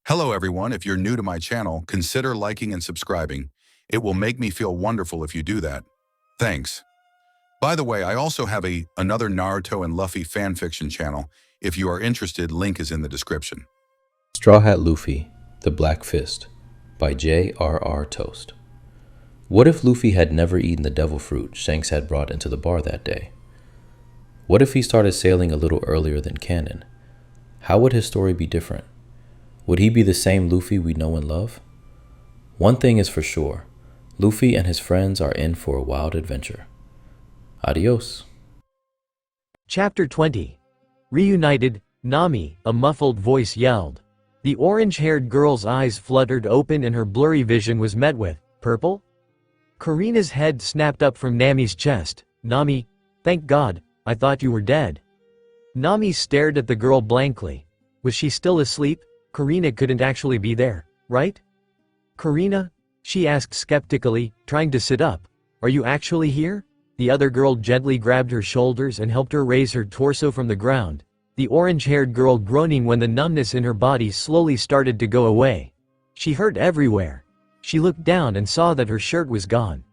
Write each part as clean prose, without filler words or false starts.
Hello everyone, if you're new to my channel, consider liking and subscribing. It will make me feel wonderful if you do that. Thanks. By the way, I also have another Naruto and Luffy fanfiction channel. If you are interested, link is in the description. Straw Hat Luffy, The Black Fist by J.R.R. Toast. What if Luffy had never eaten the devil fruit Shanks had brought into the bar that day? What if he started sailing a little earlier than canon? How would his story be different? Would he be the same Luffy we know and love? One thing is for sure, Luffy and his friends are in for a wild adventure. Adios. Chapter 20. Reunited, Nami, a muffled voice yelled. The orange-haired girl's eyes fluttered open and her blurry vision was met with, "Purple?" Karina's head snapped up from Nami's chest. "Nami, thank God, I thought you were dead." Nami stared at the girl blankly. Was she still asleep? Karina couldn't actually be there, right? "Karina?" she asked skeptically, trying to sit up. "Are you actually here?" The other girl gently grabbed her shoulders and helped her raise her torso from the ground, the orange-haired girl groaning when the numbness in her body slowly started to go away. She hurt everywhere. She looked down and saw that her shirt was gone.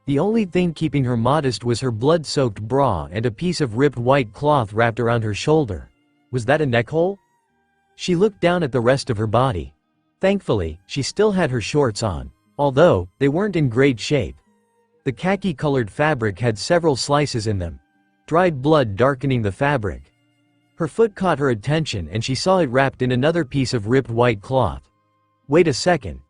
The only thing keeping her modest was her blood-soaked bra and a piece of ripped white cloth wrapped around her shoulder. Was that a neck hole? She looked down at the rest of her body. Thankfully, she still had her shorts on, although they weren't in great shape. The khaki-colored fabric had several slices in them, dried blood darkening the fabric. Her foot caught her attention and she saw it wrapped in another piece of ripped white cloth. Wait a second.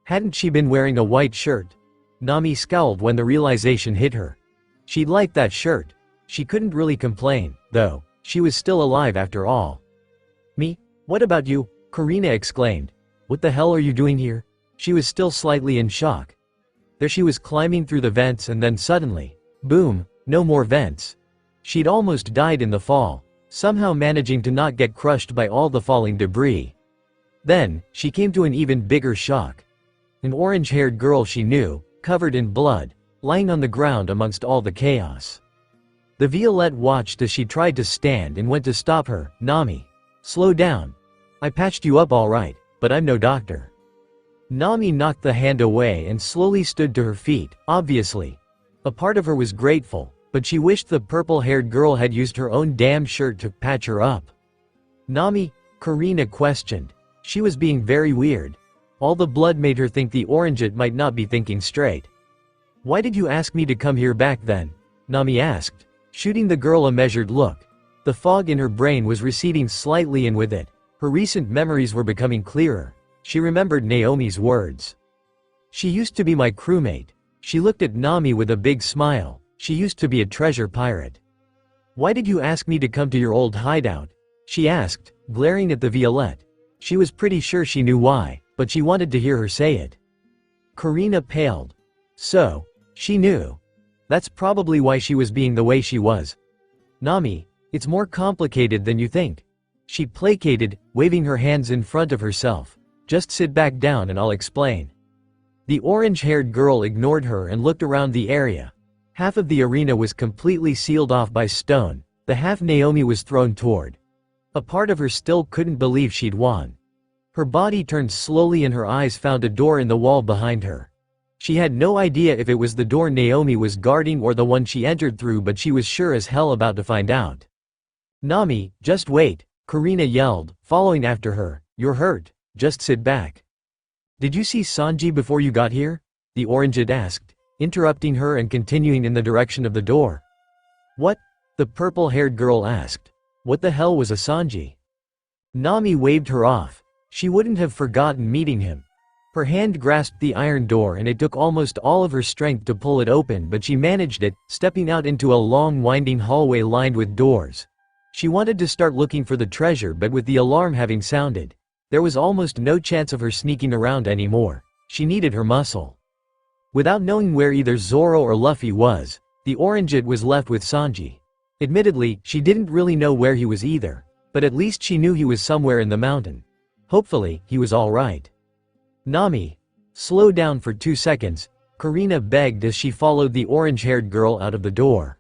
Hadn't she been wearing a white shirt? Nami scowled when the realization hit her. She'd liked that shirt. She couldn't really complain, though. She was still alive after all. "Me? What about you?" Karina exclaimed. "What the hell are you doing here?" She was still slightly in shock. There she was climbing through the vents and then suddenly, boom, no more vents. She'd almost died in the fall, somehow managing to not get crushed by all the falling debris. Then, she came to an even bigger shock. An orange-haired girl she knew, covered in blood, lying on the ground amongst all the chaos. The Violette watched as she tried to stand and went to stop her. "Nami, slow down. I patched you up all right, but I'm no doctor." Nami knocked the hand away and slowly stood to her feet. Obviously, a part of her was grateful, but she wished the purple-haired girl had used her own damn shirt to patch her up. "Nami?" Karina questioned. She was being very weird. All the blood made her think the orangeette might not be thinking straight. "Why did you ask me to come here back then?" Nami asked, shooting the girl a measured look. The fog in her brain was receding slightly, and with it, her recent memories were becoming clearer. She remembered Naomi's words. "She used to be my crewmate." She looked at Nami with a big smile. "She used to be a treasure pirate." "Why did you ask me to come to your old hideout?" she asked, glaring at the Violette. She was pretty sure she knew why, but she wanted to hear her say it. Karina paled. So, she knew. That's probably why she was being the way she was. "Nami, it's more complicated than you think," she placated, waving her hands in front of herself. "Just sit back down and I'll explain." The orange-haired girl ignored her and looked around the area. Half of the arena was completely sealed off by stone, the half Naomi was thrown toward. A part of her still couldn't believe she'd won. Her body turned slowly and her eyes found a door in the wall behind her. She had no idea if it was the door Naomi was guarding or the one she entered through, but she was sure as hell about to find out. "Nami, just wait," Karina yelled, following after her. "You're hurt, just sit back." "Did you see Sanji before you got here?" the orangeette asked, interrupting her and continuing in the direction of the door. "What?" the purple-haired girl asked. What the hell was a Sanji? Nami waved her off. She wouldn't have forgotten meeting him. Her hand grasped the iron door and it took almost all of her strength to pull it open, but she managed it, stepping out into a long winding hallway lined with doors. She wanted to start looking for the treasure, but with the alarm having sounded, there was almost no chance of her sneaking around anymore. She needed her muscle. Without knowing where either Zoro or Luffy was, the orangeette was left with Sanji. Admittedly, she didn't really know where he was either, but at least she knew he was somewhere in the mountain. Hopefully, he was alright. "Nami, slow down for 2 seconds, Karina begged as she followed the orange-haired girl out of the door.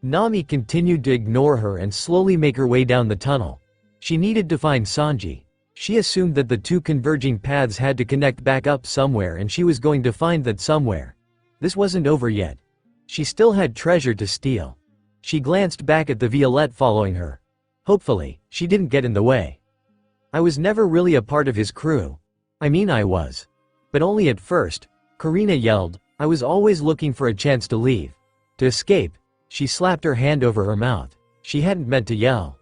Nami continued to ignore her and slowly make her way down the tunnel. She needed to find Sanji. She assumed that the two converging paths had to connect back up somewhere and she was going to find that somewhere. This wasn't over yet. She still had treasure to steal. She glanced back at the Violette following her. Hopefully, she didn't get in the way. I was never really a part of his crew. I mean I was. But only at first. Karina yelled. I was always looking for a chance to leave. To escape. She slapped her hand over her mouth. She hadn't meant to yell.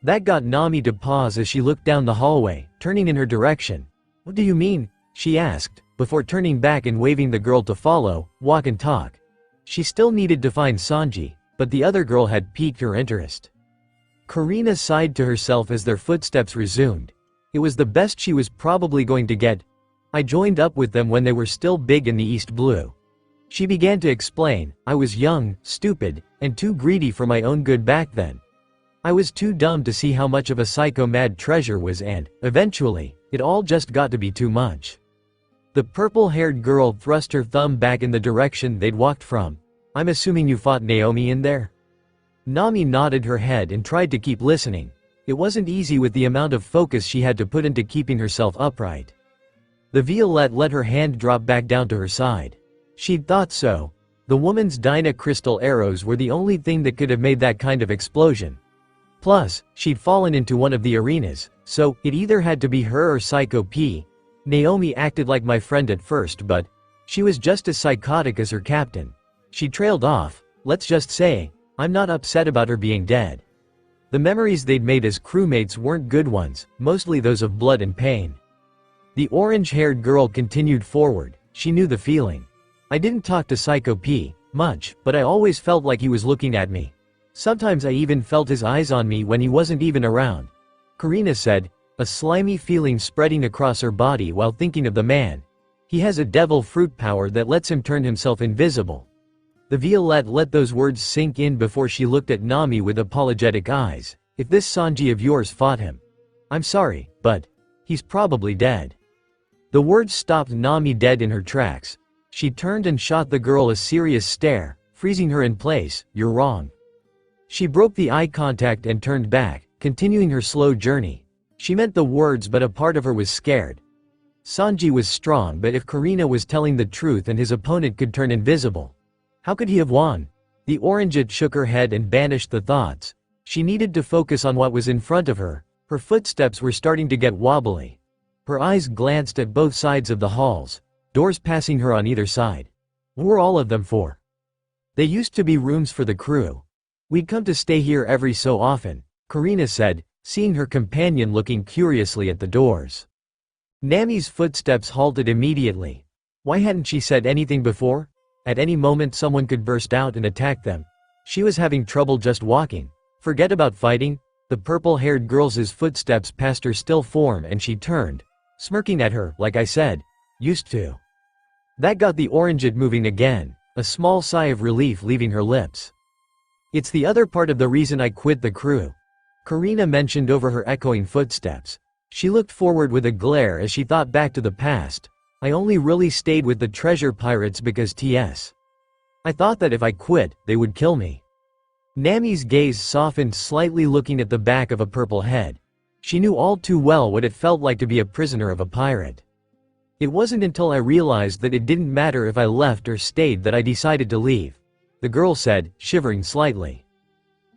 That got Nami to pause as she looked down the hallway, turning in her direction. What do you mean? She asked, before turning back and waving the girl to follow, walk and talk. She still needed to find Sanji, but the other girl had piqued her interest. Karina sighed to herself as their footsteps resumed. It was the best she was probably going to get. I joined up with them when they were still big in the East Blue. She began to explain, I was young, stupid, and too greedy for my own good back then. I was too dumb to see how much of a psycho-mad treasure was and, eventually, it all just got to be too much. The purple-haired girl thrust her thumb back in the direction they'd walked from. I'm assuming you fought Naomi in there? Nami nodded her head and tried to keep listening. It wasn't easy with the amount of focus she had to put into keeping herself upright. The Violette let her hand drop back down to her side. She'd thought so. The woman's Dyna crystal arrows were the only thing that could have made that kind of explosion. Plus, she'd fallen into one of the arenas, so it either had to be her or Psycho P. Naomi acted like my friend at first, but she was just as psychotic as her captain. She trailed off. Let's just say, I'm not upset about her being dead. The memories they'd made as crewmates weren't good ones, mostly those of blood and pain. The orange-haired girl continued forward. She knew the feeling. I didn't talk to Psycho P. much, but I always felt like he was looking at me. Sometimes I even felt his eyes on me when he wasn't even around. Karina said, a slimy feeling spreading across her body while thinking of the man. He has a devil fruit power that lets him turn himself invisible. The Violette let those words sink in before she looked at Nami with apologetic eyes. If this Sanji of yours fought him. I'm sorry, but he's probably dead. The words stopped Nami dead in her tracks. She turned and shot the girl a serious stare, freezing her in place. You're wrong. She broke the eye contact and turned back, continuing her slow journey. She meant the words, but a part of her was scared. Sanji was strong, but if Karina was telling the truth and his opponent could turn invisible, how could he have won? The Orangeette shook her head and banished the thoughts. She needed to focus on what was in front of her. Her footsteps were starting to get wobbly. Her eyes glanced at both sides of the halls, doors passing her on either side. What were all of them for? They used to be rooms for the crew. We'd come to stay here every so often, Karina said, seeing her companion looking curiously at the doors. Nami's footsteps halted immediately. Why hadn't she said anything before? At any moment someone could burst out and attack them. She was having trouble just walking. Forget about fighting. The purple-haired girl's footsteps passed her still form and she turned, smirking at her, like I said, used to. That got the Orangeette moving again, a small sigh of relief leaving her lips. It's the other part of the reason I quit the crew. Karina mentioned over her echoing footsteps. She looked forward with a glare as she thought back to the past. I only really stayed with the treasure pirates because T.S. I thought that if I quit, they would kill me. Nami's gaze softened slightly, looking at the back of a purple head. She knew all too well what it felt like to be a prisoner of a pirate. It wasn't until I realized that it didn't matter if I left or stayed that I decided to leave. The girl said, shivering slightly.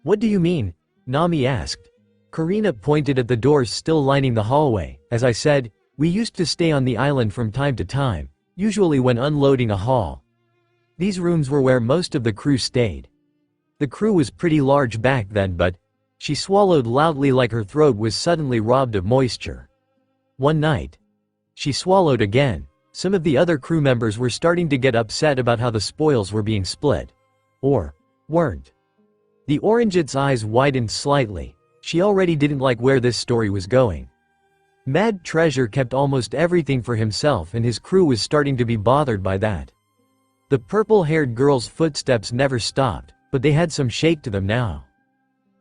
What do you mean? Nami asked. Karina pointed at the doors still lining the hallway. As I said, we used to stay on the island from time to time, usually when unloading a haul. These rooms were where most of the crew stayed. The crew was pretty large back then, but she swallowed loudly like her throat was suddenly robbed of moisture. One night, she swallowed again. Some of the other crew members were starting to get upset about how the spoils were being split. Or weren't. The Orangeette's eyes widened slightly. She already didn't like where this story was going. Mad Treasure kept almost everything for himself and his crew was starting to be bothered by that. The purple-haired girl's footsteps never stopped, but they had some shake to them now.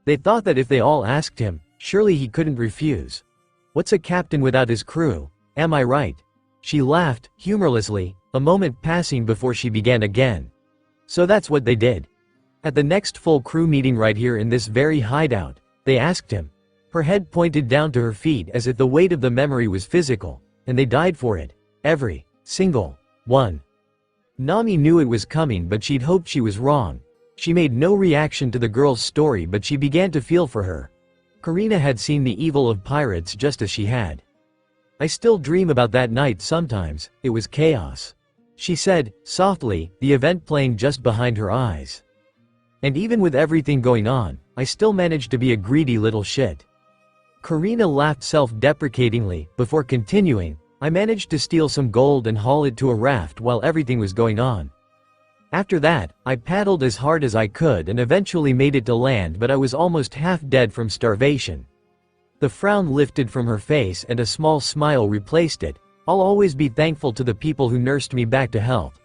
They thought that if they all asked him, surely he couldn't refuse. What's a captain without his crew? Am I right? She laughed, humorlessly, a moment passing before she began again. So that's what they did. At the next full crew meeting right here in this very hideout, they asked him, Her head pointed down to her feet as if the weight of the memory was physical, and they died for it. Every single one. Nami knew it was coming, but she'd hoped she was wrong. She made no reaction to the girl's story, but she began to feel for her. Karina had seen the evil of pirates just as she had. I still dream about that night sometimes, it was chaos. She said, softly, the event playing just behind her eyes. And even with everything going on, I still managed to be a greedy little shit. Karina laughed self-deprecatingly. Before continuing, I managed to steal some gold and haul it to a raft while everything was going on. After that, I paddled as hard as I could and eventually made it to land, but I was almost half dead from starvation. The frown lifted from her face and a small smile replaced it. I'll always be thankful to the people who nursed me back to health.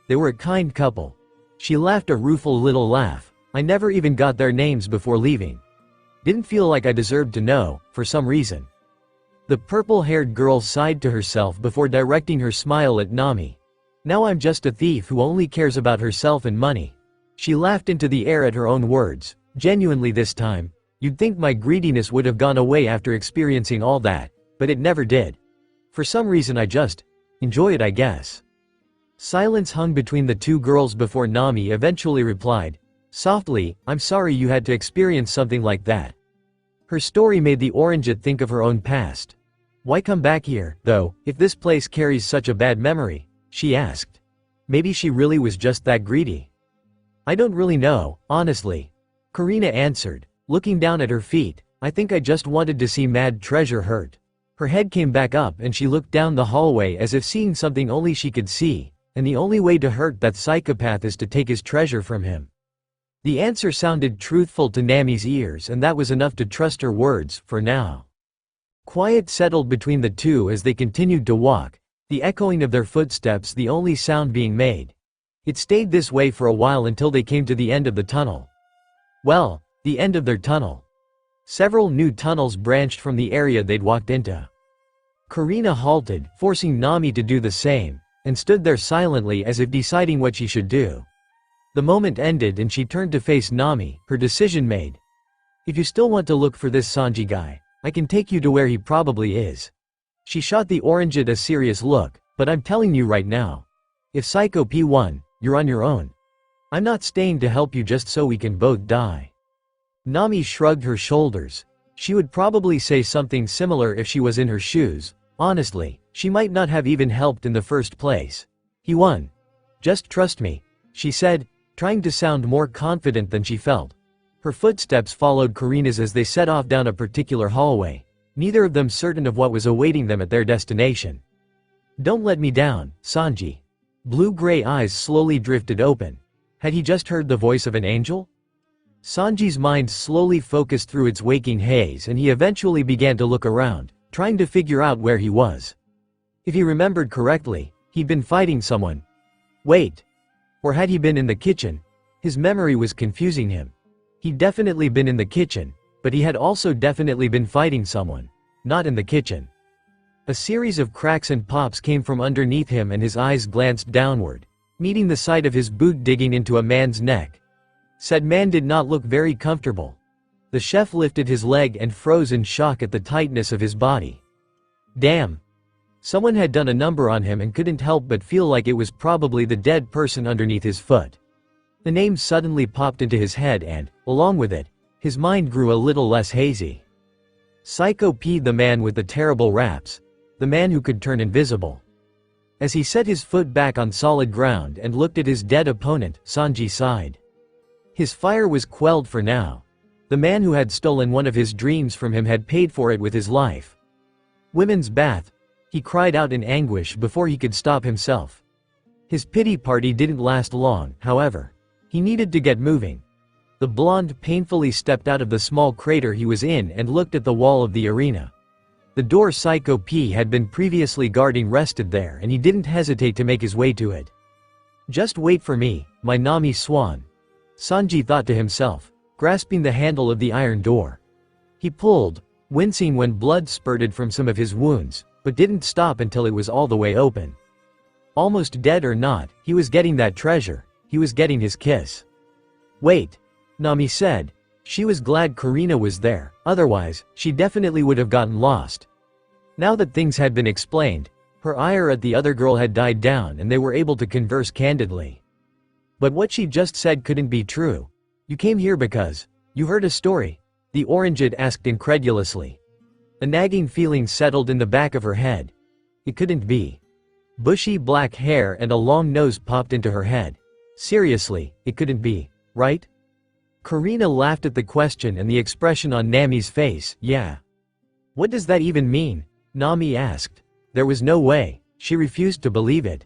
They were a kind couple. She laughed a rueful little laugh. I never even got their names before leaving. Didn't feel like I deserved to know, for some reason. The purple-haired girl sighed to herself before directing her smile at Nami. Now I'm just a thief who only cares about herself and money. She laughed into the air at her own words, genuinely this time. You'd think my greediness would have gone away after experiencing all that, but it never did. For some reason I just enjoy it, I guess. Silence hung between the two girls before Nami eventually replied, softly, I'm sorry you had to experience something like that. Her story made the Orangeette think of her own past. Why come back here, though, if this place carries such a bad memory? She asked. Maybe she really was just that greedy. I don't really know, honestly. Karina answered, looking down at her feet. I think I just wanted to see Mad Treasure hurt. Her head came back up and she looked down the hallway as if seeing something only she could see, and the only way to hurt that psychopath is to take his treasure from him. The answer sounded truthful to Nami's ears, and that was enough to trust her words, for now. Quiet settled between the two as they continued to walk, the echoing of their footsteps the only sound being made. It stayed this way for a while until they came to the end of the tunnel. Well, the end of their tunnel. Several new tunnels branched from the area they'd walked into. Karina halted, forcing Nami to do the same, and stood there silently as if deciding what she should do. The moment ended and she turned to face Nami, her decision made. If you still want to look for this Sanji guy, I can take you to where he probably is. She shot the Orangeette a serious look, but I'm telling you right now. If Psycho P won, you're on your own. I'm not staying to help you just so we can both die. Nami shrugged her shoulders. She would probably say something similar if she was in her shoes. Honestly, she might not have even helped in the first place. He won. Just trust me, she said, trying to sound more confident than she felt. Her footsteps followed Karina's as they set off down a particular hallway, neither of them certain of what was awaiting them at their destination. Don't let me down, Sanji. Blue-gray eyes slowly drifted open. Had he just heard the voice of an angel? Sanji's mind slowly focused through its waking haze and he eventually began to look around, trying to figure out where he was. If he remembered correctly, he'd been fighting someone. Wait. Or had he been in the kitchen? His memory was confusing him. He'd definitely been in the kitchen, but he had also definitely been fighting someone. Not in the kitchen. A series of cracks and pops came from underneath him and his eyes glanced downward, meeting the side of his boot digging into a man's neck. Said man did not look very comfortable. The chef lifted his leg and froze in shock at the tightness of his body. Damn. Someone had done a number on him and couldn't help but feel like it was probably the dead person underneath his foot. The name suddenly popped into his head and, along with it, his mind grew a little less hazy. Psycho P, the man with the terrible raps. The man who could turn invisible. As he set his foot back on solid ground and looked at his dead opponent, Sanji sighed. His fire was quelled for now. The man who had stolen one of his dreams from him had paid for it with his life. Women's bath. He cried out in anguish before he could stop himself. His pity party didn't last long, however. He needed to get moving. The blonde painfully stepped out of the small crater he was in and looked at the wall of the arena. The door Psycho P had been previously guarding rested there and he didn't hesitate to make his way to it. Just wait for me, my Nami swan. Sanji thought to himself, grasping the handle of the iron door. He pulled, wincing when blood spurted from some of his wounds, but didn't stop until it was all the way open. Almost dead or not, he was getting that treasure, he was getting his kiss. Wait, Nami said. She was glad Karina was there, otherwise, she definitely would have gotten lost. Now that things had been explained, her ire at the other girl had died down and they were able to converse candidly. But what she just said couldn't be true. You came here because you heard a story? The Orangehead asked incredulously. A nagging feeling settled in the back of her head. It couldn't be. Bushy black hair and a long nose popped into her head. Seriously, it couldn't be, right? Karina laughed at the question and the expression on Nami's face. Yeah. What does that even mean? Nami asked. There was no way. She refused to believe it.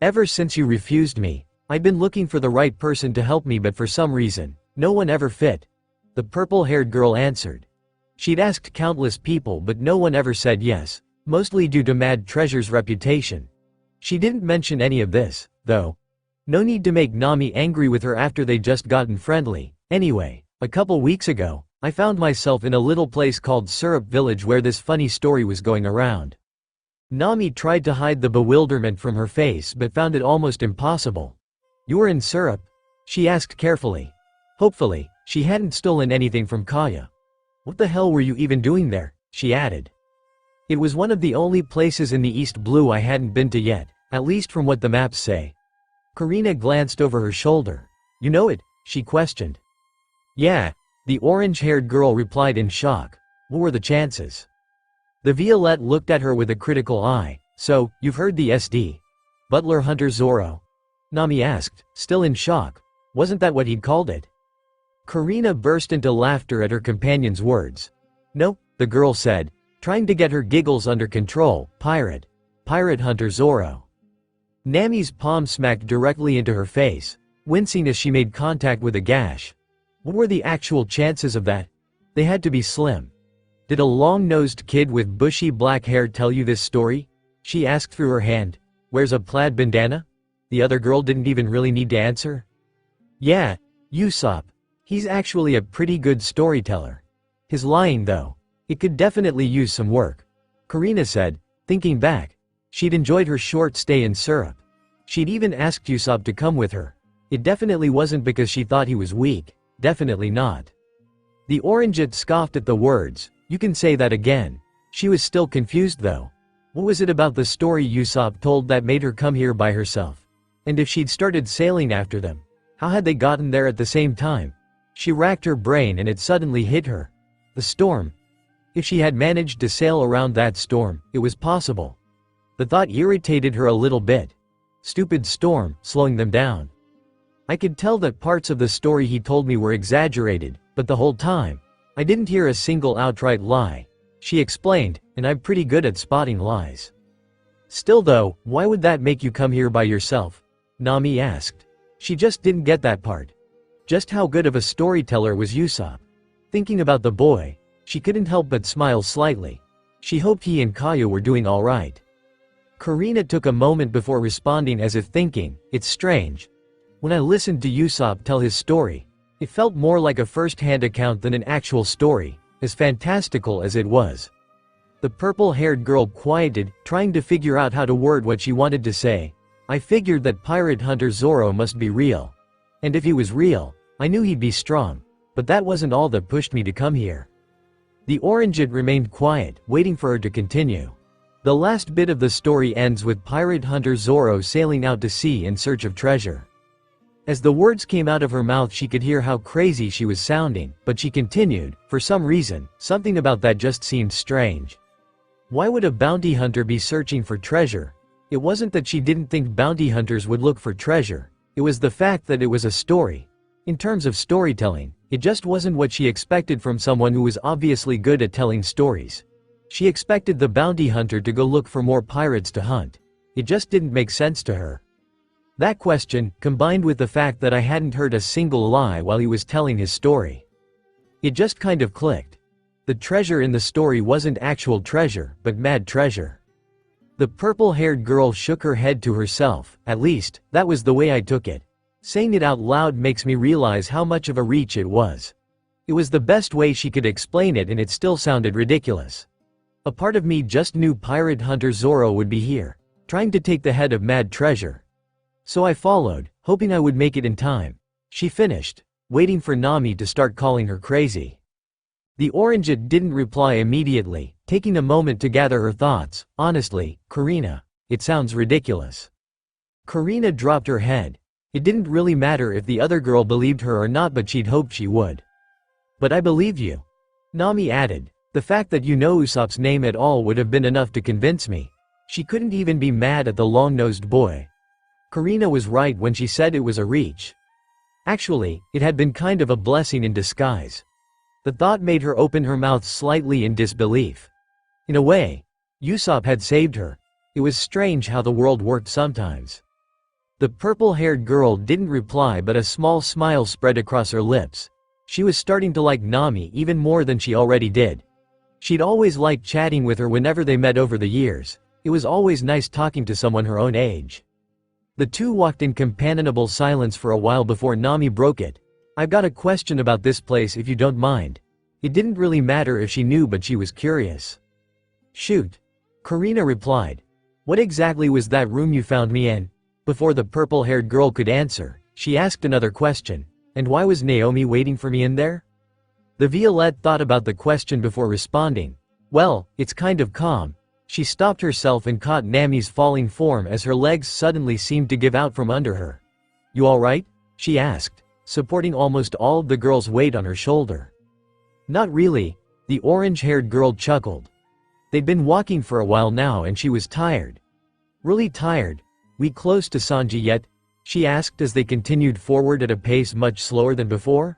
Ever since you refused me, I'd been looking for the right person to help me, but for some reason, no one ever fit. The purple-haired girl answered. She'd asked countless people but no one ever said yes, mostly due to Mad Treasure's reputation. She didn't mention any of this, though. No need to make Nami angry with her after they'd just gotten friendly. Anyway, a couple weeks ago, I found myself in a little place called Syrup Village where this funny story was going around. Nami tried to hide the bewilderment from her face but found it almost impossible. You were in Syrup? She asked carefully. Hopefully, she hadn't stolen anything from Kaya. What the hell were you even doing there? She added. It was one of the only places in the East Blue I hadn't been to yet, at least from what the maps say. Karina glanced over her shoulder. You know it? She questioned. Yeah, the orange-haired girl replied in shock. What were the chances? The Violette looked at her with a critical eye. So, you've heard the SD? Butler Hunter Zoro? Nami asked, still in shock. Wasn't that what he'd called it? Karina burst into laughter at her companion's words. No, the girl said, trying to get her giggles under control. Pirate Hunter Zoro. Nami's palm smacked directly into her face, wincing as she made contact with a gash. What were the actual chances of that? They had to be slim. Did a long-nosed kid with bushy black hair tell you this story? She asked through her hand. Wears a plaid bandana? The other girl didn't even really need to answer. Yeah, Usopp. He's actually a pretty good storyteller. His lying though, it could definitely use some work. Karina said, thinking back. She'd enjoyed her short stay in Syrup. She'd even asked Usopp to come with her. It definitely wasn't because she thought he was weak. Definitely not. The Orangehead scoffed at the words. You can say that again. She was still confused though. What was it about the story Usopp told that made her come here by herself? And if she'd started sailing after them, how had they gotten there at the same time? She racked her brain and it suddenly hit her. The storm. If she had managed to sail around that storm, it was possible. The thought irritated her a little bit. Stupid storm, slowing them down. I could tell that parts of the story he told me were exaggerated, but the whole time, I didn't hear a single outright lie. She explained, and I'm pretty good at spotting lies. Still though, why would that make you come here by yourself? Nami asked. She just didn't get that part. Just how good of a storyteller was Usopp? Thinking about the boy, she couldn't help but smile slightly. She hoped he and Kaya were doing alright. Karina took a moment before responding as if thinking, it's strange. When I listened to Usopp tell his story, it felt more like a first-hand account than an actual story, as fantastical as it was. The purple-haired girl quieted, trying to figure out how to word what she wanted to say. I figured that Pirate Hunter Zoro must be real. And if he was real, I knew he'd be strong. But that wasn't all that pushed me to come here. The Orangehead remained quiet, waiting for her to continue. The last bit of the story ends with Pirate Hunter Zoro sailing out to sea in search of treasure. As the words came out of her mouth she could hear how crazy she was sounding, but she continued, for some reason, something about that just seemed strange. Why would a bounty hunter be searching for treasure? It wasn't that she didn't think bounty hunters would look for treasure, it was the fact that it was a story. In terms of storytelling, it just wasn't what she expected from someone who was obviously good at telling stories. She expected the bounty hunter to go look for more pirates to hunt. It just didn't make sense to her. That question, combined with the fact that I hadn't heard a single lie while he was telling his story. It just kind of clicked. The treasure in the story wasn't actual treasure, but mad treasure. The purple-haired girl shook her head to herself, at least, that was the way I took it. Saying it out loud makes me realize how much of a reach it was. It was the best way she could explain it and it still sounded ridiculous. A part of me just knew Pirate Hunter Zoro would be here, trying to take the head of mad treasure. So I followed, hoping I would make it in time. She finished. waiting for Nami to start calling her crazy. The orange-it didn't reply immediately, taking a moment to gather her thoughts. Honestly, Karina, it sounds ridiculous. Karina dropped her head. It didn't really matter if the other girl believed her or not, but she'd hoped she would. But I believe you. Nami added. The fact that you know Usopp's name at all would have been enough to convince me. She couldn't even be mad at the long-nosed boy. Karina was right when she said it was a reach. Actually, it had been kind of a blessing in disguise. The thought made her open her mouth slightly in disbelief. In a way, Usopp had saved her. It was strange how the world worked sometimes. The purple-haired girl didn't reply, but a small smile spread across her lips. She was starting to like Nami even more than she already did. She'd always liked chatting with her whenever they met over the years. It was always nice talking to someone her own age. The two walked in companionable silence for a while before Nami broke it. I've got a question about this place if you don't mind. It didn't really matter if she knew, but she was curious. Shoot. Karina replied. What exactly was that room you found me in? Before the purple-haired girl could answer, she asked another question. And why was Naomi waiting for me in there? The Violette thought about the question before responding. Well, it's kind of calm. She stopped herself and caught Nami's falling form as her legs suddenly seemed to give out from under her. You alright? She asked, supporting almost all of the girl's weight on her shoulder. Not really, the orange-haired girl chuckled. They'd been walking for a while now and she was tired. Really tired. We close to Sanji yet? She asked as they continued forward at a pace much slower than before.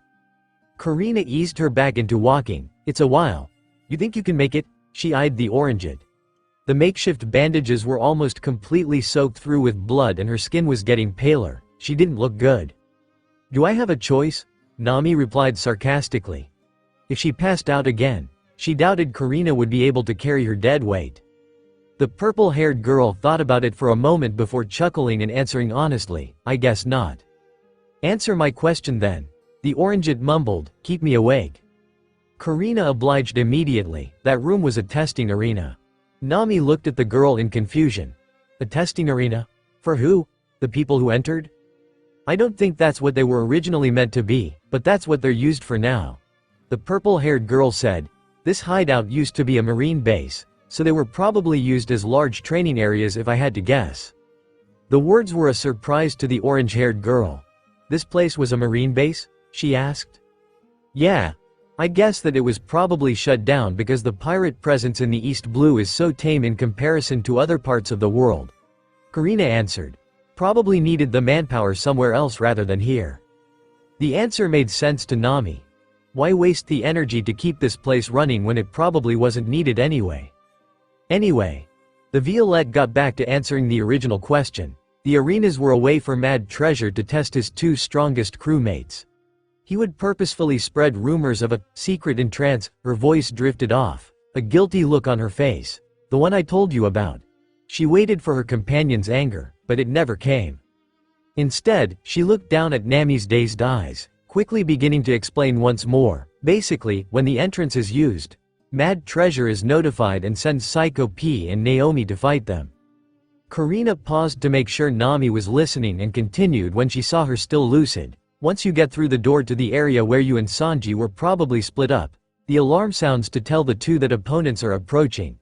Karina eased her back into walking. It's a while. You think you can make it? She eyed the orange-it. The makeshift bandages were almost completely soaked through with blood and her skin was getting paler. She didn't look good. Do I have a choice? Nami replied sarcastically. If she passed out again, she doubted Karina would be able to carry her dead weight. The purple-haired girl thought about it for a moment before chuckling and answering honestly, I guess not. Answer my question then. The orange-it mumbled, keep me awake. Karina obliged immediately. That room was a testing arena. Nami looked at the girl in confusion. A testing arena? For who? The people who entered? I don't think that's what they were originally meant to be, but that's what they're used for now. The purple-haired girl said. This hideout used to be a marine base, so they were probably used as large training areas if I had to guess. The words were a surprise to the orange-haired girl. This place was a marine base? She asked. Yeah. I guess that it was probably shut down because the pirate presence in the East Blue is so tame in comparison to other parts of the world. Karina answered. Probably needed the manpower somewhere else rather than here. The answer made sense to Nami. Why waste the energy to keep this place running when it probably wasn't needed anyway? Anyway, the Violette got back to answering the original question. The arenas were a way for Mad Treasure to test his two strongest crewmates. He would purposefully spread rumors of a secret in trance. Her voice drifted off, a guilty look on her face. The one I told you about. She waited for her companion's anger, but it never came. Instead, she looked down at Nami's dazed eyes, quickly beginning to explain once more. Basically, when the entrance is used, Mad Treasure is notified and sends Psycho P and Naomi to fight them. Karina paused to make sure Nami was listening and continued when she saw her still lucid. Once you get through the door to the area where you and Sanji were probably split up, the alarm sounds to tell the two that opponents are approaching.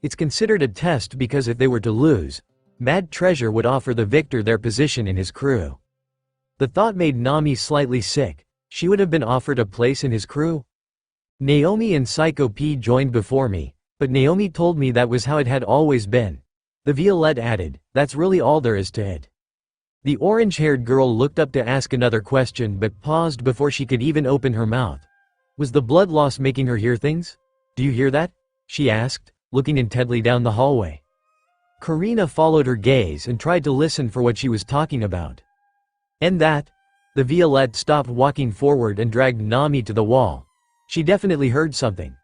It's considered a test because if they were to lose, Mad Treasure would offer the victor their position in his crew. The thought made Nami slightly sick. She would have been offered a place in his crew? Naomi and Psycho P joined before me, but Naomi told me that was how it had always been. The Violette added, that's really all there is to it. The orange-haired girl looked up to ask another question but paused before she could even open her mouth. Was the blood loss making her hear things? Do you hear that? She asked, looking intently down the hallway. Karina followed her gaze and tried to listen for what she was talking about. And that? The Violette stopped walking forward and dragged Nami to the wall. She definitely heard something.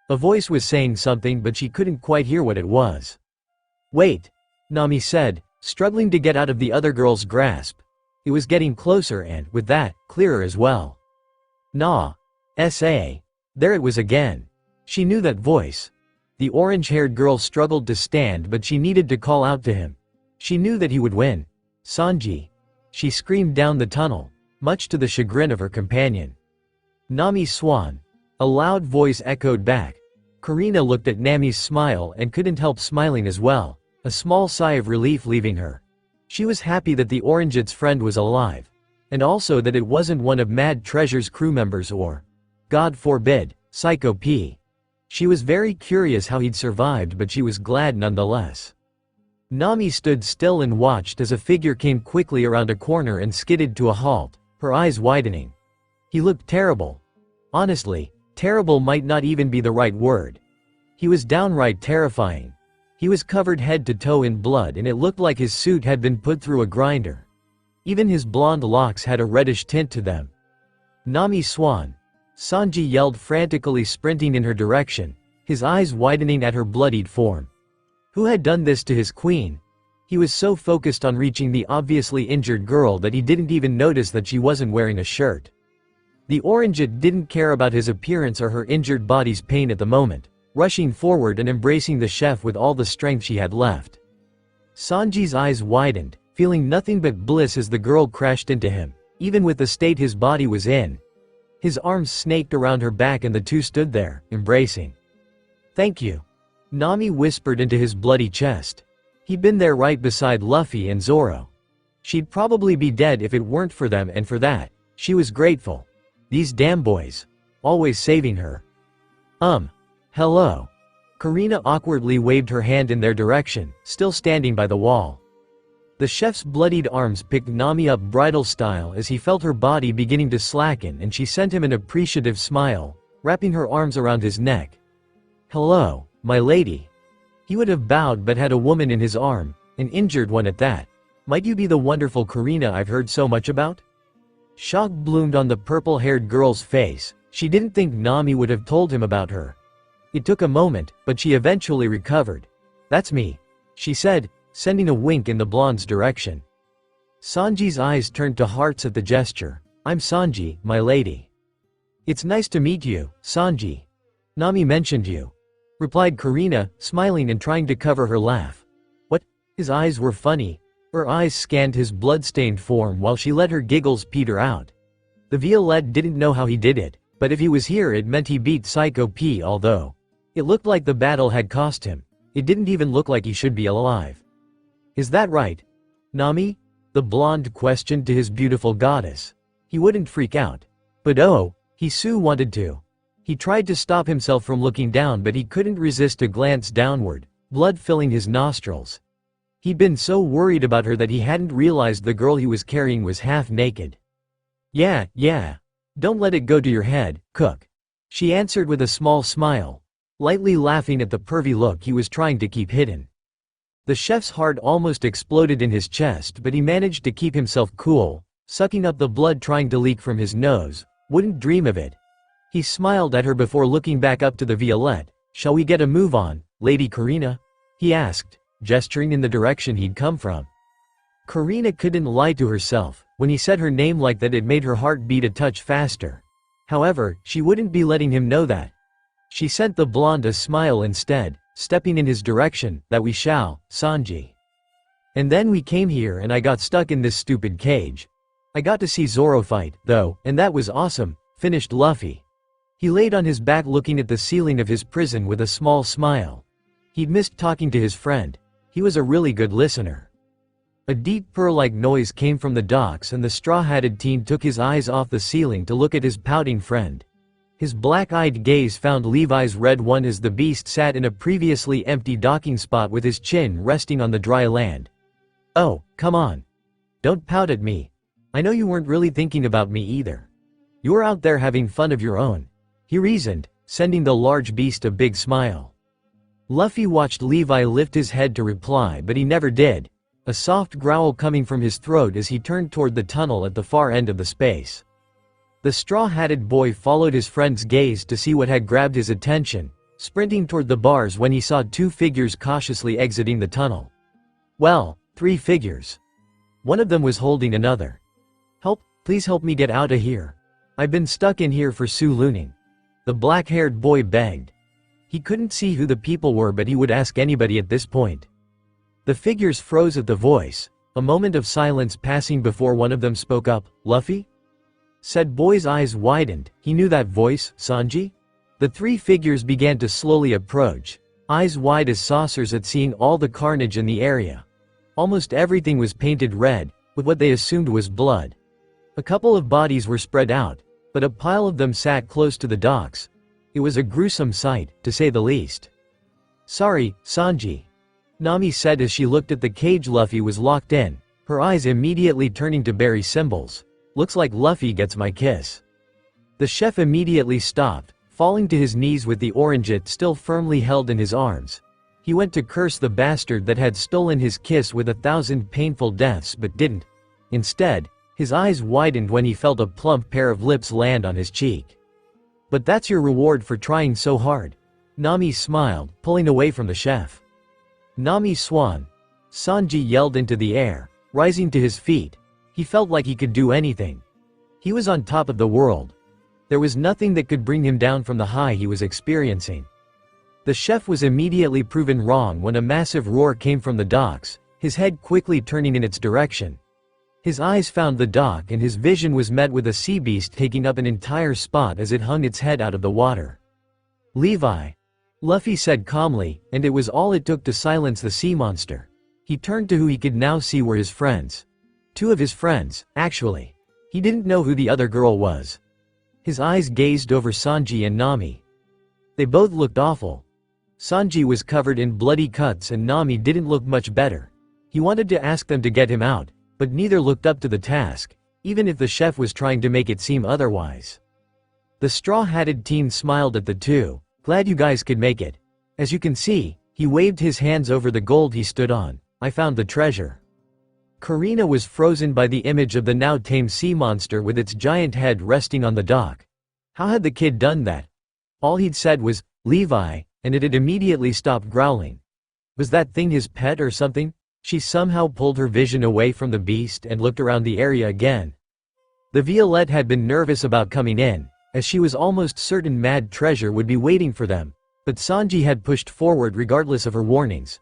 A voice was saying something but she couldn't quite hear what it was. Wait, Nami said, struggling to get out of the other girl's grasp. It was getting closer and, with that, clearer as well. Nah. S.A. There it was again. She knew that voice. The orange-haired girl struggled to stand but she needed to call out to him. She knew that he would win. Sanji. She screamed down the tunnel. much to the chagrin of her companion. "Nami Swan." A loud voice echoed back. Karina looked at Nami's smile and couldn't help smiling as well, a small sigh of relief leaving her. She was happy that the Orange's friend was alive. And also that it wasn't one of Mad Treasure's crew members or, God forbid, Psycho P. She was very curious how he'd survived, but she was glad nonetheless. Nami stood still and watched as a figure came quickly around a corner and skidded to a halt, her eyes widening. He looked terrible. Honestly, terrible might not even be the right word. He was downright terrifying. He was covered head to toe in blood and it looked like his suit had been put through a grinder. Even his blonde locks had a reddish tint to them. "Nami Swan!" Sanji yelled, frantically sprinting in her direction, his eyes widening at her bloodied form. Who had done this to his queen? He was so focused on reaching the obviously injured girl that he didn't even notice that she wasn't wearing a shirt. The Orangeite didn't care about his appearance or her injured body's pain at the moment, rushing forward and embracing the chef with all the strength she had left. Sanji's eyes widened, feeling nothing but bliss as the girl crashed into him, even with the state his body was in. His arms snaked around her back and the two stood there, embracing. "Thank you," Nami whispered into his bloody chest. He'd been there right beside Luffy and Zoro. She'd probably be dead if it weren't for them, and for that, she was grateful. These damn boys. Always saving her. Hello. Karina awkwardly waved her hand in their direction, still standing by the wall. The chef's bloodied arms picked Nami up bridal style as he felt her body beginning to slacken, and she sent him an appreciative smile, wrapping her arms around his neck. "Hello, my lady." He would have bowed but had a woman in his arm, an injured one at that. "Might you be the wonderful Karina I've heard so much about?" Shock bloomed on the purple-haired girl's face. She didn't think Nami would have told him about her. It took a moment, but she eventually recovered. "That's me," she said, sending a wink in the blonde's direction. Sanji's eyes turned to hearts at the gesture. "I'm Sanji, my lady." "It's nice to meet you, Sanji. Nami mentioned you," replied Karina, smiling and trying to cover her laugh. "What?" His eyes were funny. Her eyes scanned his blood-stained form while she let her giggles peter out. The Violette didn't know how he did it, but if he was here it meant he beat Psycho P, although it looked like the battle had cost him. It didn't even look like he should be alive. "Is that right, Nami?" the blonde questioned to his beautiful goddess. He wouldn't freak out. But oh, Hisu wanted to. He tried to stop himself from looking down, but he couldn't resist a glance downward, blood filling his nostrils. He'd been so worried about her that he hadn't realized the girl he was carrying was half naked. Yeah. Don't let it go to your head, cook," she answered with a small smile, lightly laughing at the pervy look he was trying to keep hidden. The chef's heart almost exploded in his chest, but he managed to keep himself cool, sucking up the blood trying to leak from his nose. Wouldn't dream of it. He smiled at her before looking back up to the Violette. "Shall we get a move on, Lady Karina?" he asked, gesturing in the direction he'd come from. Karina couldn't lie to herself. When he said her name like that, it made her heart beat a touch faster. However, she wouldn't be letting him know that. She sent the blonde a smile instead, stepping in his direction. "That we shall, Sanji. And then we came here and I got stuck in this stupid cage. I got to see Zoro fight, though, and that was awesome," finished Luffy. He laid on his back looking at the ceiling of his prison with a small smile. He'd missed talking to his friend. He was a really good listener. A deep purr-like noise came from the docks and the straw-hatted teen took his eyes off the ceiling to look at his pouting friend. His black-eyed gaze found Levi's red one as the beast sat in a previously empty docking spot with his chin resting on the dry land. "Oh, come on. Don't pout at me. I know you weren't really thinking about me either. You were out there having fun of your own," he reasoned, sending the large beast a big smile. Luffy watched Levi lift his head to reply, but he never did, a soft growl coming from his throat as he turned toward the tunnel at the far end of the space. The straw-hatted boy followed his friend's gaze to see what had grabbed his attention, sprinting toward the bars when he saw two figures cautiously exiting the tunnel. Well, three figures. One of them was holding another. "Help, please help me get out of here. I've been stuck in here for so long," the black-haired boy begged. He couldn't see who the people were, but he would ask anybody at this point. The figures froze at the voice, a moment of silence passing before one of them spoke up. "Luffy? Said boy's eyes widened. He knew that voice, Sanji? The three figures began to slowly approach, eyes wide as saucers at seeing all the carnage in the area. Almost everything was painted red, with what they assumed was blood. A couple of bodies were spread out, but a pile of them sat close to the docks. It was a gruesome sight, to say the least. Sorry, Sanji, Nami said as she looked at the cage Luffy was locked in, her eyes immediately turning to berry symbols. Looks like Luffy gets my kiss. The chef immediately stopped, falling to his knees with the orangeette still firmly held in his arms. He went to curse the bastard that had stolen his kiss with 1,000 painful deaths but didn't. Instead, his eyes widened when he felt a plump pair of lips land on his cheek. But that's your reward for trying so hard. Nami smiled, pulling away from the chef. Nami swan. Sanji yelled into the air, rising to his feet. He felt like he could do anything. He was on top of the world. There was nothing that could bring him down from the high he was experiencing. The chef was immediately proven wrong when a massive roar came from the docks, his head quickly turning in its direction. His eyes found the dock and his vision was met with a sea beast taking up an entire spot as it hung its head out of the water. Levi, Luffy said calmly, and it was all it took to silence the sea monster. He turned to who he could now see were his friends. Two of his friends, actually. He didn't know who the other girl was. His eyes gazed over Sanji and Nami. They both looked awful. Sanji was covered in bloody cuts and Nami didn't look much better. He wanted to ask them to get him out, but neither looked up to the task, even if the chef was trying to make it seem otherwise. The straw-hatted teen smiled at the two. Glad you guys could make it. As you can see, he waved his hands over the gold he stood on. I found the treasure. Karina was frozen by the image of the now tamed sea monster with its giant head resting on the dock. How had the kid done that? All he'd said was, Levi, and it had immediately stopped growling. Was that thing his pet or something? She somehow pulled her vision away from the beast and looked around the area again. The Violette had been nervous about coming in, as she was almost certain Mad Treasure would be waiting for them, but Sanji had pushed forward regardless of her warnings.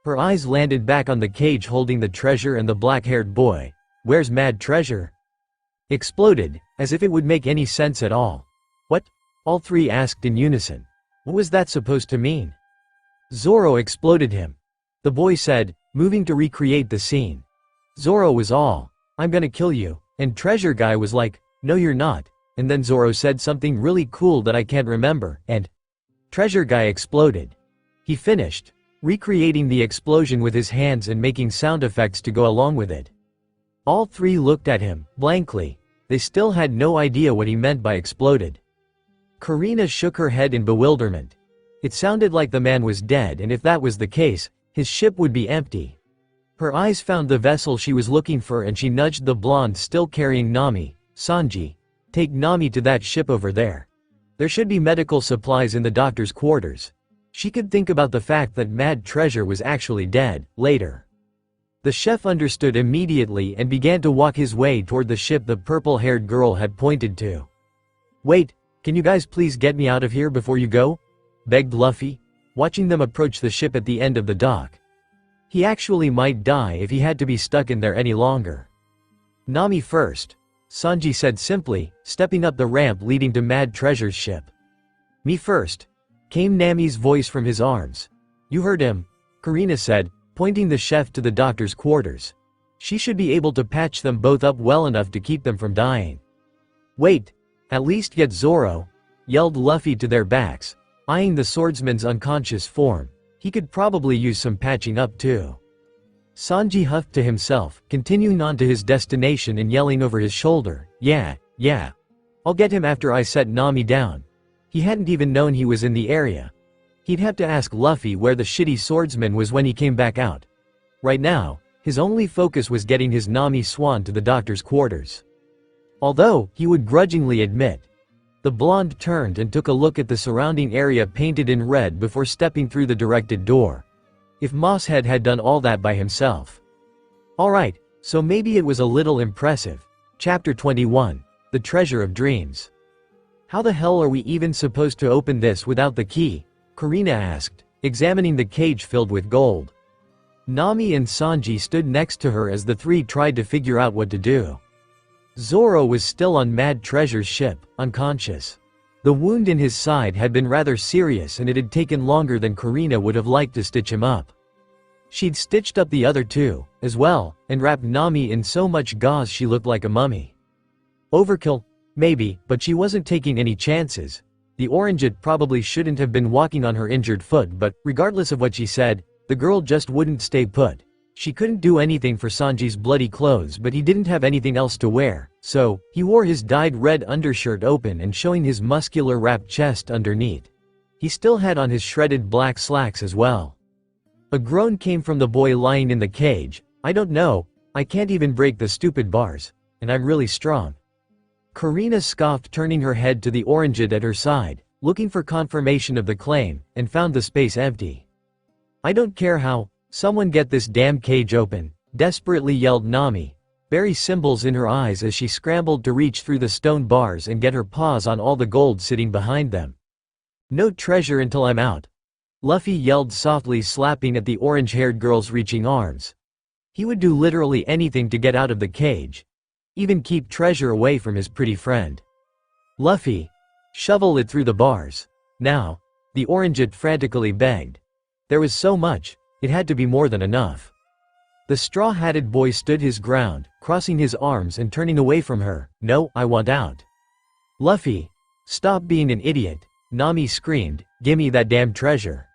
Her eyes landed back on the cage holding the treasure and the black-haired boy. Where's Mad Treasure? Exploded, as if it would make any sense at all. What? All three asked in unison. What was that supposed to mean? Zoro exploded him. The boy said, moving to recreate the scene. Zoro was all, I'm gonna kill you, and Treasure Guy was like, no you're not, and then Zoro said something really cool that I can't remember, and Treasure Guy exploded. He finished, recreating the explosion with his hands and making sound effects to go along with it. All three looked at him, blankly. They still had no idea what he meant by exploded. Karina shook her head in bewilderment. It sounded like the man was dead, and if that was the case, his ship would be empty. Her eyes found the vessel she was looking for and she nudged the blonde still carrying Nami. Sanji, take Nami to that ship over there. There should be medical supplies in the doctor's quarters. She could think about the fact that Mad Treasure was actually dead, later. The chef understood immediately and began to walk his way toward the ship the purple-haired girl had pointed to. Wait, can you guys please get me out of here before you go? Begged Luffy, watching them approach the ship at the end of the dock. He actually might die if he had to be stuck in there any longer. Nami first, Sanji said simply, stepping up the ramp leading to Mad Treasure's ship. Me first, came Nami's voice from his arms. You heard him, Karina said, pointing the chef to the doctor's quarters. She should be able to patch them both up well enough to keep them from dying. Wait, at least get Zoro, yelled Luffy to their backs, eyeing the swordsman's unconscious form. He could probably use some patching up too. Sanji huffed to himself, continuing on to his destination and yelling over his shoulder, yeah, I'll get him after I set Nami down. He hadn't even known he was in the area. He'd have to ask Luffy where the shitty swordsman was when he came back out. Right now, his only focus was getting his Nami swan to the doctor's quarters. Although, he would grudgingly admit. The blonde turned and took a look at the surrounding area painted in red before stepping through the directed door. If Mosshead had done all that by himself. Alright, so maybe it was a little impressive. Chapter 21. The Treasure of Dreams. How the hell are we even supposed to open this without the key? Karina asked, examining the cage filled with gold. Nami and Sanji stood next to her as the three tried to figure out what to do. Zoro was still on Mad Treasure's ship, unconscious. The wound in his side had been rather serious and it had taken longer than Karina would have liked to stitch him up. She'd stitched up the other two, as well, and wrapped Nami in so much gauze she looked like a mummy. Overkill? Maybe, but she wasn't taking any chances. The Orangeite probably shouldn't have been walking on her injured foot, but, regardless of what she said, the girl just wouldn't stay put. She couldn't do anything for Sanji's bloody clothes, but he didn't have anything else to wear, so, he wore his dyed red undershirt open and showing his muscular wrapped chest underneath. He still had on his shredded black slacks as well. A groan came from the boy lying in the cage. "I don't know, I can't even break the stupid bars. And I'm really strong." Karina scoffed, turning her head to the Orangeite at her side, looking for confirmation of the claim, and found the space empty. "I don't care how, someone get this damn cage open," desperately yelled Nami, berry symbols in her eyes as she scrambled to reach through the stone bars and get her paws on all the gold sitting behind them. "No treasure until I'm out," Luffy yelled softly, slapping at the orange-haired girl's reaching arms. He would do literally anything to get out of the cage. Even keep treasure away from his pretty friend. "Luffy, shovel it through the bars. Now," the Orangeite frantically begged. There was so much, it had to be more than enough. The straw-hatted boy stood his ground, crossing his arms and turning away from her. "No, I want out." "Luffy, stop being an idiot," Nami screamed, "gimme that damn treasure."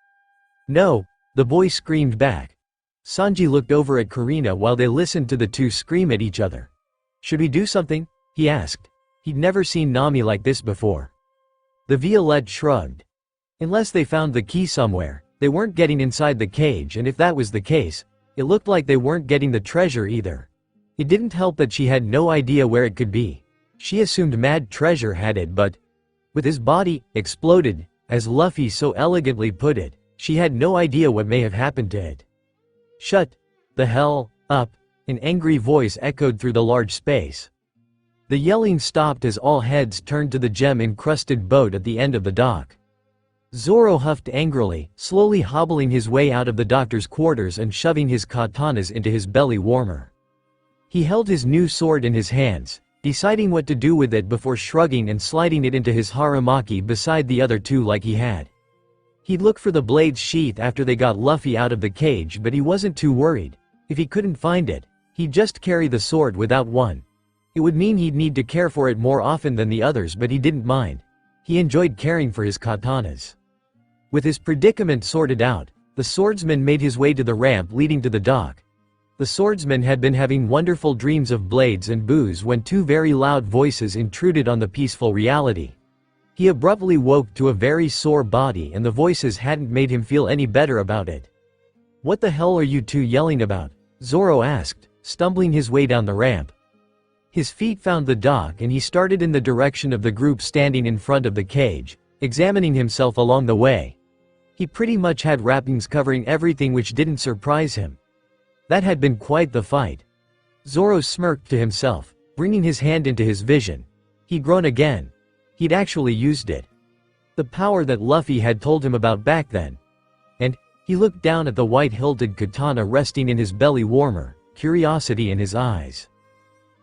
"No," the boy screamed back. Sanji looked over at Karina while they listened to the two scream at each other. "Should we do something?" he asked. He'd never seen Nami like this before. The Violette shrugged. Unless they found the key somewhere, they weren't getting inside the cage, and if that was the case, it looked like they weren't getting the treasure either. It didn't help that she had no idea where it could be. She assumed Mad Treasure had it, but with his body exploded, as Luffy so elegantly put it, she had no idea what may have happened to it. "Shut the hell up," an angry voice echoed through the large space. The yelling stopped as all heads turned to the gem-encrusted boat at the end of the dock. Zoro huffed angrily, slowly hobbling his way out of the doctor's quarters and shoving his katanas into his belly warmer. He held his new sword in his hands, deciding what to do with it before shrugging and sliding it into his haramaki beside the other two like he had. He'd look for the blade's sheath after they got Luffy out of the cage, but he wasn't too worried. If he couldn't find it, he'd just carry the sword without one. It would mean he'd need to care for it more often than the others, but he didn't mind. He enjoyed caring for his katanas. With his predicament sorted out, the swordsman made his way to the ramp leading to the dock. The swordsman had been having wonderful dreams of blades and booze when two very loud voices intruded on the peaceful reality. He abruptly woke to a very sore body, and the voices hadn't made him feel any better about it. "What the hell are you two yelling about?" Zoro asked, stumbling his way down the ramp. His feet found the dock and he started in the direction of the group standing in front of the cage, examining himself along the way. He pretty much had wrappings covering everything, which didn't surprise him. That had been quite the fight. Zoro smirked to himself, bringing his hand into his vision. He'd grown again. He'd actually used it. The power that Luffy had told him about back then. And he looked down at the white-hilted katana resting in his belly warmer, curiosity in his eyes.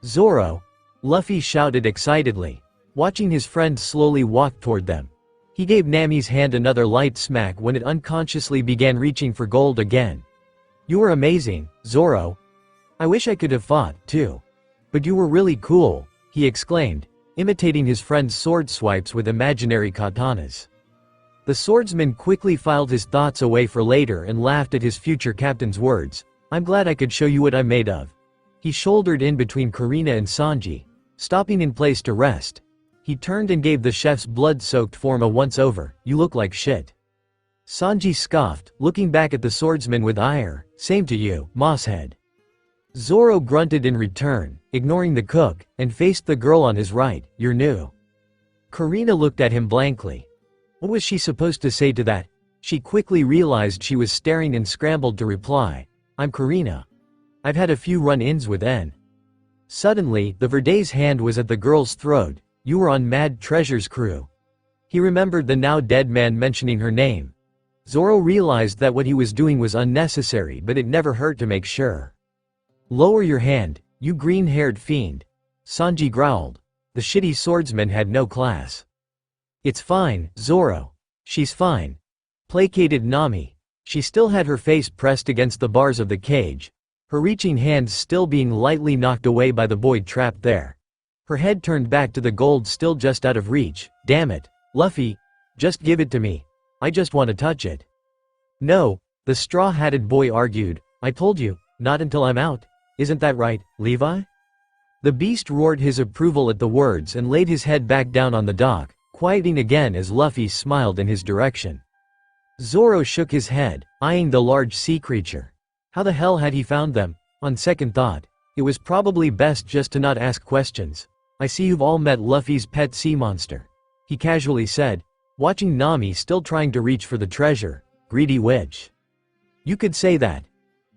"Zoro!" Luffy shouted excitedly, watching his friend slowly walk toward them. He gave Nami's hand another light smack when it unconsciously began reaching for gold again. "You were amazing, Zoro. I wish I could have fought, too. But you were really cool," he exclaimed, imitating his friend's sword swipes with imaginary katanas. The swordsman quickly filed his thoughts away for later and laughed at his future captain's words. "I'm glad I could show you what I'm made of." He shouldered in between Karina and Sanji, stopping in place to rest. He turned and gave the chef's blood-soaked form a once-over. "You look like shit." Sanji scoffed, looking back at the swordsman with ire. "Same to you, mosshead." Zoro grunted in return, ignoring the cook, and faced the girl on his right. "You're new." Karina looked at him blankly. What was she supposed to say to that? She quickly realized she was staring and scrambled to reply. "I'm Karina. I've had a few run-ins with N." Suddenly, the Verdet's hand was at the girl's throat. "You were on Mad Treasure's crew." He remembered the now-dead man mentioning her name. Zoro realized that what he was doing was unnecessary, but it never hurt to make sure. "Lower your hand, you green-haired fiend." Sanji growled. The shitty swordsman had no class. It's fine, Zoro. She's fine. Placated Nami. She still had her face pressed against the bars of the cage, her reaching hands still being lightly knocked away by the boy trapped there. Her head turned back to the gold still just out of reach. Damn it, Luffy. Just give it to me. I just want to touch it. No, the straw-hatted boy argued. I told you, not until I'm out. Isn't that right, Levi? The beast roared his approval at the words and laid his head back down on the dock, quieting again as Luffy smiled in his direction. Zoro shook his head, eyeing the large sea creature. How the hell had he found them? On second thought, it was probably best just to not ask questions. I see you've all met Luffy's pet sea monster, he casually said, watching Nami still trying to reach for the treasure. Greedy witch. You could say that,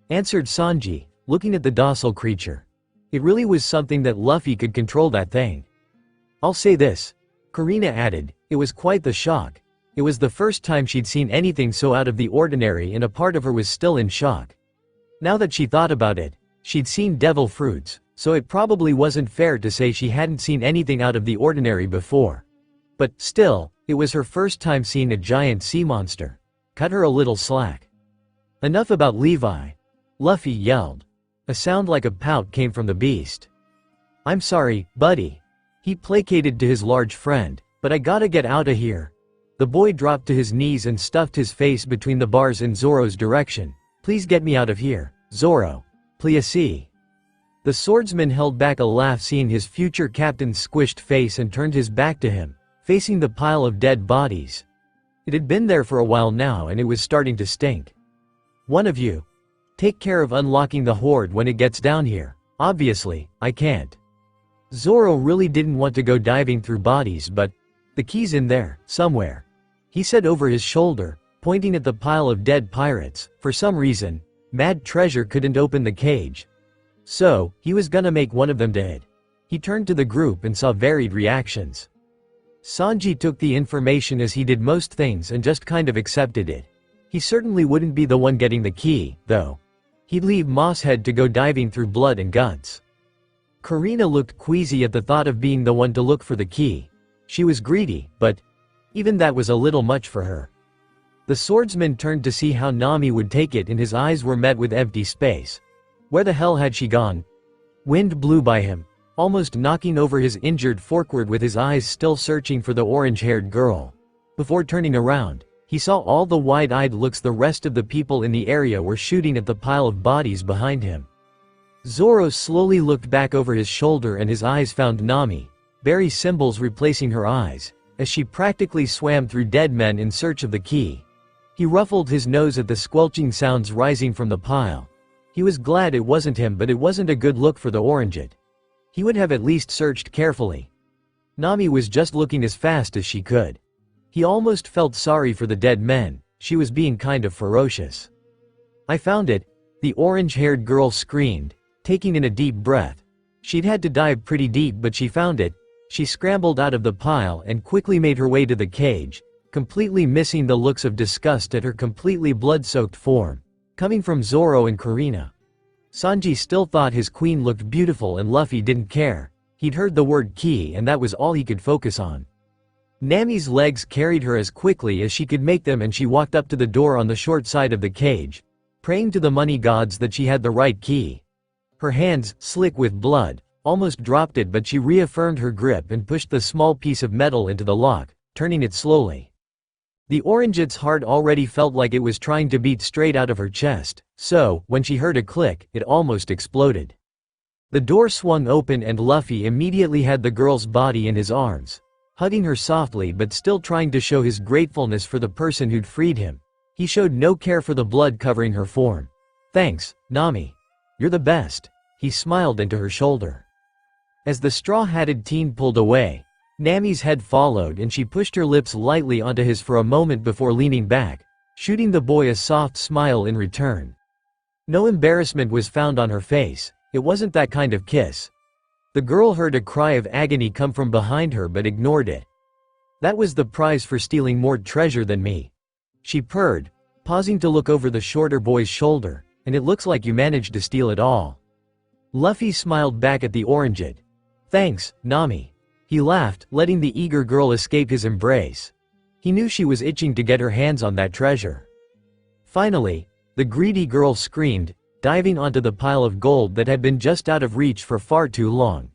answered Sanji, looking at the docile creature. It really was something that Luffy could control that thing. I'll say this, Karina added, it was quite the shock. It was the first time she'd seen anything so out of the ordinary and a part of her was still in shock. Now that she thought about it, she'd seen devil fruits, so it probably wasn't fair to say she hadn't seen anything out of the ordinary before. But, still, it was her first time seeing a giant sea monster. Cut her a little slack. Enough about Levi. Luffy yelled. A sound like a pout came from the beast. I'm sorry, buddy. He placated to his large friend, but I gotta get outta here. The boy dropped to his knees and stuffed his face between the bars in Zoro's direction. Please get me out of here, Zoro. Please. The swordsman held back a laugh seeing his future captain's squished face and turned his back to him, facing the pile of dead bodies. It had been there for a while now and it was starting to stink. One of you. Take care of unlocking the horde when it gets down here. Obviously, I can't. Zoro really didn't want to go diving through bodies, but the key's in there, somewhere, he said over his shoulder, pointing at the pile of dead pirates. For some reason, Mad Treasure couldn't open the cage. So, he was gonna make one of them dead. He turned to the group and saw varied reactions. Sanji took the information as he did most things and just kind of accepted it. He certainly wouldn't be the one getting the key, though. He'd leave Mosshead to go diving through blood and guts. Karina looked queasy at the thought of being the one to look for the key. She was greedy, but even that was a little much for her. The swordsman turned to see how Nami would take it and his eyes were met with empty space. Where the hell had she gone? Wind blew by him, almost knocking over his injured forkward with his eyes still searching for the orange-haired girl. Before turning around, he saw all the wide-eyed looks the rest of the people in the area were shooting at the pile of bodies behind him. Zoro slowly looked back over his shoulder and his eyes found Nami, berry symbols replacing her eyes, as she practically swam through dead men in search of the key. He ruffled his nose at the squelching sounds rising from the pile. He was glad it wasn't him, but it wasn't a good look for the orangeite. He would have at least searched carefully. Nami was just looking as fast as she could. He almost felt sorry for the dead men, she was being kind of ferocious. I found it, the orange-haired girl screamed, taking in a deep breath. She'd had to dive pretty deep but she found it. She scrambled out of the pile and quickly made her way to the cage, completely missing the looks of disgust at her completely blood-soaked form, coming from Zoro and Karina. Sanji still thought his queen looked beautiful and Luffy didn't care. He'd heard the word key and that was all he could focus on. Nami's legs carried her as quickly as she could make them and she walked up to the door on the short side of the cage, praying to the money gods that she had the right key. Her hands, slick with blood, almost dropped it but she reaffirmed her grip and pushed the small piece of metal into the lock, turning it slowly. The orangeite's heart already felt like it was trying to beat straight out of her chest, so, when she heard a click, it almost exploded. The door swung open and Luffy immediately had the girl's body in his arms, hugging her softly but still trying to show his gratefulness for the person who'd freed him. He showed no care for the blood covering her form. Thanks, Nami. You're the best. He smiled into her shoulder. As the straw-hatted teen pulled away, Nami's head followed and she pushed her lips lightly onto his for a moment before leaning back, shooting the boy a soft smile in return. No embarrassment was found on her face, it wasn't that kind of kiss. The girl heard a cry of agony come from behind her but ignored it. That was the prize for stealing more treasure than me. She purred, pausing to look over the shorter boy's shoulder, and it looks like you managed to steal it all. Luffy smiled back at the orangeite. Thanks, Nami. He laughed, letting the eager girl escape his embrace. He knew she was itching to get her hands on that treasure. Finally, the greedy girl screamed, diving onto the pile of gold that had been just out of reach for far too long.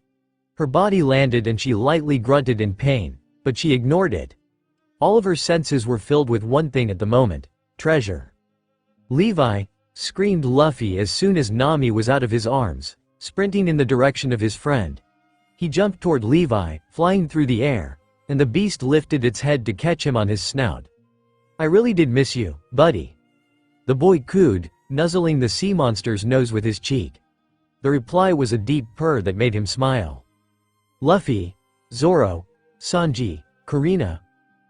Her body landed and she lightly grunted in pain, but she ignored it. All of her senses were filled with one thing at the moment: treasure. "Levi!" screamed Luffy as soon as Nami was out of his arms, sprinting in the direction of his friend. He jumped toward Levi, flying through the air, and the beast lifted its head to catch him on his snout. "I really did miss you, buddy." The boy cooed, nuzzling the sea monster's nose with his cheek. The reply was a deep purr that made him smile. "Luffy, Zoro, Sanji, Kurina,"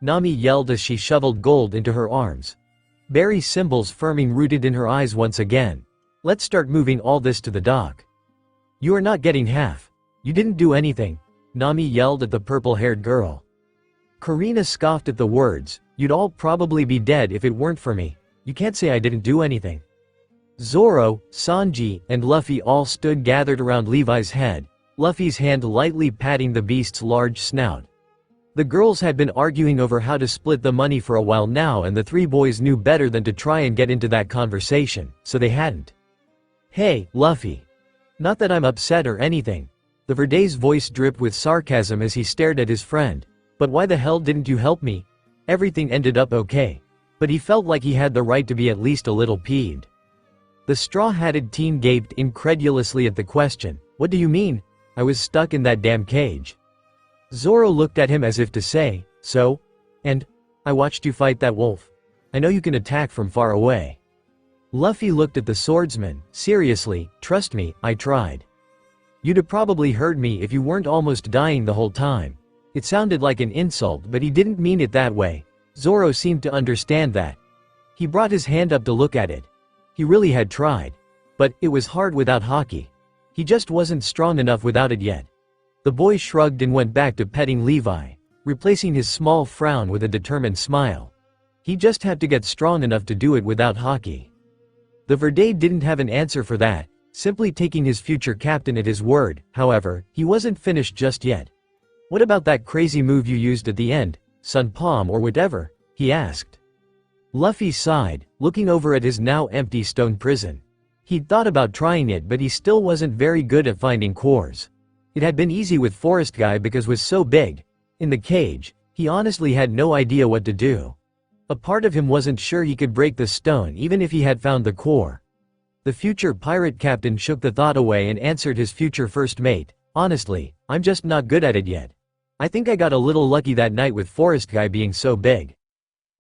Nami yelled as she shoveled gold into her arms. Berry symbols firming rooted in her eyes once again. "Let's start moving all this to the dock." "You are not getting half. You didn't do anything," Nami yelled at the purple-haired girl. Kurina scoffed at the words. "You'd all probably be dead if it weren't for me. You can't say I didn't do anything." Zoro, Sanji, and Luffy all stood gathered around Levi's head, Luffy's hand lightly patting the beast's large snout. The girls had been arguing over how to split the money for a while now, and the three boys knew better than to try and get into that conversation, so they hadn't. "Hey, Luffy. Not that I'm upset or anything." The Verday's voice dripped with sarcasm as he stared at his friend. "But why the hell didn't you help me? Everything ended up okay." But he felt like he had the right to be at least a little peeved. The straw-hatted teen gaped incredulously at the question. "What do you mean? I was stuck in that damn cage." Zoro looked at him as if to say, "So? And? I watched you fight that wolf. I know you can attack from far away." Luffy looked at the swordsman. "Seriously, trust me, I tried. You'd have probably heard me if you weren't almost dying the whole time." It sounded like an insult, but he didn't mean it that way. Zoro seemed to understand that. He brought his hand up to look at it. He really had tried. But it was hard without haky. He just wasn't strong enough without it yet. The boy shrugged and went back to petting Levi, replacing his small frown with a determined smile. He just had to get strong enough to do it without haky. The Verde didn't have an answer for that, simply taking his future captain at his word. However, he wasn't finished just yet. "What about that crazy move you used at the end, Sun Palm or whatever?" he asked. Luffy sighed, looking over at his now empty stone prison. He'd thought about trying it, but he still wasn't very good at finding cores. It had been easy with Forest Guy because was so big. In the cage, he honestly had no idea what to do. A part of him wasn't sure he could break the stone even if he had found the core. The future pirate captain shook the thought away and answered his future first mate, "Honestly, I'm just not good at it yet. I think I got a little lucky that night with Forest Guy being so big."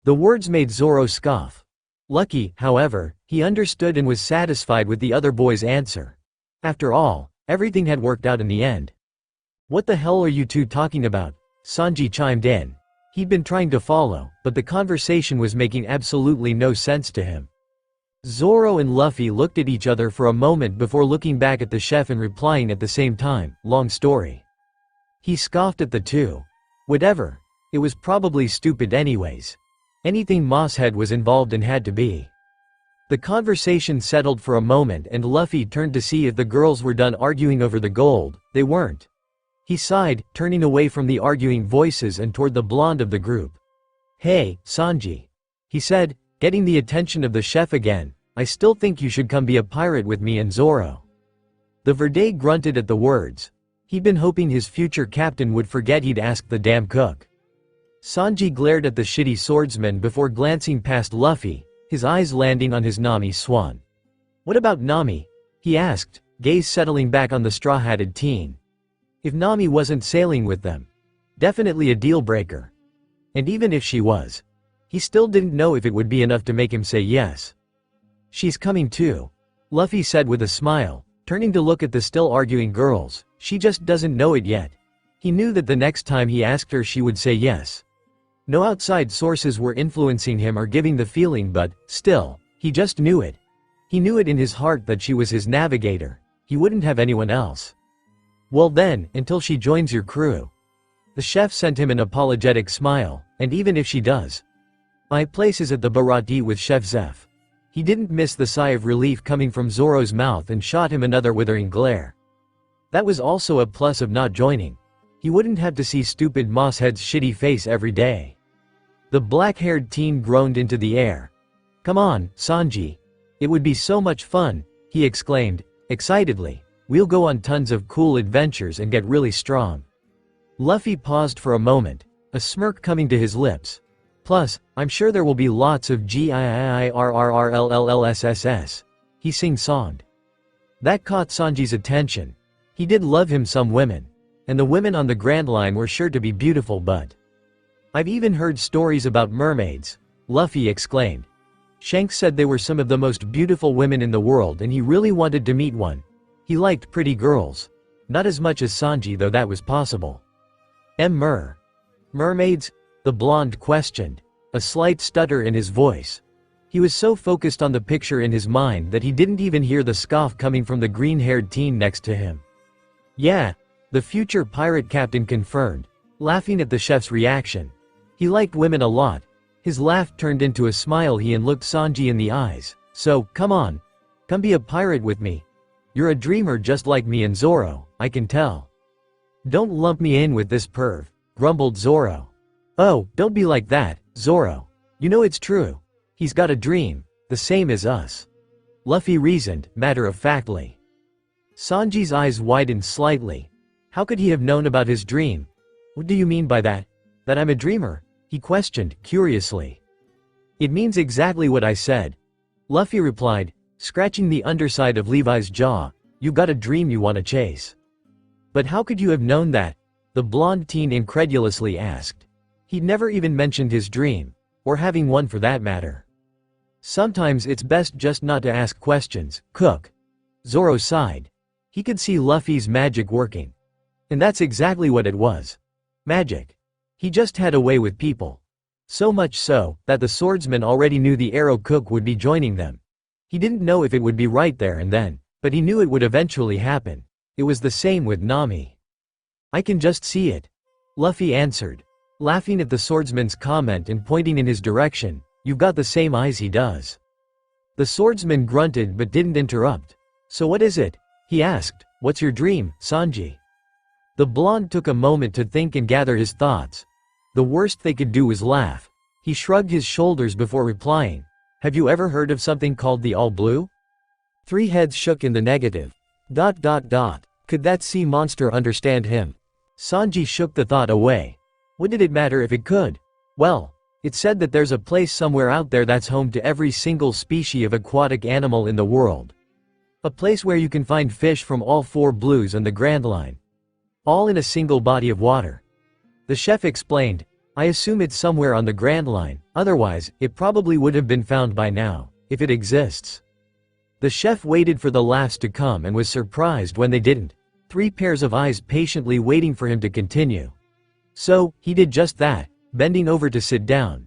The words made Zoro scoff. Lucky, however, he understood and was satisfied with the other boy's answer. After all, everything had worked out in the end. "What the hell are you two talking about?" Sanji chimed in. He'd been trying to follow, but the conversation was making absolutely no sense to him. Zoro and Luffy looked at each other for a moment before looking back at the chef and replying at the same time, "Long story." He scoffed at the two. Whatever. It was probably stupid anyways. Anything Mosshead was involved in had to be. The conversation settled for a moment and Luffy turned to see if the girls were done arguing over the gold. They weren't. He sighed, turning away from the arguing voices and toward the blonde of the group. "Hey, Sanji," he said, getting the attention of the chef again, "I still think you should come be a pirate with me and Zoro." The Verde grunted at the words. He'd been hoping his future captain would forget he'd asked the damn cook. Sanji glared at the shitty swordsman before glancing past Luffy, his eyes landing on his Nami swan. "What about Nami?" he asked, gaze settling back on the straw-hatted teen. If Nami wasn't sailing with them, definitely a deal-breaker. And even if she was, he still didn't know if it would be enough to make him say yes. "She's coming too," Luffy said with a smile, turning to look at the still arguing girls. "She just doesn't know it yet." He knew that the next time he asked her she would say yes. No outside sources were influencing him or giving the feeling, but, still, he just knew it. He knew it in his heart that she was his navigator. He wouldn't have anyone else. "Well then, until she joins your crew." The chef sent him an apologetic smile, "And even if she does, my place is at the Barati with Chef Zeph." He didn't miss the sigh of relief coming from Zoro's mouth and shot him another withering glare. That was also a plus of not joining. He wouldn't have to see stupid Mosshead's shitty face every day. The black-haired teen groaned into the air. "Come on, Sanji. It would be so much fun," he exclaimed, excitedly. "We'll go on tons of cool adventures and get really strong." Luffy paused for a moment, a smirk coming to his lips. "Plus, I'm sure there will be lots of GIIIRRRLLSSS," he sing-songed. That caught Sanji's attention. He did love him some women. And the women on the Grand Line were sure to be beautiful, but "I've even heard stories about mermaids," Luffy exclaimed. Shanks said they were some of the most beautiful women in the world and he really wanted to meet one. He liked pretty girls. Not as much as Sanji, though that was possible. Mermaids? The blonde questioned, a slight stutter in his voice. He was so focused on the picture in his mind that he didn't even hear the scoff coming from the green-haired teen next to him. "Yeah," the future pirate captain confirmed, laughing at the chef's reaction. He liked women a lot. His laugh turned into a smile. He looked Sanji in the eyes. "So, come on. Come be a pirate with me. You're a dreamer just like me and Zoro, I can tell." "Don't lump me in with this perv," grumbled Zoro. "Oh, don't be like that, Zoro. You know it's true. He's got a dream, the same as us," Luffy reasoned, matter-of-factly. Sanji's eyes widened slightly. How could he have known about his dream? "What do you mean by that? That I'm a dreamer?" he questioned, curiously. "It means exactly what I said," Luffy replied, scratching the underside of Levi's jaw. "You got a dream you want to chase." "But how could you have known that?" the blonde teen incredulously asked. He'd never even mentioned his dream, or having one for that matter. "Sometimes it's best just not to ask questions, Cook." Zoro sighed. He could see Luffy's magic working. And that's exactly what it was. Magic. He just had a way with people. So much so, that the swordsman already knew the arrow cook would be joining them. He didn't know if it would be right there and then, but he knew it would eventually happen. It was the same with Nami. "I can just see it," Luffy answered, laughing at the swordsman's comment and pointing in his direction. "You've got the same eyes he does." The swordsman grunted but didn't interrupt. "So what is it?" he asked. "What's your dream, Sanji?" The blonde took a moment to think and gather his thoughts. The worst they could do was laugh. He shrugged his shoulders before replying. "Have you ever heard of something called the All Blue?" Three heads shook in the negative. ... Could that sea monster understand him? Sanji shook the thought away. What did it matter if it could? Well, it said that there's a place somewhere out there that's home to every single species of aquatic animal in the world. A place where you can find fish from all four blues and the Grand Line. All in a single body of water. The chef explained, "I assume it's somewhere on the Grand Line, otherwise, it probably would have been found by now, if it exists." The chef waited for the laughs to come and was surprised when they didn't. Three pairs of eyes patiently waiting for him to continue. So, he did just that, bending over to sit down.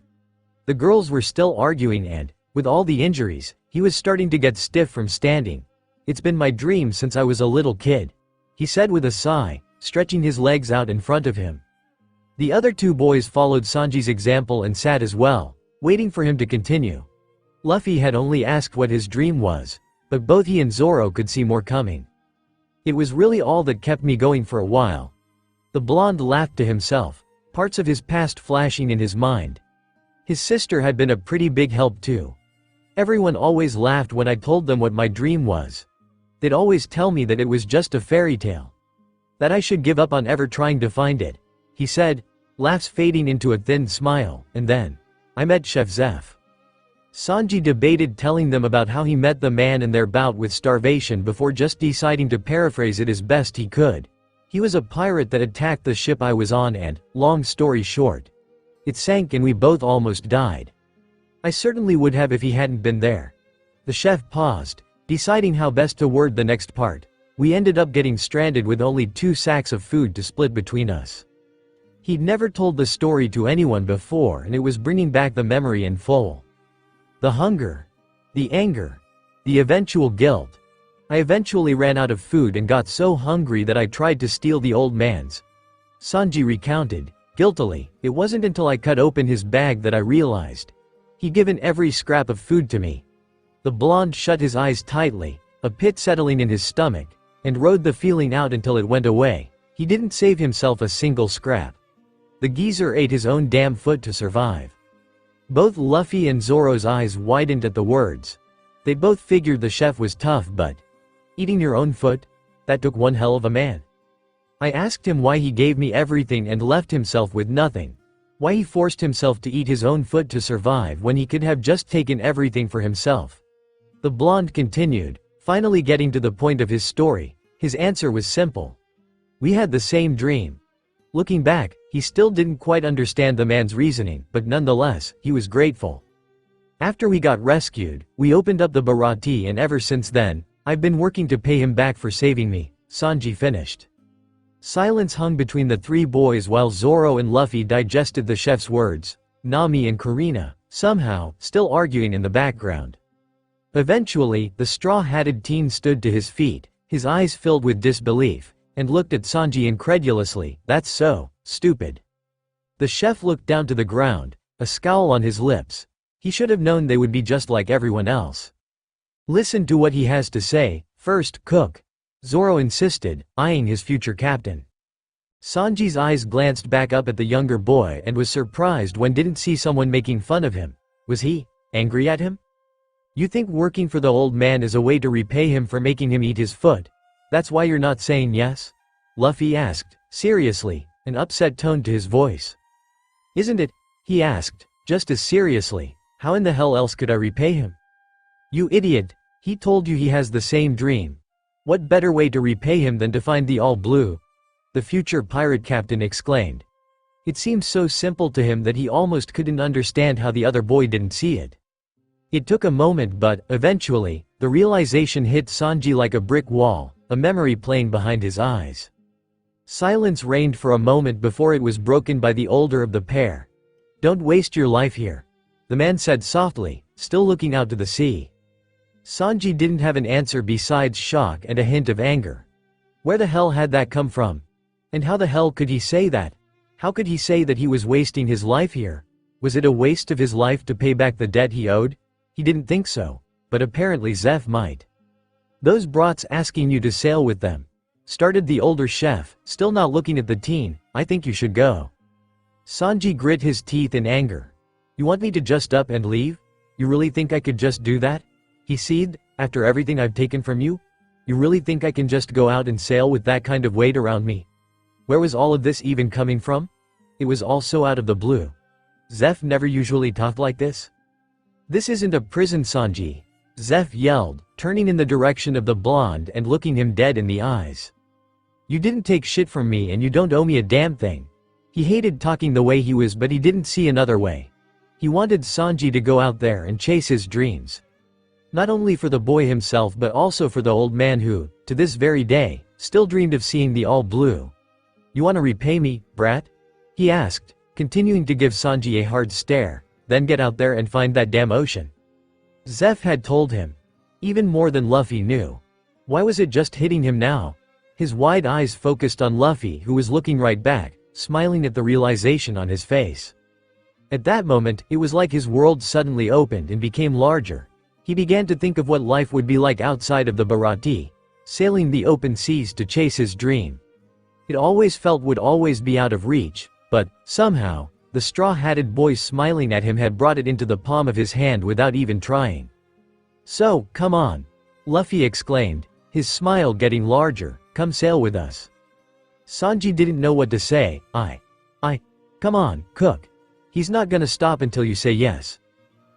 The girls were still arguing and, with all the injuries, he was starting to get stiff from standing. "It's been my dream since I was a little kid," he said with a sigh, stretching his legs out in front of him. The other two boys followed Sanji's example and sat as well, waiting for him to continue. Luffy had only asked what his dream was, but both he and Zoro could see more coming. "It was really all that kept me going for a while." The blonde laughed to himself, parts of his past flashing in his mind. His sister had been a pretty big help too. Everyone always laughed when I told them what my dream was. They'd always tell me that it was just a fairy tale. That I should give up on ever trying to find it, he said, laughs fading into a thin smile. "And then I met Chef Zeph." Sanji debated telling them about how he met the man and their bout with starvation before just deciding to paraphrase it as best he could. "He was a pirate that attacked the ship I was on and, long story short, it sank and we both almost died. I certainly would have if he hadn't been there." The chef paused, deciding how best to word the next part. "We ended up getting stranded with only 2 sacks of food to split between us." He'd never told the story to anyone before and it was bringing back the memory in full. The hunger. The anger. The eventual guilt. "I eventually ran out of food and got so hungry that I tried to steal the old man's," Sanji recounted, guiltily. "It wasn't until I cut open his bag that I realized he'd given every scrap of food to me." The blonde shut his eyes tightly, a pit settling in his stomach. and rode the feeling out until it went away. He didn't save himself a single scrap. The geezer ate his own damn foot to survive. Both Luffy and Zoro's eyes widened at the words. They both figured the chef was tough, but eating your own foot? That took one hell of a man. I asked him why he gave me everything and left himself with nothing. Why he forced himself to eat his own foot to survive when he could have just taken everything for himself. The blonde continued, finally getting to the point of his story. His answer was simple. We had the same dream. Looking back, he still didn't quite understand the man's reasoning, but nonetheless, he was grateful. After we got rescued, we opened up the Bharati, and ever since then, I've been working to pay him back for saving me, Sanji finished. Silence hung between the three boys while Zoro and Luffy digested the chef's words, Nami and Kurina, somehow, still arguing in the background. Eventually, the straw-hatted teen stood to his feet, his eyes filled with disbelief, and looked at Sanji incredulously. That's so stupid. The chef looked down to the ground, a scowl on his lips. He should have known they would be just like everyone else. Listen to what he has to say, first, cook. Zoro insisted, eyeing his future captain. Sanji's eyes glanced back up at the younger boy and was surprised when didn't see someone making fun of him. Was he angry at him? You think working for the old man is a way to repay him for making him eat his foot? That's why you're not saying yes? Luffy asked, seriously, an upset tone to his voice. Isn't it? He asked, just as seriously. How in the hell else could I repay him? You idiot, he told you he has the same dream. What better way to repay him than to find the all blue? The future pirate captain exclaimed. It seemed so simple to him that he almost couldn't understand how the other boy didn't see it. It took a moment, but, eventually, the realization hit Sanji like a brick wall, a memory playing behind his eyes. Silence reigned for a moment before it was broken by the older of the pair. Don't waste your life here, the man said softly, still looking out to the sea. Sanji didn't have an answer besides shock and a hint of anger. Where the hell had that come from? And how the hell could he say that? How could he say that he was wasting his life here? Was it a waste of his life to pay back the debt he owed? He didn't think so, but apparently Zeph might. Those brats asking you to sail with them, started the older chef, still not looking at the teen. I think you should go. Sanji grit his teeth in anger. You want me to just up and leave? You really think I could just do that? He seethed, after everything I've taken from you? You really think I can just go out and sail with that kind of weight around me? Where was all of this even coming from? It was all so out of the blue. Zeph never usually talked like this. This isn't a prison, Sanji, Zeph yelled, turning in the direction of the blonde and looking him dead in the eyes. You didn't take shit from me and you don't owe me a damn thing. He hated talking the way he was, but he didn't see another way. He wanted Sanji to go out there and chase his dreams. Not only for the boy himself but also for the old man who, to this very day, still dreamed of seeing the all blue. You want to repay me, brat? He asked, continuing to give Sanji a hard stare, then get out there and find that damn ocean. Zeph had told him. Even more than Luffy knew. Why was it just hitting him now? His wide eyes focused on Luffy, who was looking right back, smiling at the realization on his face. At that moment, it was like his world suddenly opened and became larger. He began to think of what life would be like outside of the Bharati, sailing the open seas to chase his dream. It always felt would always be out of reach, but, somehow, the straw-hatted boy smiling at him had brought it into the palm of his hand without even trying. So, come on, Luffy exclaimed, his smile getting larger, come sail with us. Sanji didn't know what to say. Come on, cook. He's not gonna stop until you say yes.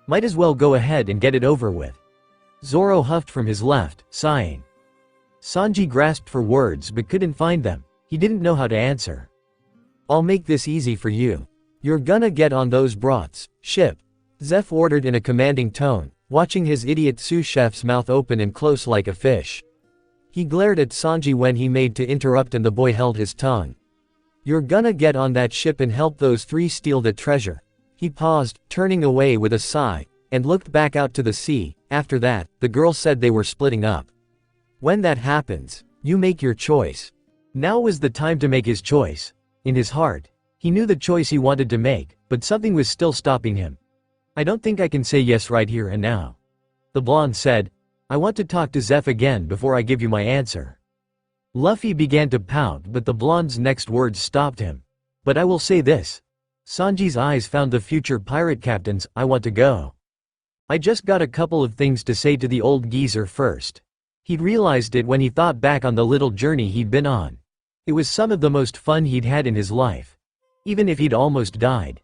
Might as well go ahead and get it over with. Zoro huffed from his left, sighing. Sanji grasped for words but couldn't find them. He didn't know how to answer. I'll make this easy for you. You're gonna get on those brats, ship, Zeph ordered in a commanding tone, watching his idiot sous chef's mouth open and close like a fish. He glared at Sanji when he made to interrupt and the boy held his tongue. You're gonna get on that ship and help those three steal the treasure. He paused, turning away with a sigh, and looked back out to the sea. After that, the girl said they were splitting up. When that happens, you make your choice. Now was the time to make his choice. In his heart, he knew the choice he wanted to make, but something was still stopping him. I don't think I can say yes right here and now. The blonde said, I want to talk to Zeph again before I give you my answer. Luffy began to pout, but the blonde's next words stopped him. But I will say this. Sanji's eyes found the future pirate captain's. I want to go. I just got a couple of things to say to the old geezer first. He'd realized it when he thought back on the little journey he'd been on. It was some of the most fun he'd had in his life. Even if he'd almost died.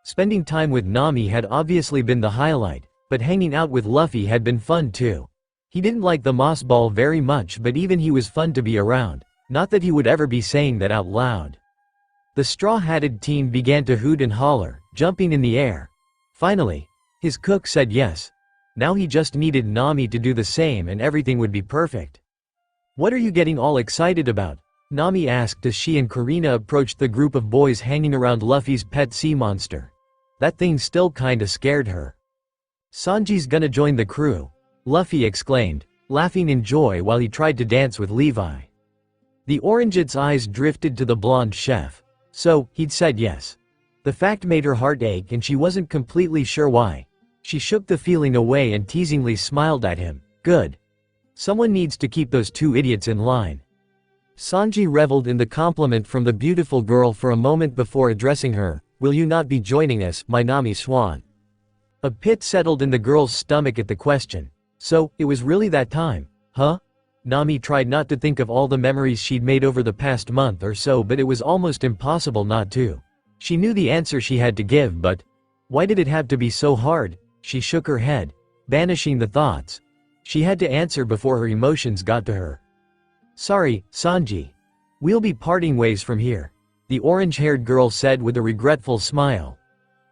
Spending time with Nami had obviously been the highlight, but hanging out with Luffy had been fun too. He didn't like the moss ball very much, but even he was fun to be around. Not that he would ever be saying that out loud. The straw-hatted team began to hoot and holler, jumping in the air. Finally, his cook said yes. Now he just needed Nami to do the same and everything would be perfect. What are you getting all excited about? Nami asked as she and Kurina approached the group of boys hanging around Luffy's pet sea monster. That thing still kinda scared her. Sanji's gonna join the crew, Luffy exclaimed, laughing in joy while he tried to dance with Levi. The orange's eyes drifted to the blonde chef. So, he'd said yes. The fact made her heart ache and she wasn't completely sure why. She shook the feeling away and teasingly smiled at him. Good. Someone needs to keep those two idiots in line. Sanji reveled in the compliment from the beautiful girl for a moment before addressing her. Will you not be joining us, my Nami swan? A pit settled in the girl's stomach at the question. So, it was really that time, huh? Nami tried not to think of all the memories she'd made over the past month or so, but it was almost impossible not to. She knew the answer she had to give, but why did it have to be so hard? She shook her head, banishing the thoughts. She had to answer before her emotions got to her. Sorry, Sanji. We'll be parting ways from here, the orange-haired girl said with a regretful smile.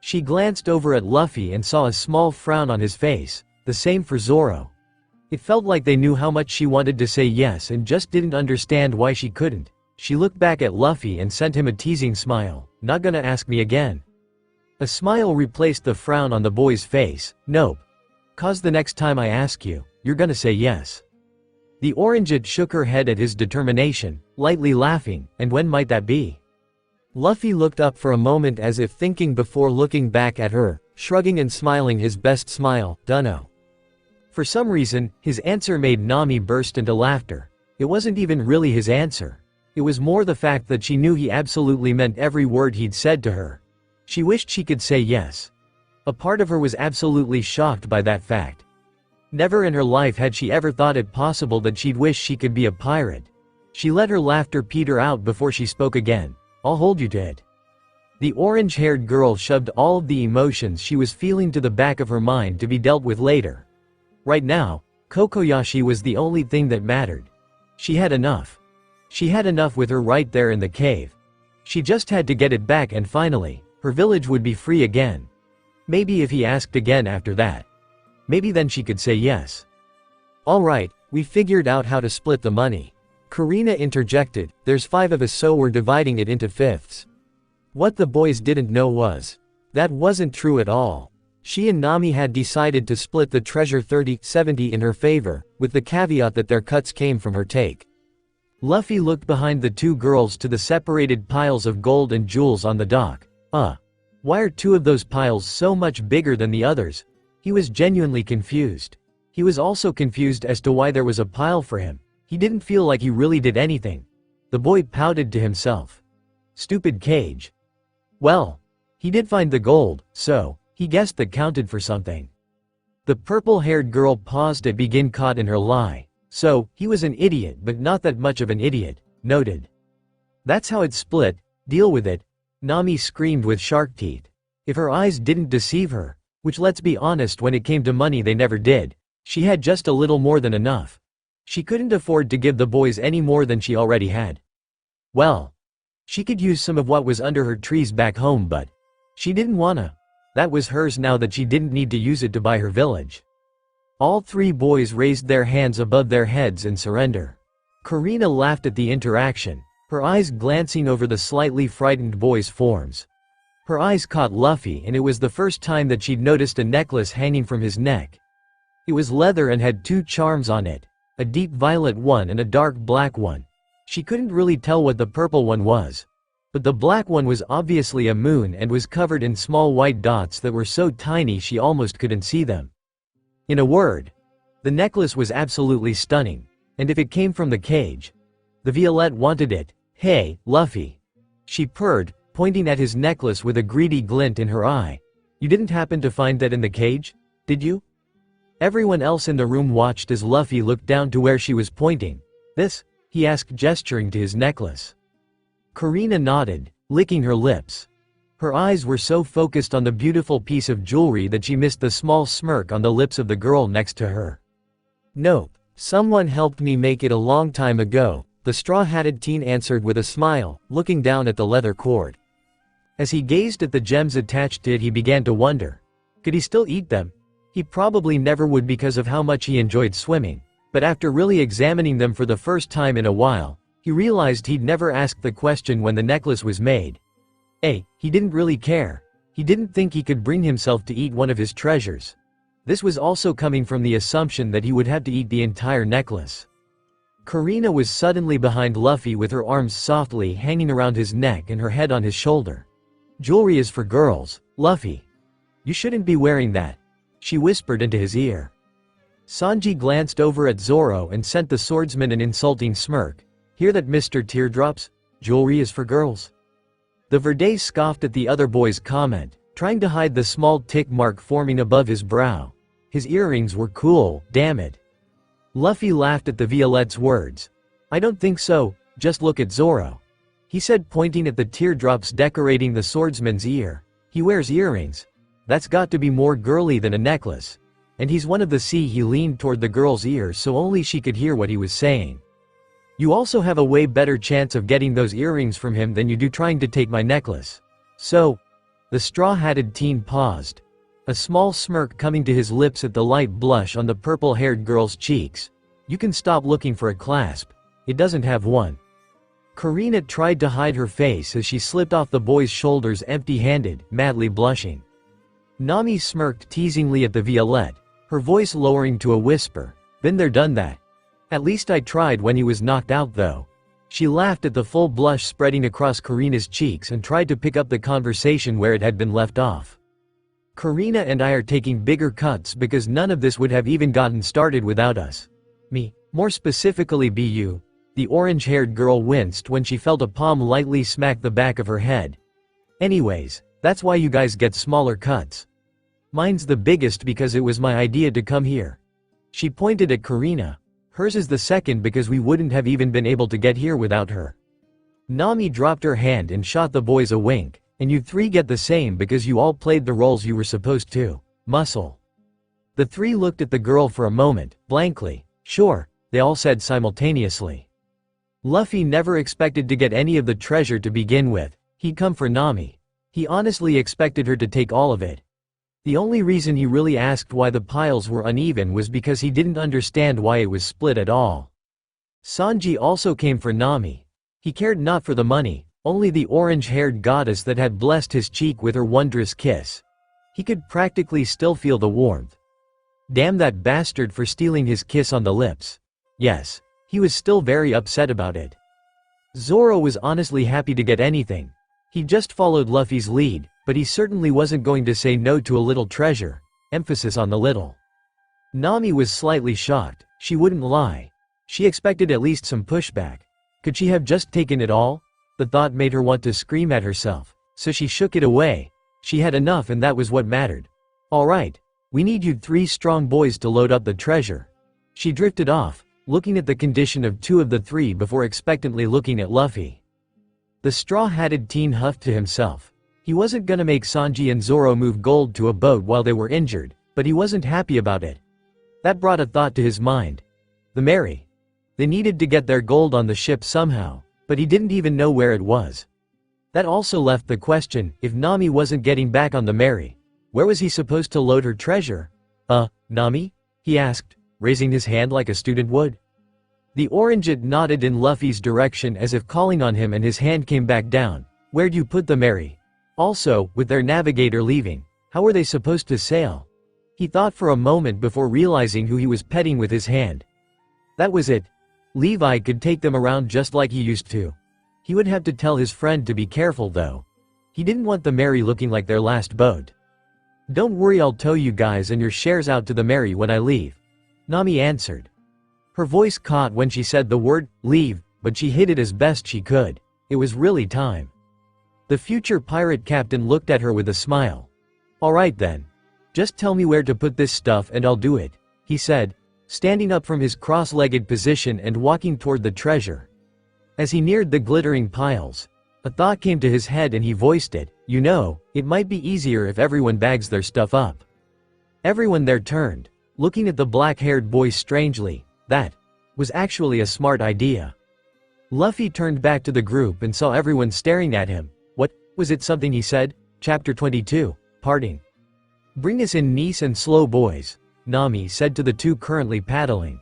She glanced over at Luffy and saw a small frown on his face, the same for Zoro. It felt like they knew how much she wanted to say yes and just didn't understand why she couldn't. She looked back at Luffy and sent him a teasing smile. Not gonna ask me again? A smile replaced the frown on the boy's face. Nope. 'Cause the next time I ask you, you're gonna say yes. The orangeette shook her head at his determination, lightly laughing, and when might that be? Luffy looked up for a moment as if thinking before looking back at her, shrugging and smiling his best smile. Dunno. For some reason, his answer made Nami burst into laughter. It wasn't even really his answer. It was more the fact that she knew he absolutely meant every word he'd said to her. She wished she could say yes. A part of her was absolutely shocked by that fact. Never in her life had she ever thought it possible that she'd wish she could be a pirate. She let her laughter peter out before she spoke again. I'll hold you to it. The orange-haired girl shoved all of the emotions she was feeling to the back of her mind to be dealt with later. Right now, Kokoyashi was the only thing that mattered. She had enough. She had enough with her right there in the cave. She just had to get it back and finally, her village would be free again. Maybe if he asked again after that. Maybe then she could say yes. Alright, we figured out how to split the money. Kurina interjected, there's 5 of us so we're dividing it into fifths. What the boys didn't know was, that wasn't true at all. She and Nami had decided to split the treasure 30-70 in her favor, with the caveat that their cuts came from her take. Luffy looked behind the two girls to the separated piles of gold and jewels on the dock. Why are 2 of those piles so much bigger than the others? He was genuinely confused. He was also confused as to why there was a pile for him. He didn't feel like he really did anything. The boy pouted to himself. Stupid cage. Well, he did find the gold, so he guessed that counted for something. The purple-haired girl paused at begin caught in her lie. So, he was an idiot but not that much of an idiot, noted. That's how it split, deal with it, Nami screamed with shark teeth. If her eyes didn't deceive her, which let's be honest when it came to money they never did, she had just a little more than enough. She couldn't afford to give the boys any more than she already had. Well, she could use some of what was under her trees back home but she didn't wanna. That was hers now that she didn't need to use it to buy her village. All 3 boys raised their hands above their heads in surrender. Kurina laughed at the interaction, her eyes glancing over the slightly frightened boys' forms. Her eyes caught Luffy and it was the first time that she'd noticed a necklace hanging from his neck. It was leather and had 2 charms on it, a deep violet one and a dark black one. She couldn't really tell what the purple one was. But the black one was obviously a moon and was covered in small white dots that were so tiny she almost couldn't see them. In a word, the necklace was absolutely stunning, and if it came from the cage, The Violette wanted it. Hey, Luffy. She purred, pointing at his necklace with a greedy glint in her eye. You didn't happen to find that in the cage, did you? Everyone else in the room watched as Luffy looked down to where she was pointing. This? He asked, gesturing to his necklace. Karina nodded, licking her lips. Her eyes were so focused on the beautiful piece of jewelry that she missed the small smirk on the lips of the girl next to her. Nope. Someone helped me make it a long time ago, the straw-hatted teen answered with a smile, looking down at the leather cord. As he gazed at the gems attached to it, he began to wonder. Could he still eat them? He probably never would because of how much he enjoyed swimming, but after really examining them for the first time in a while, he realized he'd never asked the question when the necklace was made. He didn't really care. He didn't think he could bring himself to eat one of his treasures. This was also coming from the assumption that he would have to eat the entire necklace. Karina was suddenly behind Luffy with her arms softly hanging around his neck and her head on his shoulder. Jewelry is for girls, Luffy. You shouldn't be wearing that, she whispered into his ear. Sanji glanced over at Zoro and sent the swordsman an insulting smirk. Hear that, Mr. Teardrops? Jewelry is for girls. The Verde scoffed at the other boy's comment, trying to hide the small tick mark forming above his brow. His earrings were cool, damn it. Luffy laughed at the Violette's words. I don't think so, just look at Zoro. He said, pointing at the teardrops decorating the swordsman's ear. He wears earrings. That's got to be more girly than a necklace. And he's one of the sea. He leaned toward the girl's ear so only she could hear what he was saying. You also have a way better chance of getting those earrings from him than you do trying to take my necklace. So, the straw-hatted teen paused. A small smirk coming to his lips at the light blush on the purple-haired girl's cheeks. You can stop looking for a clasp. It doesn't have one. Karina tried to hide her face as she slipped off the boy's shoulders empty-handed, madly blushing. Nami smirked teasingly at the Violette, her voice lowering to a whisper. Been there, done that. At least I tried when he was knocked out though. She laughed at the full blush spreading across Karina's cheeks and tried to pick up the conversation where it had been left off. Karina and I are taking bigger cuts because none of this would have even gotten started without us. Me, more specifically BU. The orange-haired girl winced when she felt a palm lightly smack the back of her head. Anyways, that's why you guys get smaller cuts. Mine's the biggest because it was my idea to come here. She pointed at Karina. Hers is the second because we wouldn't have even been able to get here without her. Nami dropped her hand and shot the boys a wink. And you three get the same because you all played the roles you were supposed to. Muscle. The three looked at the girl for a moment, blankly. Sure, they all said simultaneously. Luffy never expected to get any of the treasure to begin with. He'd come for Nami. He honestly expected her to take all of it. The only reason he really asked why the piles were uneven was because he didn't understand why it was split at all. Sanji also came for Nami. He cared not for the money, only the orange-haired goddess that had blessed his cheek with her wondrous kiss. He could practically still feel the warmth. Damn that bastard for stealing his kiss on the lips. Yes, he was still very upset about it. Zoro was honestly happy to get anything. He just followed Luffy's lead, but he certainly wasn't going to say no to a little treasure. Emphasis on the little. Nami was slightly shocked, she wouldn't lie. She expected at least some pushback. Could she have just taken it all? The thought made her want to scream at herself, so she shook it away. She had enough and that was what mattered. Alright, we need you three strong boys to load up the treasure. She drifted off, looking at the condition of two of the three before expectantly looking at Luffy. The straw-hatted teen huffed to himself. He wasn't gonna make Sanji and Zoro move gold to a boat while they were injured, but he wasn't happy about it. That brought a thought to his mind. The Mary. They needed to get their gold on the ship somehow, but he didn't even know where it was. That also left the question, if Nami wasn't getting back on the Mary, where was he supposed to load her treasure? Nami? He asked, raising his hand like a student would. The orange-it nodded in Luffy's direction as if calling on him and his hand came back down. Where'd you put the Mary? Also, with their navigator leaving, how were they supposed to sail? He thought for a moment before realizing who he was petting with his hand. That was it. Levi could take them around just like he used to. He would have to tell his friend to be careful though. He didn't want the Mary looking like their last boat. Don't worry, I'll tow you guys and your shares out to the Mary when I leave. Nami answered. Her voice caught when she said the word, leave, but she hid it as best she could. It was really time. The future pirate captain looked at her with a smile. "Alright then. Just tell me where to put this stuff and I'll do it," he said, standing up from his cross-legged position and walking toward the treasure. As he neared the glittering piles, a thought came to his head and he voiced it. "You know, it might be easier if everyone bags their stuff up." Everyone there turned, looking at the black-haired boy strangely. That was actually a smart idea. Luffy turned back to the group and saw everyone staring at him. "What, was it something he said?" Chapter 22, Parting. "Bring us in nice and slow, boys," Nami said to the two currently paddling.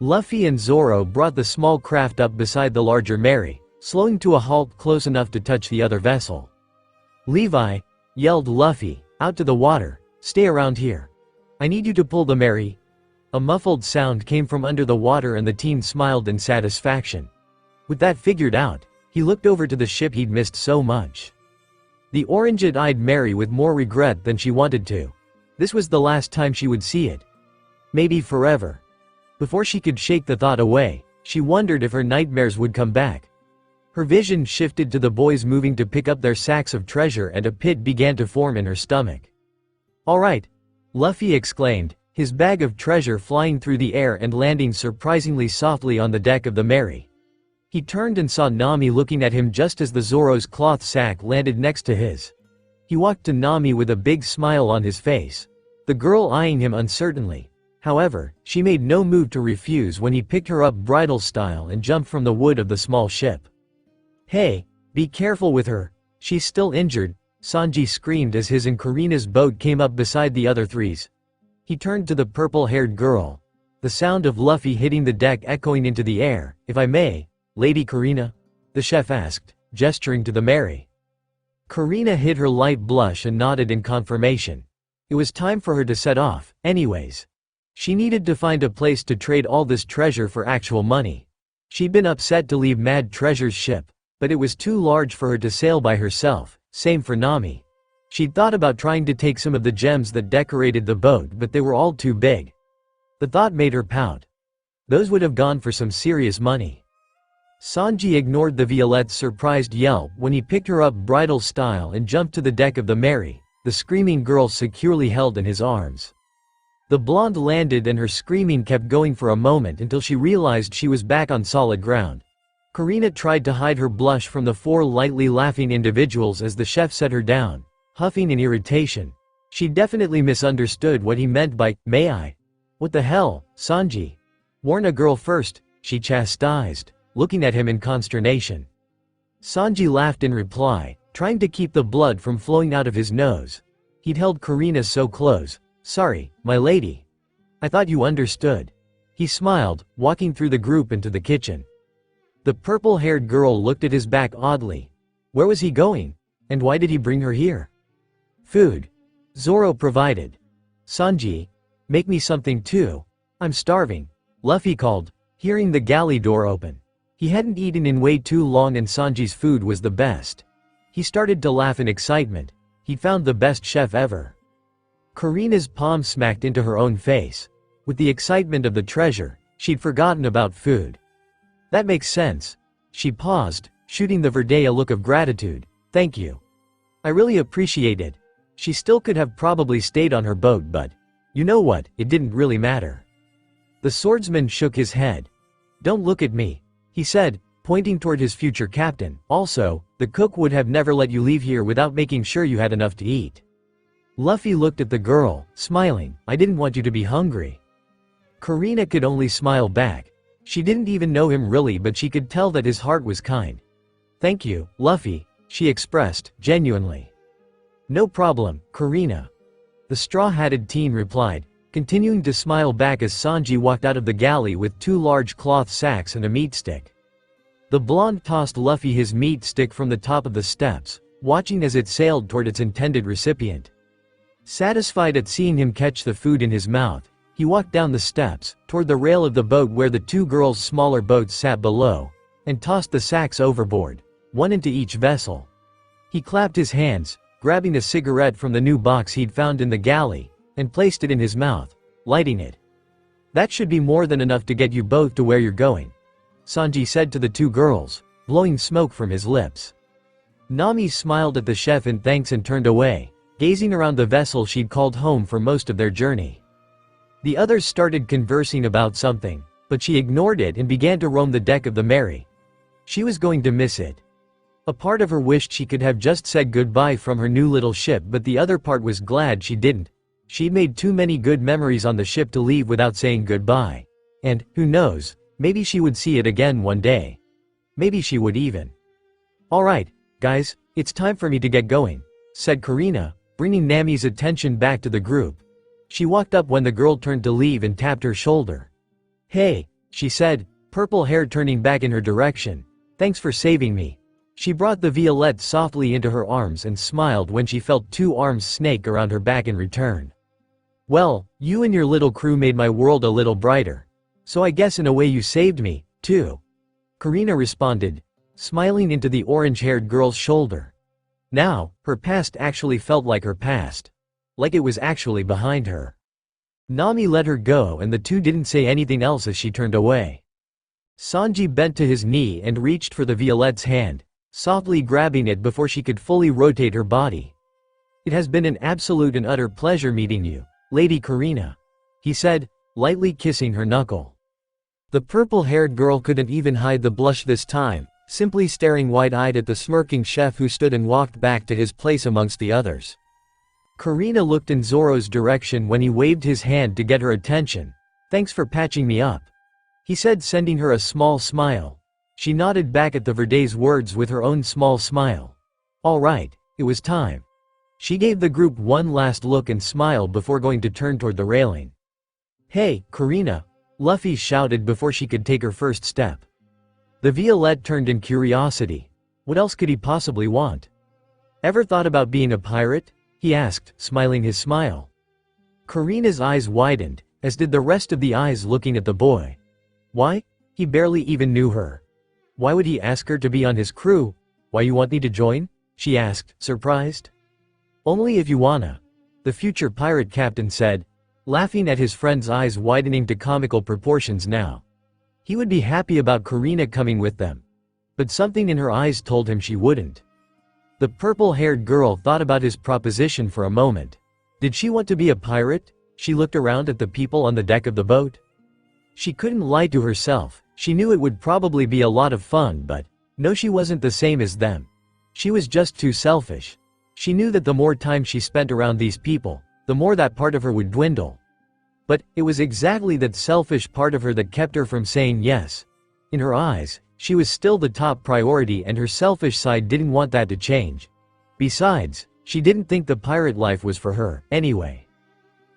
Luffy and Zoro brought the small craft up beside the larger Mary, slowing to a halt close enough to touch the other vessel. "Levi," yelled Luffy, "out to the water, stay around here. I need you to pull the Mary." A muffled sound came from under the water and the team smiled in satisfaction. With that figured out, he looked over to the ship he'd missed so much. The orange-eyed Mary with more regret than she wanted to. This was the last time she would see it. Maybe forever. Before she could shake the thought away, she wondered if her nightmares would come back. Her vision shifted to the boys moving to pick up their sacks of treasure and a pit began to form in her stomach. "Alright," Luffy exclaimed, his bag of treasure flying through the air and landing surprisingly softly on the deck of the Mary. He turned and saw Nami looking at him just as the Zoro's cloth sack landed next to his. He walked to Nami with a big smile on his face, the girl eyeing him uncertainly. However, she made no move to refuse when he picked her up bridal style and jumped from the wood of the small ship. "Hey, be careful with her, she's still injured," Sanji screamed as his and Karina's boat came up beside the other three's. He turned to the purple-haired girl, the sound of Luffy hitting the deck echoing into the air. "If I may, Lady Karina?" the chef asked, gesturing to the Mary. Karina hid her light blush and nodded in confirmation. It was time for her to set off, anyways. She needed to find a place to trade all this treasure for actual money. She'd been upset to leave Mad Treasure's ship, but it was too large for her to sail by herself, same for Nami. She'd thought about trying to take some of the gems that decorated the boat but they were all too big. The thought made her pout. Those would have gone for some serious money. Sanji ignored the Violette's surprised yelp when he picked her up bridal style and jumped to the deck of the Mary, the screaming girl securely held in his arms. The blonde landed and her screaming kept going for a moment until she realized she was back on solid ground. Karina tried to hide her blush from the four lightly laughing individuals as the chef set her down, huffing in irritation. She definitely misunderstood what he meant by, "May I?" "What the hell, Sanji? Warn a girl first," she chastised, looking at him in consternation. Sanji laughed in reply, trying to keep the blood from flowing out of his nose. He'd held Karina so close. "Sorry, my lady. I thought you understood." He smiled, walking through the group into the kitchen. The purple-haired girl looked at his back oddly. Where was he going? And why did he bring her here? "Food," Zoro provided. "Sanji, make me something too. I'm starving," Luffy called, hearing the galley door open. He hadn't eaten in way too long and Sanji's food was the best. He started to laugh in excitement. He'd found the best chef ever. Karina's palm smacked into her own face. With the excitement of the treasure, she'd forgotten about food. "That makes sense." She paused, shooting the Verde a look of gratitude. "Thank you. I really appreciate it." She still could have probably stayed on her boat but, you know what, it didn't really matter. The swordsman shook his head. "Don't look at me," he said, pointing toward his future captain. "Also, the cook would have never let you leave here without making sure you had enough to eat." Luffy looked at the girl, smiling. "I didn't want you to be hungry." Karina could only smile back. She didn't even know him really but she could tell that his heart was kind. "Thank you, Luffy," she expressed, genuinely. "No problem, Karina," the straw-hatted teen replied, continuing to smile back as Sanji walked out of the galley with two large cloth sacks and a meat stick. The blonde tossed Luffy his meat stick from the top of the steps, watching as it sailed toward its intended recipient. Satisfied at seeing him catch the food in his mouth, he walked down the steps, toward the rail of the boat where the two girls' smaller boats sat below, and tossed the sacks overboard, one into each vessel. He clapped his hands, grabbing a cigarette from the new box he'd found in the galley, and placed it in his mouth, lighting it. "That should be more than enough to get you both to where you're going. Sanji said to the two girls, blowing smoke from his lips. Nami smiled at the chef in thanks and turned away, gazing around the vessel she'd called home for most of their journey. The others started conversing about something, but she ignored it and began to roam the deck of the Mary. She was going to miss it. A part of her wished she could have just said goodbye from her new little ship, but the other part was glad she didn't. She'd made too many good memories on the ship to leave without saying goodbye. And, who knows, maybe she would see it again one day. Maybe she would even. "Alright, guys, it's time for me to get going," said Karina, bringing Nami's attention back to the group. She walked up when the girl turned to leave and tapped her shoulder. "Hey," she said, purple hair turning back in her direction. "Thanks for saving me." She brought the Violette softly into her arms and smiled when she felt two arms snake around her back in return. "Well, you and your little crew made my world a little brighter. So I guess in a way you saved me, too," Karina responded, smiling into the orange-haired girl's shoulder. Now, her past actually felt like her past. Like it was actually behind her. Nami let her go and the two didn't say anything else as she turned away. Sanji bent to his knee and reached for the Violette's hand, softly grabbing it before she could fully rotate her body. "It has been an absolute and utter pleasure meeting you, Lady Karina," he said, lightly kissing her knuckle. The purple-haired girl couldn't even hide the blush this time, simply staring wide-eyed at the smirking chef who stood and walked back to his place amongst the others. Karina looked in Zoro's direction when he waved his hand to get her attention. "Thanks for patching me up," he said, sending her a small smile. She nodded back at the Verdet's words with her own small smile. All right, it was time. She gave the group one last look and smiled before going to turn toward the railing. "Hey, Karina," Luffy shouted before she could take her first step. The Violette turned in curiosity. What else could he possibly want? "Ever thought about being a pirate?" he asked, smiling his smile. Karina's eyes widened, as did the rest of the eyes looking at the boy. Why? He barely even knew her. Why would he ask her to be on his crew? "Why you want me to join?" she asked, surprised. "Only if you wanna," the future pirate captain said, laughing at his friend's eyes widening to comical proportions now. He would be happy about Karina coming with them. But something in her eyes told him she wouldn't. The purple-haired girl thought about his proposition for a moment. Did she want to be a pirate? She looked around at the people on the deck of the boat. She couldn't lie to herself. She knew it would probably be a lot of fun, but no, she wasn't the same as them. She was just too selfish. She knew that the more time she spent around these people, the more that part of her would dwindle. But it was exactly that selfish part of her that kept her from saying yes. In her eyes, she was still the top priority and her selfish side didn't want that to change. Besides, she didn't think the pirate life was for her, anyway.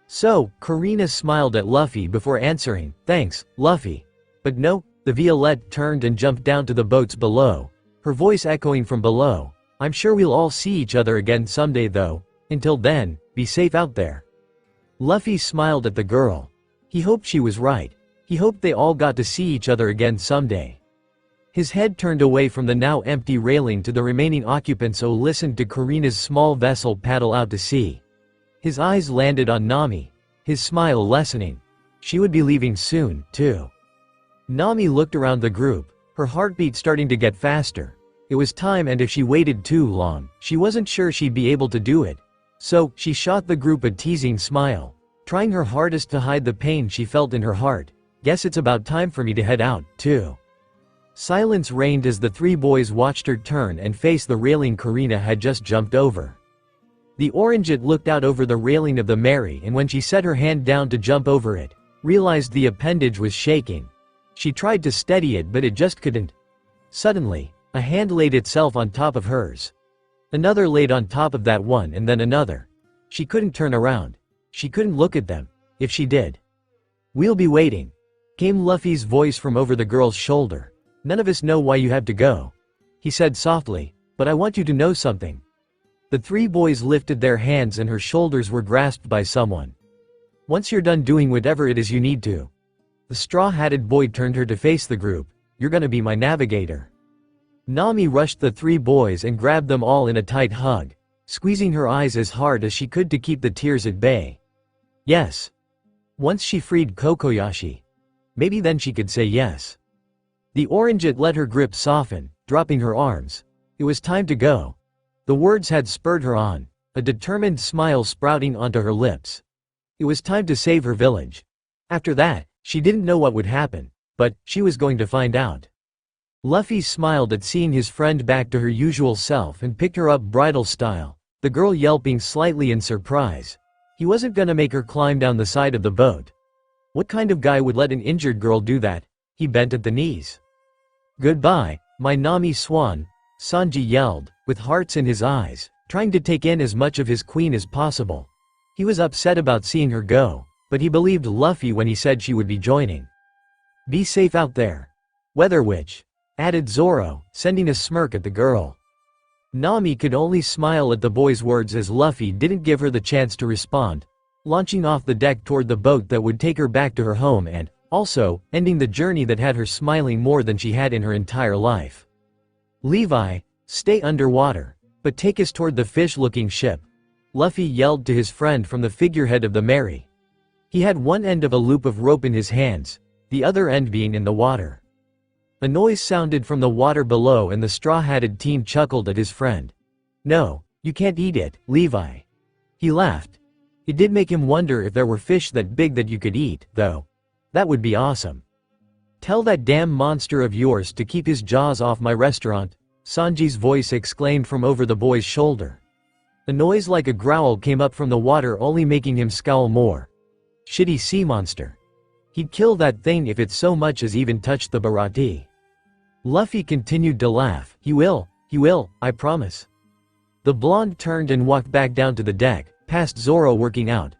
So, Karina smiled at Luffy before answering, "Thanks, Luffy." But no, the Violette turned and jumped down to the boats below, her voice echoing from below. "I'm sure we'll all see each other again someday though. Until then, be safe out there." Luffy smiled at the girl. He hoped she was right. He hoped they all got to see each other again someday. His head turned away from the now empty railing to the remaining occupants who listened to Karina's small vessel paddle out to sea. His eyes landed on Nami, his smile lessening. She would be leaving soon, too. Nami looked around the group, her heartbeat starting to get faster. It was time, and if she waited too long, she wasn't sure she'd be able to do it. So, she shot the group a teasing smile, trying her hardest to hide the pain she felt in her heart. "Guess it's about time for me to head out, too." Silence reigned as the three boys watched her turn and face the railing Karina had just jumped over. The orangeette looked out over the railing of the Mary, and when she set her hand down to jump over it, realized the appendage was shaking. She tried to steady it, but it just couldn't. Suddenly, a hand laid itself on top of hers. Another laid on top of that one, and then another. She couldn't turn around. She couldn't look at them. If she did. "We'll be waiting," came Luffy's voice from over the girl's shoulder. "None of us know why you have to go," he said softly, "but I want you to know something." The three boys lifted their hands and her shoulders were grasped by someone. "Once you're done doing whatever it is you need to." The straw-hatted boy turned her to face the group. "You're gonna be my navigator." Nami rushed the three boys and grabbed them all in a tight hug, squeezing her eyes as hard as she could to keep the tears at bay. Yes. Once she freed Kokoyashi. Maybe then she could say yes. The orange let her grip soften, dropping her arms. It was time to go. The words had spurred her on, a determined smile sprouting onto her lips. It was time to save her village. After that, she didn't know what would happen, but she was going to find out. Luffy smiled at seeing his friend back to her usual self and picked her up bridal style, the girl yelping slightly in surprise. He wasn't gonna make her climb down the side of the boat. What kind of guy would let an injured girl do that? He bent at the knees. "Goodbye, my Nami swan," Sanji yelled, with hearts in his eyes, trying to take in as much of his queen as possible. He was upset about seeing her go, but he believed Luffy when he said she would be joining. "Be safe out there, Weather Witch," added Zoro, sending a smirk at the girl. Nami could only smile at the boy's words as Luffy didn't give her the chance to respond, launching off the deck toward the boat that would take her back to her home and, also, ending the journey that had her smiling more than she had in her entire life. "Levi, stay underwater, but take us toward the fish-looking ship," Luffy yelled to his friend from the figurehead of the Mary. He had one end of a loop of rope in his hands, the other end being in the water. A noise sounded from the water below and the straw-hatted teen chuckled at his friend. "No, you can't eat it, Levi." He laughed. It did make him wonder if there were fish that big that you could eat, though. That would be awesome. "Tell that damn monster of yours to keep his jaws off my restaurant," Sanji's voice exclaimed from over the boy's shoulder. A noise like a growl came up from the water, only making him scowl more. Shitty sea monster. He'd kill that thing if it so much as even touched the Baratie. Luffy continued to laugh. He will, I promise." The blonde turned and walked back down to the deck, past Zoro working out.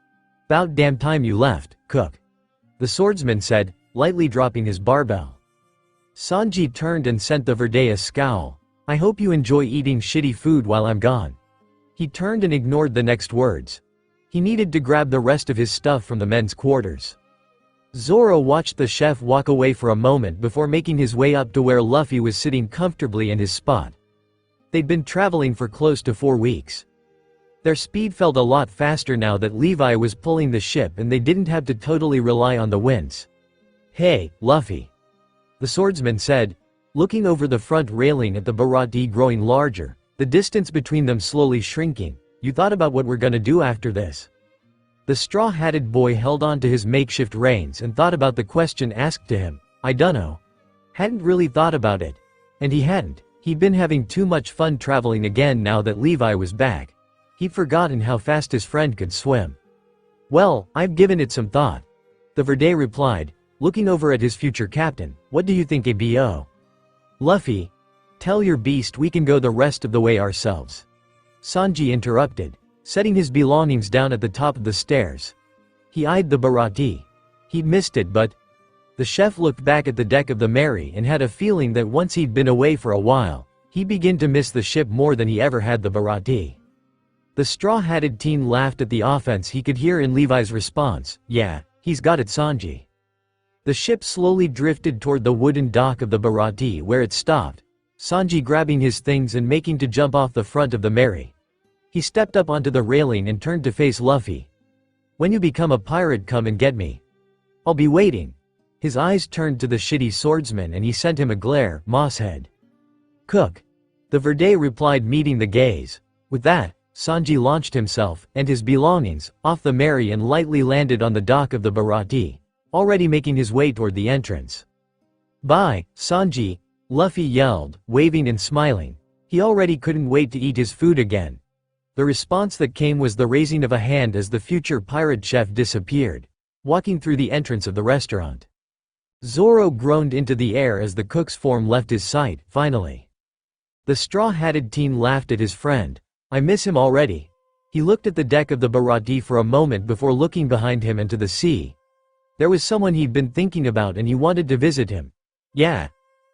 "'Bout damn time you left, cook," the swordsman said, lightly dropping his barbell. Sanji turned and sent the Verde a scowl. "I hope you enjoy eating shitty food while I'm gone." He turned and ignored the next words. He needed to grab the rest of his stuff from the men's quarters. Zoro watched the chef walk away for a moment before making his way up to where Luffy was sitting comfortably in his spot. They'd been traveling for close to 4 weeks. Their speed felt a lot faster now that Levi was pulling the ship and they didn't have to totally rely on the winds. "Hey, Luffy," the swordsman said, looking over the front railing at the Baratie growing larger, the distance between them slowly shrinking. "You thought about what we're gonna do after this?" The straw-hatted boy held on to his makeshift reins and thought about the question asked to him. "I dunno. Hadn't really thought about it." And he hadn't. He'd been having too much fun traveling again now that Levi was back. He'd forgotten how fast his friend could swim. "Well, I've given it some thought," the Verde replied, looking over at his future captain. "What do you think, ABO?" "Luffy, tell your beast we can go the rest of the way ourselves," Sanji interrupted, setting his belongings down at the top of the stairs. He eyed the Baratie. He'd missed it, but the chef looked back at the deck of the Mary and had a feeling that once he'd been away for a while, he'd begin to miss the ship more than he ever had the Baratie. The straw-hatted teen laughed at the offense he could hear in Levi's response. "Yeah, he's got it, Sanji." The ship slowly drifted toward the wooden dock of the Baratie where it stopped, Sanji grabbing his things and making to jump off the front of the Mary. He stepped up onto the railing and turned to face Luffy. "When you become a pirate, come and get me. I'll be waiting." His eyes turned to the shitty swordsman and he sent him a glare. "Mosshead." "Cook," the Verde replied, meeting the gaze. With that, Sanji launched himself, and his belongings, off the Mary and lightly landed on the dock of the Baratie, already making his way toward the entrance. "Bye, Sanji," Luffy yelled, waving and smiling. He already couldn't wait to eat his food again. The response that came was the raising of a hand as the future pirate chef disappeared, walking through the entrance of the restaurant. Zoro groaned into the air as the cook's form left his sight, finally. The straw-hatted teen laughed at his friend. "I miss him already." He looked at the deck of the Baratie for a moment before looking behind him into the sea. There was someone he'd been thinking about and he wanted to visit him. Yeah.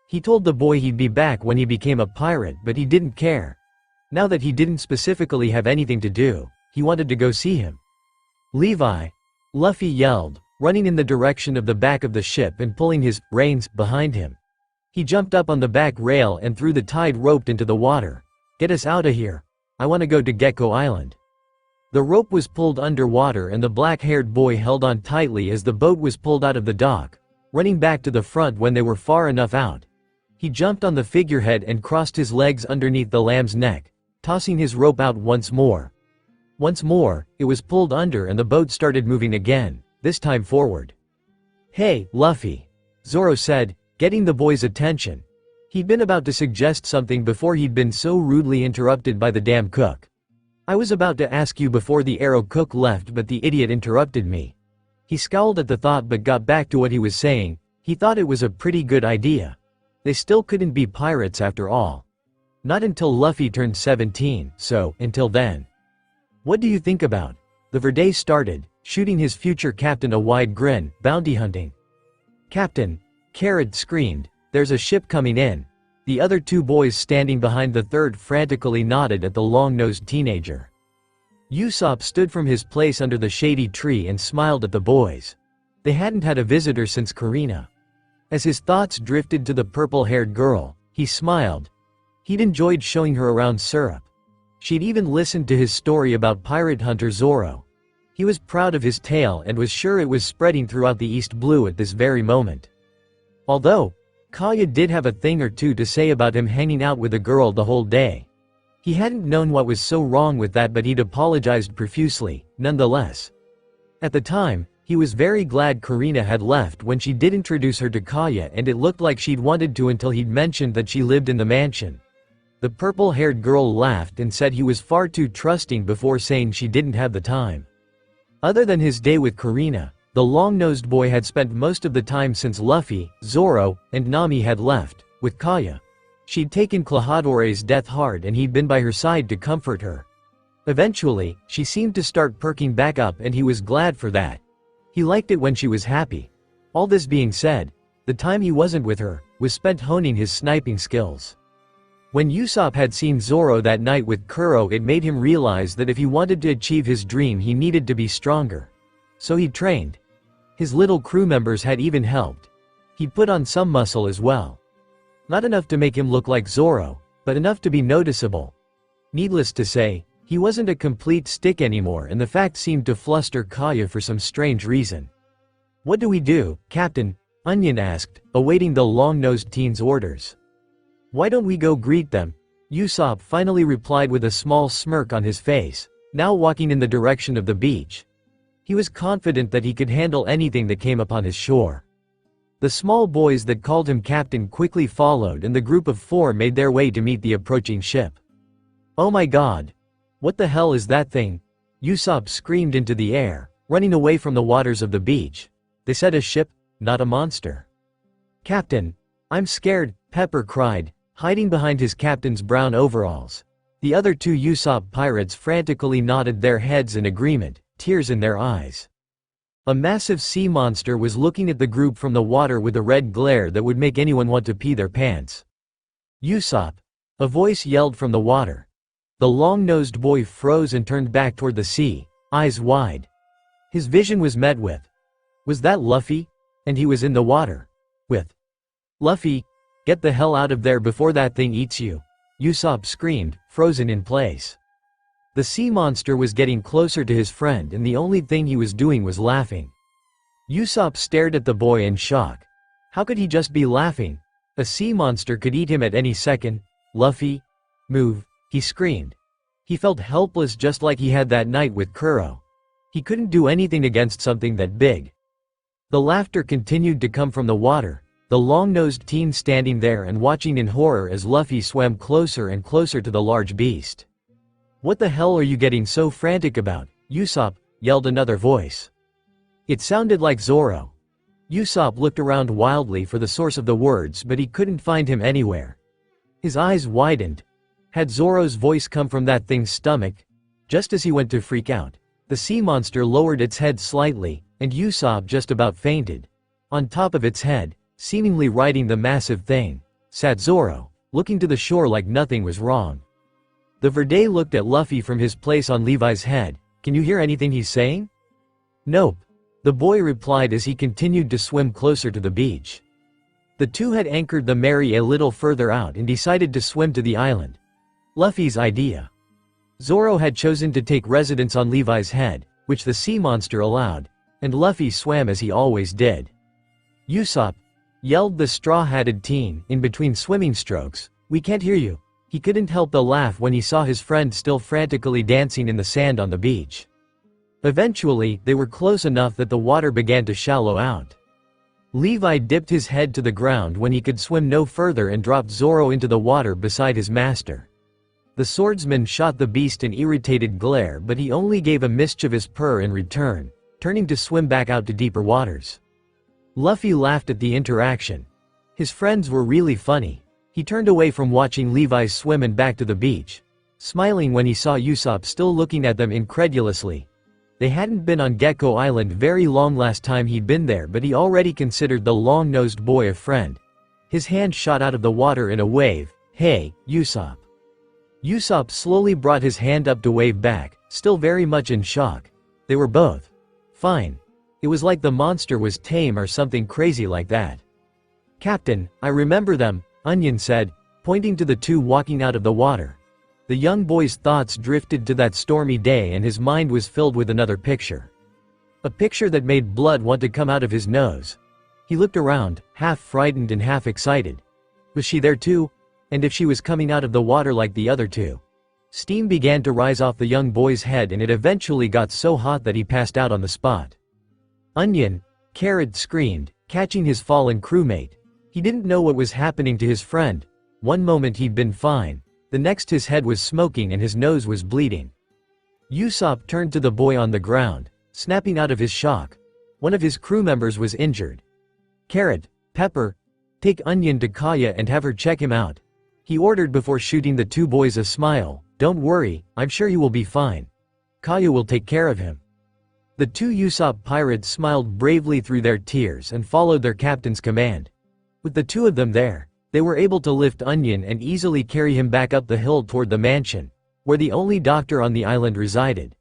He told the boy he'd be back when he became a pirate, but he didn't care. Now that he didn't specifically have anything to do, he wanted to go see him. "Levi," Luffy yelled, running in the direction of the back of the ship and pulling his reins behind him. He jumped up on the back rail and threw the tied rope into the water. "Get us out of here. I want to go to Gecko Island." The rope was pulled underwater and the black-haired boy held on tightly as the boat was pulled out of the dock, running back to the front when they were far enough out. He jumped on the figurehead and crossed his legs underneath the lamb's neck, tossing his rope out once more. Once more, it was pulled under and the boat started moving again, this time forward. "Hey, Luffy," Zoro said, getting the boy's attention. He'd been about to suggest something before he'd been so rudely interrupted by the damn cook. "I was about to ask you before the arrow cook left, but the idiot interrupted me." He scowled at the thought but got back to what he was saying. He thought it was a pretty good idea. They still couldn't be pirates after all. Not until Luffy turned 17, so, until then. "What do you think about?" The Verde started, shooting his future captain a wide grin. "Bounty hunting." "Captain," Carrot screamed, "there's a ship coming in." The other two boys standing behind the third frantically nodded at the long-nosed teenager. Usopp stood from his place under the shady tree and smiled at the boys. They hadn't had a visitor since Karina. As his thoughts drifted to the purple-haired girl, he smiled. He'd enjoyed showing her around Syrup. She'd even listened to his story about pirate hunter Zoro. He was proud of his tale and was sure it was spreading throughout the East Blue at this very moment. Although, Kaya did have a thing or two to say about him hanging out with a girl the whole day. He hadn't known what was so wrong with that, but he'd apologized profusely, nonetheless. At the time, he was very glad Karina had left when she did introduce her to Kaya, and it looked like she'd wanted to until he'd mentioned that she lived in the mansion. The purple-haired girl laughed and said he was far too trusting before saying she didn't have the time. Other than his day with Karina, the long-nosed boy had spent most of the time since Luffy, Zoro, and Nami had left, with Kaya. She'd taken Klahadore's death hard and he'd been by her side to comfort her. Eventually, she seemed to start perking back up and he was glad for that. He liked it when she was happy. All this being said, the time he wasn't with her was spent honing his sniping skills. When Usopp had seen Zoro that night with Kuro, it made him realize that if he wanted to achieve his dream he needed to be stronger. So he trained. His little crew members had even helped. He put on some muscle as well. Not enough to make him look like Zoro, but enough to be noticeable. Needless to say, he wasn't a complete stick anymore, and the fact seemed to fluster Kaya for some strange reason. "What do we do, Captain?" Onion asked, awaiting the long-nosed teen's orders. "Why don't we go greet them?" Usopp finally replied with a small smirk on his face, now walking in the direction of the beach. He was confident that he could handle anything that came upon his shore. The small boys that called him captain quickly followed, and the group of four made their way to meet the approaching ship. "Oh my god! What the hell is that thing?" Usopp screamed into the air, running away from the waters of the beach. "They said a ship, not a monster." "Captain, I'm scared," Pepper cried, hiding behind his captain's brown overalls. The other two Usopp pirates frantically nodded their heads in agreement, tears in their eyes. A massive sea monster was looking at the group from the water with a red glare that would make anyone want to pee their pants. "Usopp!" a voice yelled from the water. The long-nosed boy froze and turned back toward the sea, eyes wide. His vision was met with, "Was that Luffy?" And he was in the water. With "Luffy, get the hell out of there before that thing eats you!" Usopp screamed, frozen in place. The sea monster was getting closer to his friend, and the only thing he was doing was laughing. Usopp stared at the boy in shock. How could he just be laughing? A sea monster could eat him at any second. "Luffy, move!" he screamed. He felt helpless, just like he had that night with Kuro. He couldn't do anything against something that big. The laughter continued to come from the water, the long-nosed teen standing there and watching in horror as Luffy swam closer and closer to the large beast. "What the hell are you getting so frantic about, Usopp?" yelled another voice. It sounded like Zoro. Usopp looked around wildly for the source of the words, but he couldn't find him anywhere. His eyes widened. Had Zoro's voice come from that thing's stomach? Just as he went to freak out, the sea monster lowered its head slightly, and Usopp just about fainted. On top of its head, seemingly riding the massive thing, sat Zoro, looking to the shore like nothing was wrong. The Verde looked at Luffy from his place on Levi's head. "Can you hear anything he's saying?" "Nope," the boy replied as he continued to swim closer to the beach. The two had anchored the Mary a little further out and decided to swim to the island. Luffy's idea. Zoro had chosen to take residence on Levi's head, which the sea monster allowed, and Luffy swam as he always did. "Usopp, yelled the straw-hatted teen, in between swimming strokes. "We can't hear you." He couldn't help but laugh when he saw his friend still frantically dancing in the sand on the beach. Eventually, they were close enough that the water began to shallow out. Levi dipped his head to the ground when he could swim no further and dropped Zoro into the water beside his master. The swordsman shot the beast an irritated glare, but he only gave a mischievous purr in return, turning to swim back out to deeper waters. Luffy laughed at the interaction. His friends were really funny. He turned away from watching Levi swim and back to the beach, smiling when he saw Usopp still looking at them incredulously. They hadn't been on Gecko Island very long last time he'd been there, but he already considered the long-nosed boy a friend. His hand shot out of the water in a wave. "Hey, Usopp." Usopp slowly brought his hand up to wave back, still very much in shock. They were both fine. It was like the monster was tame or something crazy like that. "Captain, I remember them," Onion said, pointing to the two walking out of the water. The young boy's thoughts drifted to that stormy day and his mind was filled with another picture. A picture that made blood want to come out of his nose. He looked around, half frightened and half excited. Was she there too? And if she was coming out of the water like the other two? Steam began to rise off the young boy's head and it eventually got so hot that he passed out on the spot. "Onion!" Carrot screamed, catching his fallen crewmate. He didn't know what was happening to his friend. One moment he'd been fine. The next his head was smoking and his nose was bleeding. Usopp turned to the boy on the ground, snapping out of his shock. One of his crew members was injured. "Carrot, Pepper, take Onion to Kaya and have her check him out," he ordered before shooting the two boys a smile. "Don't worry, I'm sure he will be fine. Kaya will take care of him." The two Usopp pirates smiled bravely through their tears and followed their captain's command. With the two of them there, they were able to lift Onion and easily carry him back up the hill toward the mansion, where the only doctor on the island resided.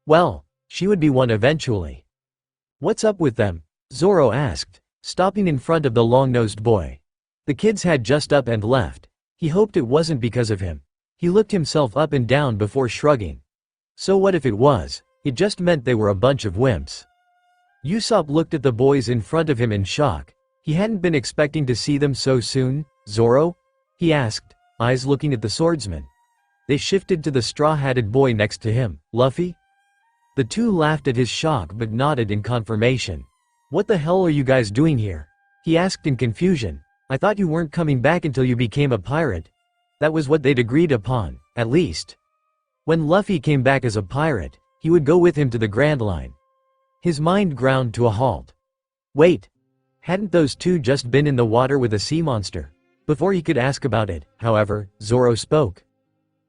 Well, she would be one eventually. "What's up with them?" Zoro asked, stopping in front of the long-nosed boy. The kids had just up and left. He hoped it wasn't because of him. He looked himself up and down before shrugging. So what if it was? It just meant they were a bunch of wimps. Usopp looked at the boys in front of him in shock. He hadn't been expecting to see them so soon. "Zoro?" he asked, eyes looking at the swordsman. They shifted to the straw-hatted boy next to him. "Luffy?" The two laughed at his shock but nodded in confirmation. "What the hell are you guys doing here?" he asked in confusion. "I thought you weren't coming back until you became a pirate." That was what they'd agreed upon, at least. When Luffy came back as a pirate, he would go with him to the Grand Line. His mind ground to a halt. Wait. Hadn't those two just been in the water with a sea monster? Before he could ask about it, however, Zoro spoke.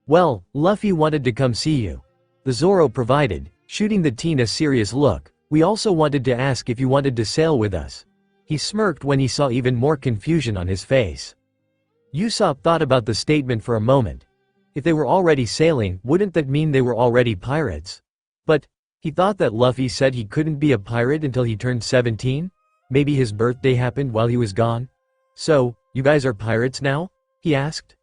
"Well, Luffy wanted to come see you." The Zoro provided, shooting the teen a serious look. "We also wanted to ask if you wanted to sail with us." He smirked when he saw even more confusion on his face. Usopp thought about the statement for a moment. If they were already sailing, wouldn't that mean they were already pirates? But he thought that Luffy said he couldn't be a pirate until he turned 17? Maybe his birthday happened while he was gone? "So, you guys are pirates now?" he asked.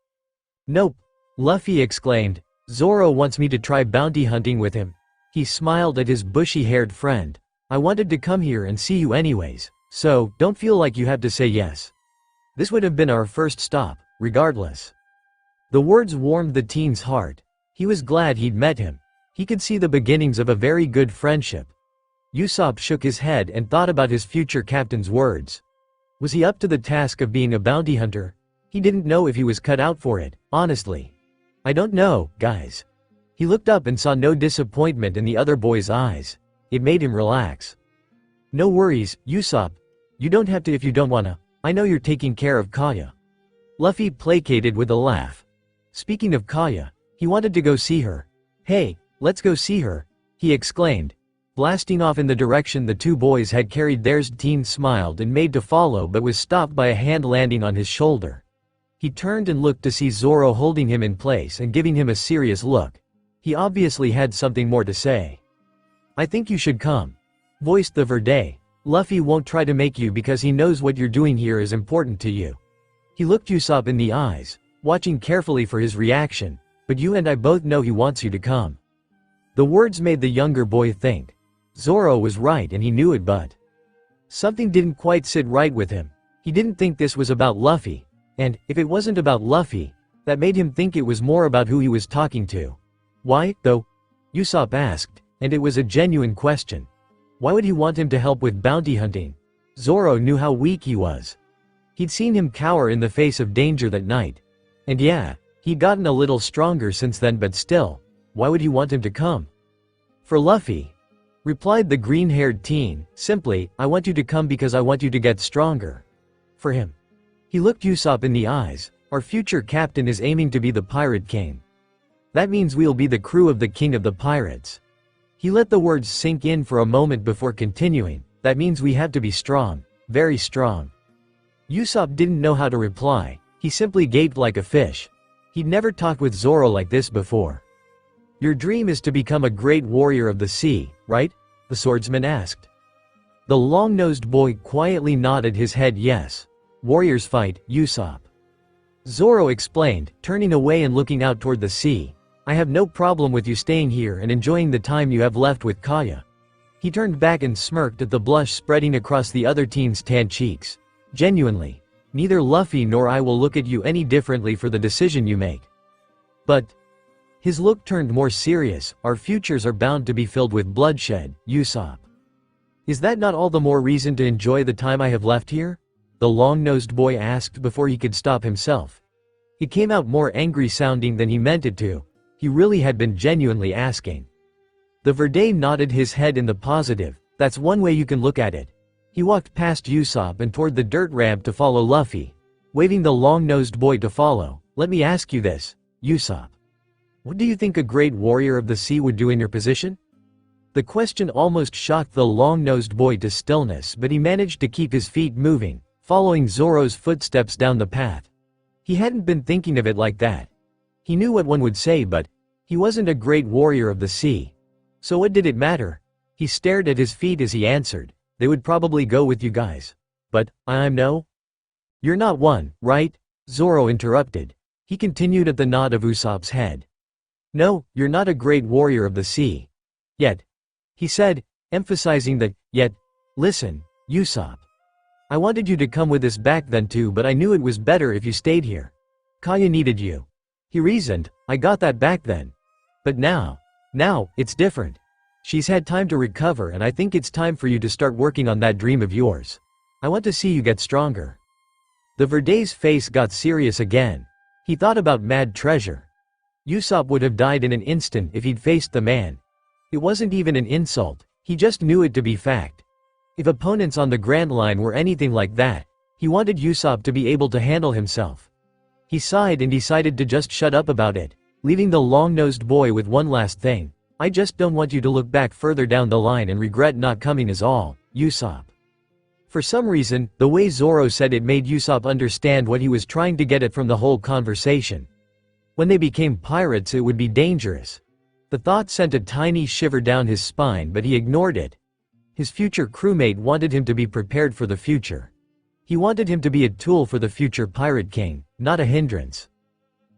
"Nope," Luffy exclaimed. "Zoro wants me to try bounty hunting with him." He smiled at his bushy-haired friend. "I wanted to come here and see you anyways, so don't feel like you have to say yes. This would have been our first stop, regardless." The words warmed the teen's heart. He was glad he'd met him. He could see the beginnings of a very good friendship. Usopp shook his head and thought about his future captain's words. Was he up to the task of being a bounty hunter? He didn't know if he was cut out for it, honestly. "I don't know, guys." He looked up and saw no disappointment in the other boy's eyes. It made him relax. "No worries, Usopp. You don't have to if you don't wanna. I know you're taking care of Kaya." Luffy placated with a laugh. Speaking of Kaya, he wanted to go see her. "Hey, let's go see her," he exclaimed. Blasting off in the direction the two boys had carried theirs. Teen smiled and made to follow but was stopped by a hand landing on his shoulder. He turned and looked to see Zoro holding him in place and giving him a serious look. He obviously had something more to say. "I think you should come," voiced the Verde. "Luffy won't try to make you because he knows what you're doing here is important to you." He looked Usopp in the eyes, watching carefully for his reaction. "But you and I both know he wants you to come." The words made the younger boy think. Zoro was right and he knew it, but something didn't quite sit right with him. He didn't think this was about Luffy, and, if it wasn't about Luffy, that made him think it was more about who he was talking to. Why, though? Usopp asked, and it was a genuine question. Why would he want him to help with bounty hunting? Zoro knew how weak he was. He'd seen him cower in the face of danger that night. And yeah, he'd gotten a little stronger since then, but still, why would he want him to come? For Luffy, replied the green-haired teen, simply, I want you to come because I want you to get stronger. For him. He looked Usopp in the eyes. Our future captain is aiming to be the Pirate King. That means we'll be the crew of the King of the Pirates. He let the words sink in for a moment before continuing. That means we have to be strong, very strong. Usopp didn't know how to reply. He simply gaped like a fish. He'd never talked with Zoro like this before. Your dream is to become a great warrior of the sea, right? The swordsman asked. The long-nosed boy quietly nodded his head yes. Warriors fight, Usopp. Zoro explained, turning away and looking out toward the sea. I have no problem with you staying here and enjoying the time you have left with Kaya. He turned back and smirked at the blush spreading across the other teen's tanned cheeks. Genuinely. Neither Luffy nor I will look at you any differently for the decision you make. But his look turned more serious. Our futures are bound to be filled with bloodshed, Usopp. Is that not all the more reason to enjoy the time I have left here? The long-nosed boy asked before he could stop himself. It came out more angry sounding than he meant it to. He really had been genuinely asking. The Verde nodded his head in the positive. That's one way you can look at it. He walked past Usopp and toward the dirt ramp to follow Luffy, waving the long-nosed boy to follow. Let me ask you this, Usopp. What do you think a great warrior of the sea would do in your position? The question almost shocked the long-nosed boy to stillness, but he managed to keep his feet moving, following Zoro's footsteps down the path. He hadn't been thinking of it like that. He knew what one would say, but he wasn't a great warrior of the sea. So what did it matter? He stared at his feet as he answered. They would probably go with you guys. But, I'm no? You're not one, right? Zoro interrupted. He continued at the nod of Usopp's head. No, you're not a great warrior of the sea. Yet. He said, emphasizing the yet. Listen, Usopp. I wanted you to come with us back then too, but I knew it was better if you stayed here. Kaya needed you. He reasoned, I got that back then. But now, it's different. She's had time to recover and I think it's time for you to start working on that dream of yours. I want to see you get stronger. The Verde's face got serious again. He thought about Mad Treasure. Usopp would have died in an instant if he'd faced the man. It wasn't even an insult, he just knew it to be fact. If opponents on the Grand Line were anything like that, he wanted Usopp to be able to handle himself. He sighed and decided to just shut up about it, leaving the long-nosed boy with one last thing. I just don't want you to look back further down the line and regret not coming is all, Usopp. For some reason, the way Zoro said it made Usopp understand what he was trying to get at from the whole conversation. When they became pirates it would be dangerous. The thought sent a tiny shiver down his spine, but he ignored it. His future crewmate wanted him to be prepared for the future. He wanted him to be a tool for the future Pirate King, not a hindrance.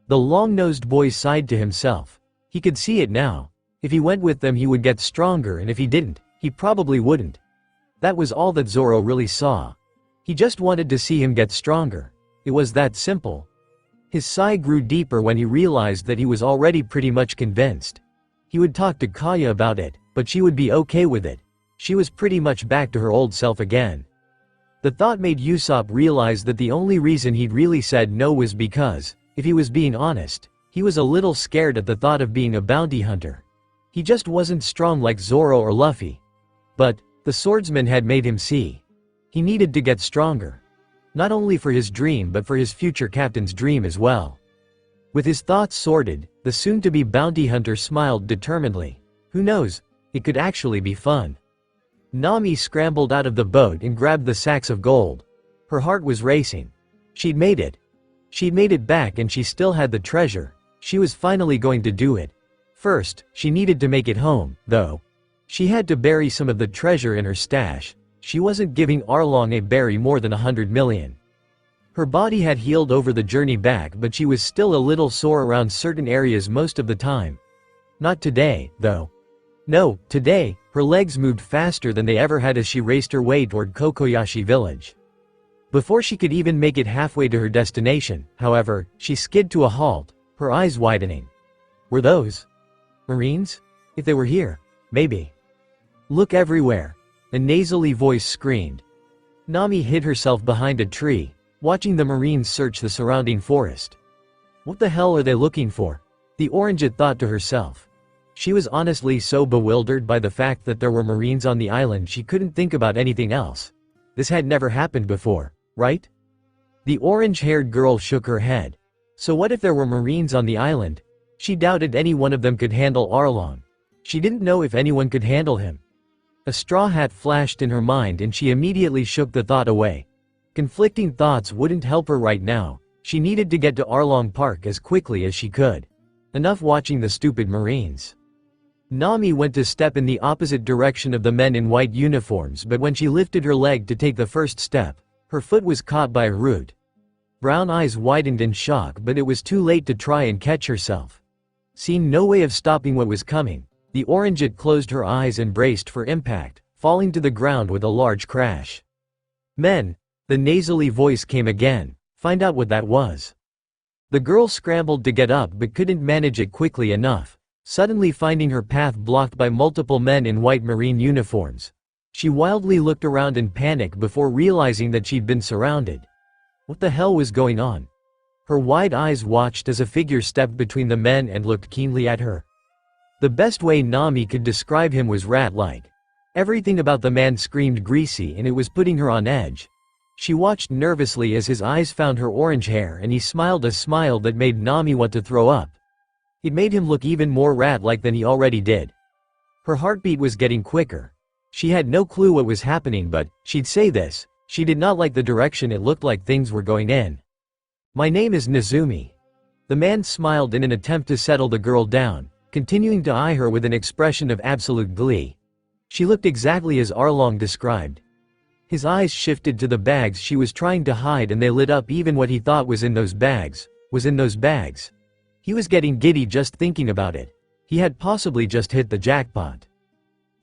The long-nosed boy sighed to himself. He could see it now. If he went with them he would get stronger, and if he didn't, he probably wouldn't. That was all that Zoro really saw. He just wanted to see him get stronger. It was that simple. His sigh grew deeper when he realized that he was already pretty much convinced. He would talk to Kaya about it, but she would be okay with it. She was pretty much back to her old self again. The thought made Usopp realize that the only reason he'd really said no was because, if he was being honest, he was a little scared at the thought of being a bounty hunter. He just wasn't strong like Zoro or Luffy. But the swordsman had made him see. He needed to get stronger. Not only for his dream but for his future captain's dream as well. With his thoughts sorted, the soon-to-be bounty hunter smiled determinedly. Who knows, it could actually be fun. Nami scrambled out of the boat and grabbed the sacks of gold. Her heart was racing. She'd made it. She'd made it back and she still had the treasure. She was finally going to do it. First, she needed to make it home, though. She had to bury some of the treasure in her stash. She wasn't giving Arlong a berry more than 100 million. Her body had healed over the journey back, but she was still a little sore around certain areas most of the time. Not today, though. No, today, her legs moved faster than they ever had as she raced her way toward Kokoyashi village. Before she could even make it halfway to her destination, however, she skid to a halt, her eyes widening. Were those Marines? If they were here, maybe. Look everywhere, a nasally voice screamed. Nami hid herself behind a tree, watching the Marines search the surrounding forest. What the hell are they looking for? The Orangeette thought to herself. She was honestly so bewildered by the fact that there were Marines on the island she couldn't think about anything else. This had never happened before, right? The orange-haired girl shook her head. So what if there were Marines on the island? She doubted any one of them could handle Arlong. She didn't know if anyone could handle him. A straw hat flashed in her mind and she immediately shook the thought away. Conflicting thoughts wouldn't help her right now. She needed to get to Arlong Park as quickly as she could. Enough watching the stupid Marines. Nami went to step in the opposite direction of the men in white uniforms, but when she lifted her leg to take the first step, her foot was caught by a root. Brown eyes widened in shock, but it was too late to try and catch herself. Seeing no way of stopping what was coming, the Orangeette closed her eyes and braced for impact, falling to the ground with a large crash. Men, the nasally voice came again, find out what that was. The girl scrambled to get up but couldn't manage it quickly enough, suddenly finding her path blocked by multiple men in white Marine uniforms. She wildly looked around in panic before realizing that she'd been surrounded. What the hell was going on? Her wide eyes watched as a figure stepped between the men and looked keenly at her. The best way Nami could describe him was rat-like. Everything about the man screamed greasy and it was putting her on edge. She watched nervously as his eyes found her orange hair and he smiled a smile that made Nami want to throw up. It made him look even more rat-like than he already did. Her heartbeat was getting quicker. She had no clue what was happening, but she'd say this, she did not like the direction it looked like things were going in. My name is Nezumi. The man smiled in an attempt to settle the girl down, continuing to eye her with an expression of absolute glee. She looked exactly as Arlong described. His eyes shifted to the bags she was trying to hide and they lit up. Even what he thought was in those bags. He was getting giddy just thinking about it. He had possibly just hit the jackpot.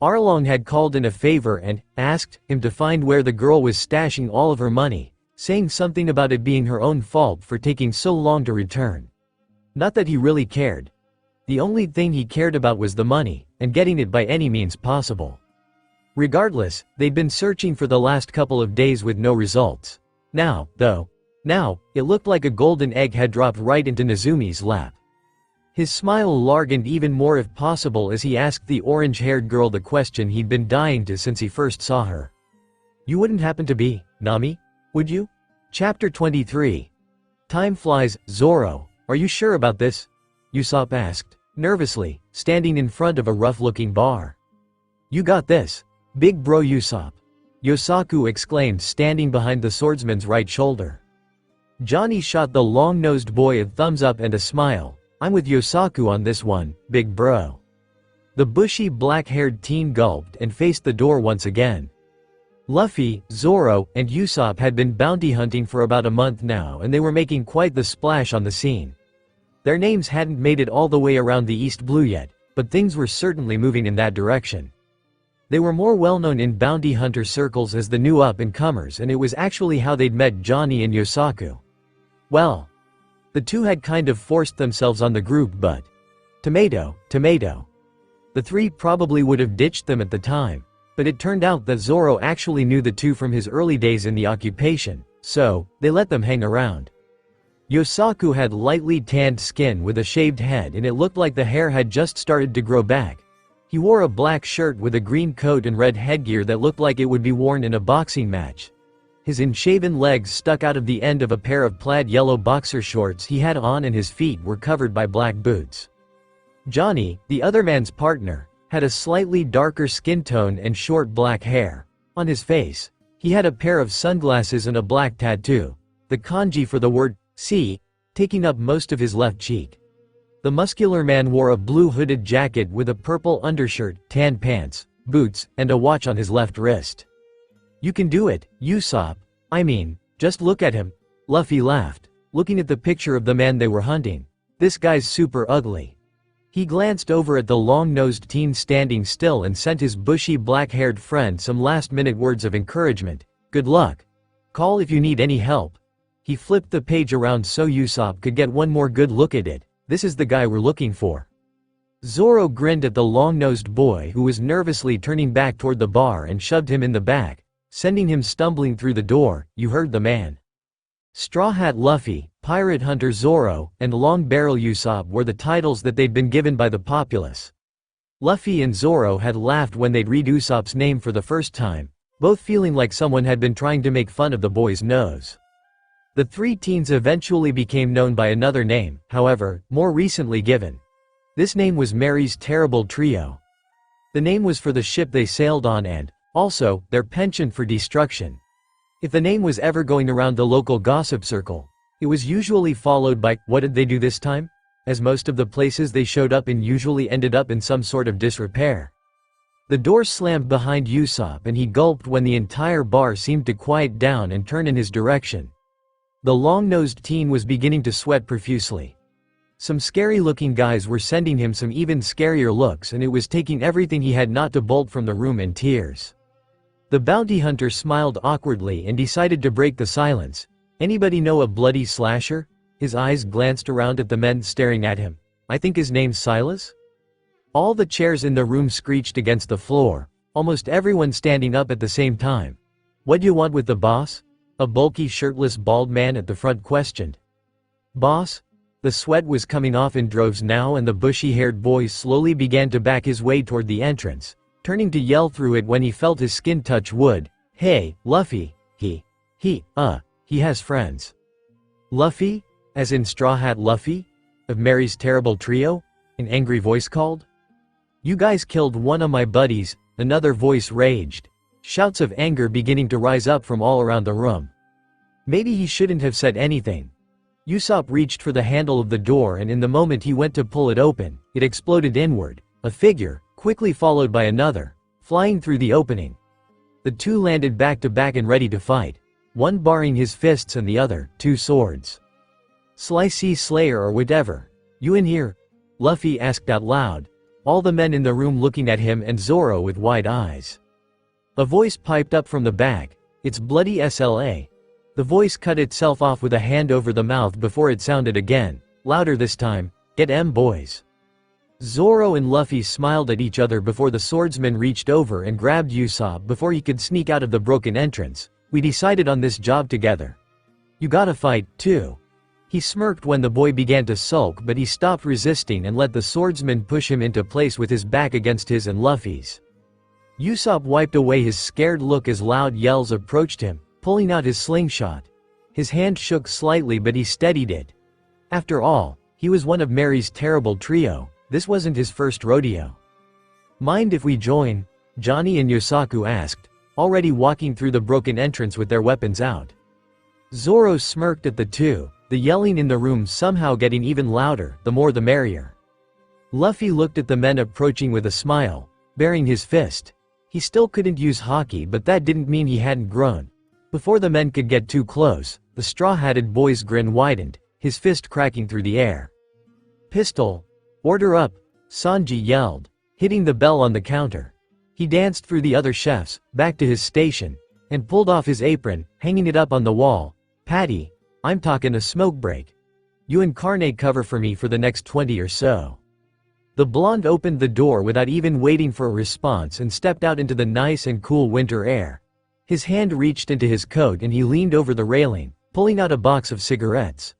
Arlong had called in a favor and asked him to find where the girl was stashing all of her money, saying something about it being her own fault for taking so long to return. Not that he really cared. The only thing he cared about was the money, and getting it by any means possible. Regardless, they'd been searching for the last couple of days with no results. Now, it looked like a golden egg had dropped right into Nezumi's lap. His smile largened even more if possible as he asked the orange-haired girl the question he'd been dying to since he first saw her. You wouldn't happen to be Nami, would you? Chapter 23. Time flies, Zoro, are you sure about this? Usopp asked, nervously, standing in front of a rough-looking bar. You got this, big bro Usopp. Yosaku exclaimed, standing behind the swordsman's right shoulder. Johnny shot the long-nosed boy a thumbs up and a smile. I'm with Yosaku on this one, big bro. The bushy black-haired teen gulped and faced the door once again. Luffy, Zoro, and Usopp had been bounty hunting for about a month now and they were making quite the splash on the scene. Their names hadn't made it all the way around the East Blue yet, but things were certainly moving in that direction. They were more well-known in bounty hunter circles as the new up-and-comers, and it was actually how they'd met Johnny and Yosaku. Well, the two had kind of forced themselves on the group, but tomato. The three probably would have ditched them at the time, but it turned out that Zoro actually knew the two from his early days in the occupation, so they let them hang around. Yosaku had lightly tanned skin with a shaved head and it looked like the hair had just started to grow back. He wore a black shirt with a green coat and red headgear that looked like it would be worn in a boxing match. His unshaven legs stuck out of the end of a pair of plaid yellow boxer shorts he had on and his feet were covered by black boots. Johnny, the other man's partner, had a slightly darker skin tone and short black hair. On his face, he had a pair of sunglasses and a black tattoo, the kanji for the word see, taking up most of his left cheek. The muscular man wore a blue hooded jacket with a purple undershirt, tan pants, boots, and a watch on his left wrist. You can do it, Usopp. I mean, just look at him. Luffy laughed, looking at the picture of the man they were hunting. This guy's super ugly. He glanced over at the long-nosed teen standing still and sent his bushy black-haired friend some last-minute words of encouragement. Good luck. Call if you need any help. He flipped the page around so Usopp could get one more good look at it. This is the guy we're looking for. Zoro grinned at the long-nosed boy who was nervously turning back toward the bar and shoved him in the back, sending him stumbling through the door. You heard the man. Straw Hat Luffy, Pirate Hunter Zoro, and Long Barrel Usopp were the titles that they'd been given by the populace. Luffy and Zoro had laughed when they'd read Usopp's name for the first time, both feeling like someone had been trying to make fun of the boy's nose. The three teens eventually became known by another name, however, more recently given. This name was Mary's Terrible Trio. The name was for the ship they sailed on and, also, their penchant for destruction. If the name was ever going around the local gossip circle, it was usually followed by, what did they do this time? As most of the places they showed up in usually ended up in some sort of disrepair. The door slammed behind Usopp and he gulped when the entire bar seemed to quiet down and turn in his direction. The long-nosed teen was beginning to sweat profusely. Some scary-looking guys were sending him some even scarier looks and it was taking everything he had not to bolt from the room in tears. The bounty hunter smiled awkwardly and decided to break the silence. Anybody know a bloody slasher? His eyes glanced around at the men staring at him. I think his name's Silas? All the chairs in the room screeched against the floor, almost everyone standing up at the same time. What do you want with the boss? A bulky shirtless bald man at the front questioned. Boss? The sweat was coming off in droves now and the bushy-haired boy slowly began to back his way toward the entrance, turning to yell through it when he felt his skin touch wood. Hey, Luffy, he has friends. Luffy? As in Straw Hat Luffy? Of Mary's Terrible Trio? An angry voice called. You guys killed one of my buddies, another voice raged. Shouts of anger beginning to rise up from all around the room. Maybe he shouldn't have said anything. Usopp reached for the handle of the door and in the moment he went to pull it open, it exploded inward, a figure, quickly followed by another, flying through the opening. The two landed back to back and ready to fight, one barring his fists and the other, two swords. Slicey Slayer or whatever. You in here? Luffy asked out loud, all the men in the room looking at him and Zoro with wide eyes. A voice piped up from the back, it's bloody SLA. The voice cut itself off with a hand over the mouth before it sounded again, louder this time, get boys. Zoro and Luffy smiled at each other before the swordsman reached over and grabbed Usopp before he could sneak out of the broken entrance. We decided on this job together. You gotta fight, too. He smirked when the boy began to sulk but he stopped resisting and let the swordsman push him into place with his back against his and Luffy's. Usopp wiped away his scared look as loud yells approached him, pulling out his slingshot. His hand shook slightly but he steadied it. After all, he was one of Mary's Terrible Trio, this wasn't his first rodeo. Mind if we join? Johnny and Yosaku asked, already walking through the broken entrance with their weapons out. Zoro smirked at the two, the yelling in the room somehow getting even louder, the more the merrier. Luffy looked at the men approaching with a smile, baring his fist. He still couldn't use haky but that didn't mean he hadn't grown. Before the men could get too close, the straw-hatted boy's grin widened, his fist cracking through the air. Pistol! Order up! Sanji yelled, hitting the bell on the counter. He danced through the other chefs, back to his station, and pulled off his apron, hanging it up on the wall. Patty, I'm talking a smoke break. You and Carne cover for me for the next 20 or so. The blonde opened the door without even waiting for a response and stepped out into the nice and cool winter air. His hand reached into his coat and he leaned over the railing, pulling out a box of cigarettes.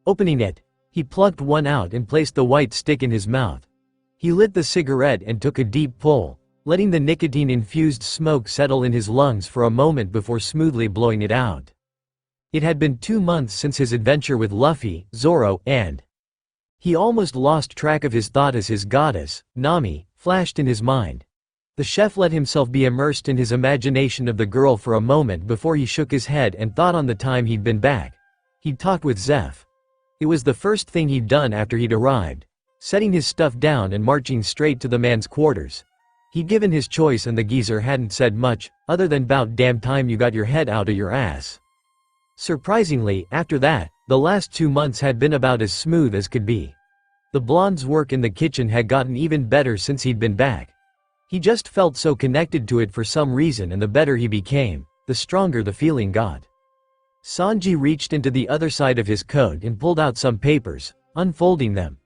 Opening it, he plucked one out and placed the white stick in his mouth. He lit the cigarette and took a deep pull, letting the nicotine-infused smoke settle in his lungs for a moment before smoothly blowing it out. It had been 2 months since his adventure with Luffy, Zoro, and he almost lost track of his thought as his goddess, Nami, flashed in his mind. The chef let himself be immersed in his imagination of the girl for a moment before he shook his head and thought on the time he'd been back. He'd talked with Zeph. It was the first thing he'd done after he'd arrived, setting his stuff down and marching straight to the man's quarters. He'd given his choice and the geezer hadn't said much, other than "'Bout damn time you got your head out of your ass." Surprisingly, after that, the last 2 months had been about as smooth as could be. The blonde's work in the kitchen had gotten even better since he'd been back. He just felt so connected to it for some reason and the better he became, the stronger the feeling got. Sanji reached into the other side of his coat and pulled out some papers, unfolding them.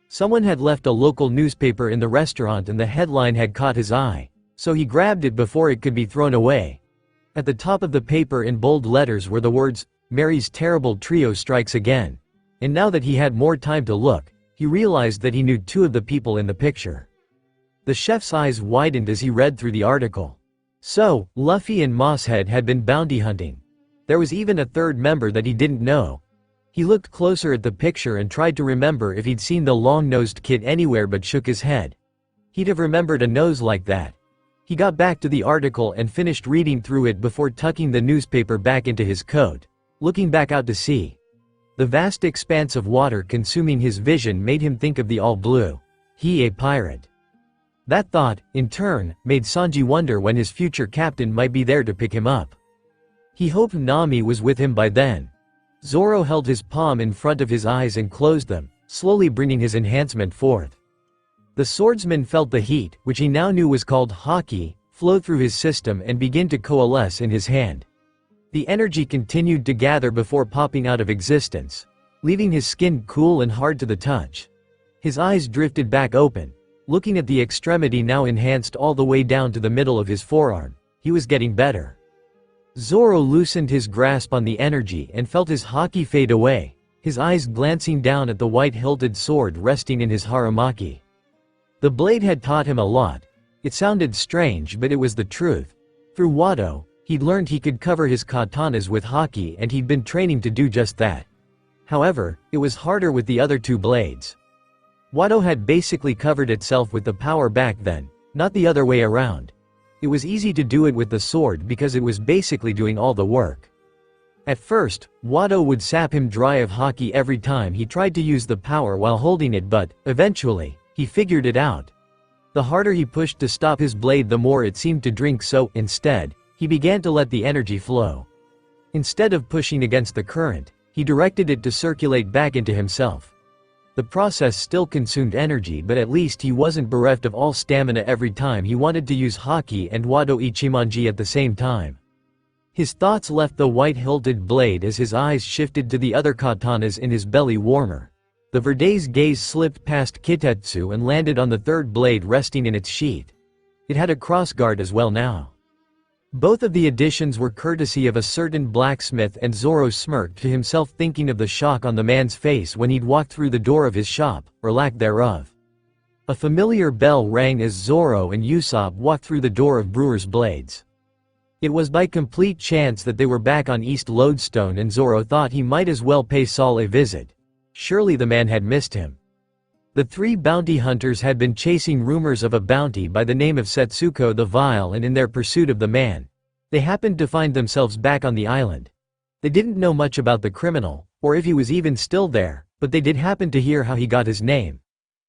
Someone had left a local newspaper in the restaurant and the headline had caught his eye, so he grabbed it before it could be thrown away. At the top of the paper in bold letters were the words, "Mary's terrible trio strikes again." And now that he had more time to look, he realized that he knew two of the people in the picture. The chef's eyes widened as he read through the article. So, Luffy and Mosshead had been bounty hunting. There was even a third member that he didn't know. He looked closer at the picture and tried to remember if he'd seen the long-nosed kid anywhere but shook his head. He'd have remembered a nose like that. He got back to the article and finished reading through it before tucking the newspaper back into his coat, looking back out to sea. The vast expanse of water consuming his vision made him think of the all-blue. He a pirate. That thought, in turn, made Sanji wonder when his future captain might be there to pick him up. He hoped Nami was with him by then. Zoro held his palm in front of his eyes and closed them, slowly bringing his enhancement forth. The swordsman felt the heat, which he now knew was called haky, flow through his system and begin to coalesce in his hand. The energy continued to gather before popping out of existence, leaving his skin cool and hard to the touch. His eyes drifted back open, looking at the extremity now enhanced all the way down to the middle of his forearm. He was getting better. Zoro loosened his grasp on the energy and felt his haky fade away, his eyes glancing down at the white-hilted sword resting in his haramaki. The blade had taught him a lot. It sounded strange, but it was the truth. Through Wado, he'd learned he could cover his katanas with haky and he'd been training to do just that. However, it was harder with the other two blades. Wado had basically covered itself with the power back then, not the other way around. It was easy to do it with the sword because it was basically doing all the work. At first, Wado would sap him dry of haky every time he tried to use the power while holding it, but, eventually, he figured it out. The harder he pushed to stop his blade, the more it seemed to drink, so, instead, he began to let the energy flow. Instead of pushing against the current, he directed it to circulate back into himself. The process still consumed energy, but at least he wasn't bereft of all stamina every time he wanted to use haky and Wado Ichimonji at the same time. His thoughts left the white-hilted blade as his eyes shifted to the other katanas in his belly warmer. The Verde's gaze slipped past Kitetsu and landed on the third blade resting in its sheath. It had a crossguard as well now. Both of the additions were courtesy of a certain blacksmith, and Zoro smirked to himself thinking of the shock on the man's face when he'd walked through the door of his shop, or lack thereof. A familiar bell rang as Zoro and Usopp walked through the door of Brewer's Blades. It was by complete chance that they were back on East Lodestone, and Zoro thought he might as well pay Saul a visit. Surely the man had missed him. The three bounty hunters had been chasing rumors of a bounty by the name of Setsuko the Vile, and in their pursuit of the man, they happened to find themselves back on the island. They didn't know much about the criminal, or if he was even still there, but they did happen to hear how he got his name.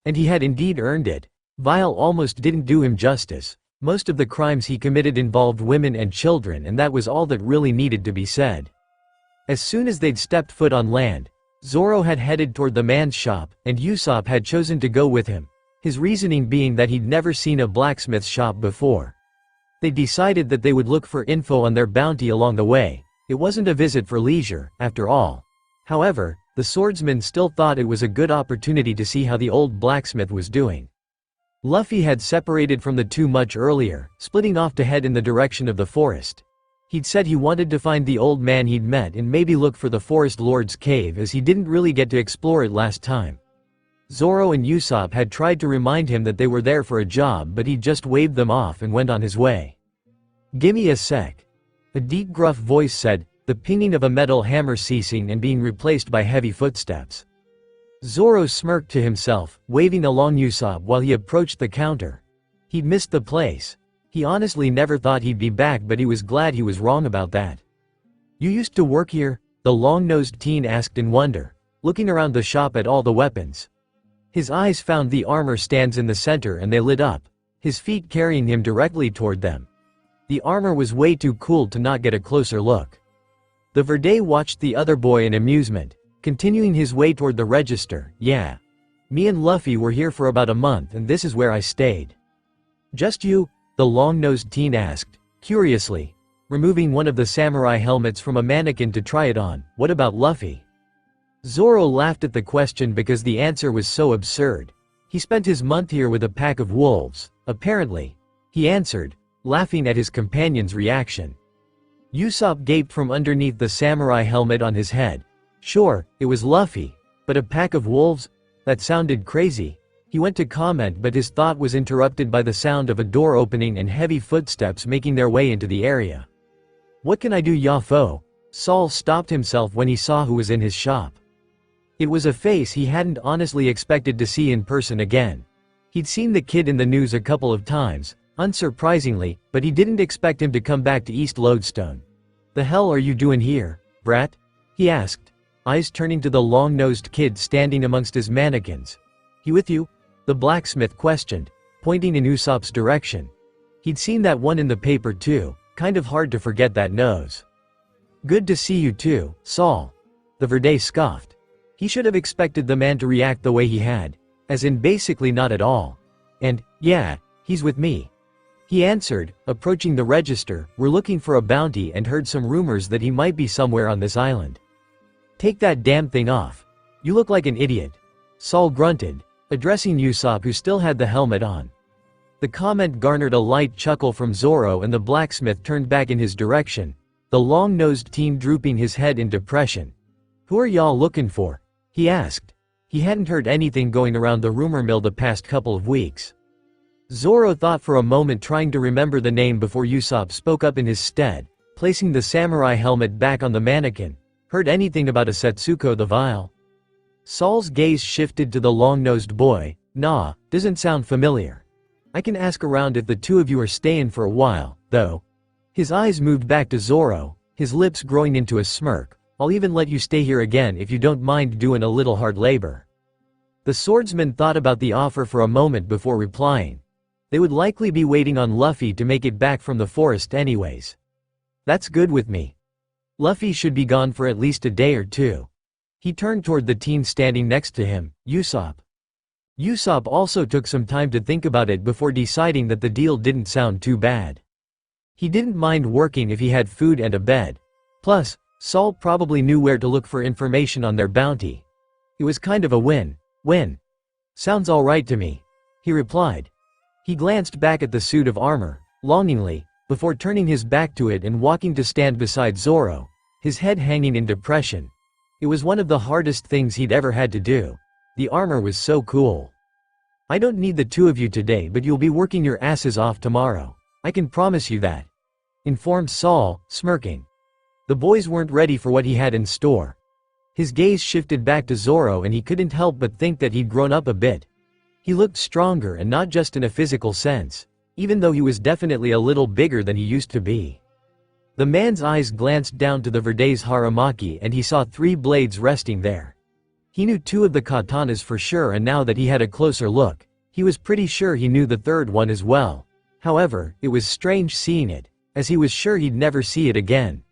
And he had indeed earned it. Vile almost didn't do him justice. Most of the crimes he committed involved women and children, and that was all that really needed to be said. As soon as they'd stepped foot on land, Zoro had headed toward the man's shop, and Usopp had chosen to go with him, his reasoning being that he'd never seen a blacksmith shop before. They decided that they would look for info on their bounty along the way. It wasn't a visit for leisure, after all. However, the swordsman still thought it was a good opportunity to see how the old blacksmith was doing. Luffy had separated from the two much earlier, splitting off to head in the direction of the forest. He'd said he wanted to find the old man he'd met and maybe look for the Forest Lord's cave, as he didn't really get to explore it last time. Zoro and Usopp had tried to remind him that they were there for a job, but he just waved them off and went on his way. "Gimme a sec." A deep gruff voice said, the pinging of a metal hammer ceasing and being replaced by heavy footsteps. Zoro smirked to himself, waving along Usopp while he approached the counter. He'd missed the place. He honestly never thought he'd be back, but he was glad he was wrong about that. "You used to work here?" the long-nosed teen asked in wonder, looking around the shop at all the weapons. His eyes found the armor stands in the center and they lit up, his feet carrying him directly toward them. The armor was way too cool to not get a closer look. The Verde watched the other boy in amusement, continuing his way toward the register. "Yeah. Me and Luffy were here for about a month and this is where I stayed." "Just you?" the long-nosed teen asked, curiously. removing one of the samurai helmets from a mannequin to try it on. What about Luffy? Zoro laughed at the question because the answer was so absurd. He spent his month here with a pack of wolves, apparently. He answered, laughing at his companion's reaction. Usopp gaped from underneath the samurai helmet on his head. Sure, it was Luffy, but a pack of wolves? That sounded crazy. He went to comment, but his thought was interrupted by the sound of a door opening and heavy footsteps making their way into the area. What can I do, Yafo? Saul stopped himself when he saw who was in his shop. It was a face he hadn't honestly expected to see in person again. He'd seen the kid in the news a couple of times, unsurprisingly, but he didn't expect him to come back to East Lodestone. The hell are you doing here, brat? He asked, eyes turning to the long-nosed kid standing amongst his mannequins. He with you? The blacksmith questioned, pointing in Usopp's direction. He'd seen that one in the paper too, kind of hard to forget that nose. Good to see you too, Saul. The Verde scoffed. He should have expected the man to react the way he had, as in basically not at all. And, yeah, he's with me. He answered, approaching the register. We're looking for a bounty and heard some rumors that he might be somewhere on this island. Take that damn thing off. You look like an idiot. Saul grunted, addressing Usopp, who still had the helmet on. The comment garnered a light chuckle from Zoro, and the blacksmith turned back in his direction, the long-nosed teen drooping his head in depression. Who are y'all looking for? He asked. He hadn't heard anything going around the rumor mill the past couple of weeks. Zoro thought for a moment, trying to remember the name before Usopp spoke up in his stead, placing the samurai helmet back on the mannequin. Heard anything about a Setsuko the Vile? Saul's gaze shifted to the long-nosed boy. Nah, doesn't sound familiar. I can ask around if the two of you are staying for a while, though. His eyes moved back to Zoro, his lips growing into a smirk. I'll even let you stay here again if you don't mind doing a little hard labor. The swordsman thought about the offer for a moment before replying. They would likely be waiting on Luffy to make it back from the forest anyways. That's good with me. Luffy should be gone for at least a day or two. He turned toward the teen standing next to him, Usopp. Usopp also took some time to think about it before deciding that the deal didn't sound too bad. He didn't mind working if he had food and a bed. Plus, Saul probably knew where to look for information on their bounty. It was kind of a win-win. Sounds alright to me, he replied. He glanced back at the suit of armor, longingly, before turning his back to it and walking to stand beside Zoro, his head hanging in depression. It was one of the hardest things he'd ever had to do. The armor was so cool. I don't need the two of you today, but you'll be working your asses off tomorrow. I can promise you that, informed Saul, smirking. The boys weren't ready for what he had in store. His gaze shifted back to Zoro, and he couldn't help but think that he'd grown up a bit. He looked stronger, and not just in a physical sense, even though he was definitely a little bigger than he used to be. The man's eyes glanced down to the Verde's Haramaki, and he saw 3 blades resting there. He knew 2 of the katanas for sure, and now that he had a closer look, he was pretty sure he knew the third one as well. However, it was strange seeing it, as he was sure he'd never see it again.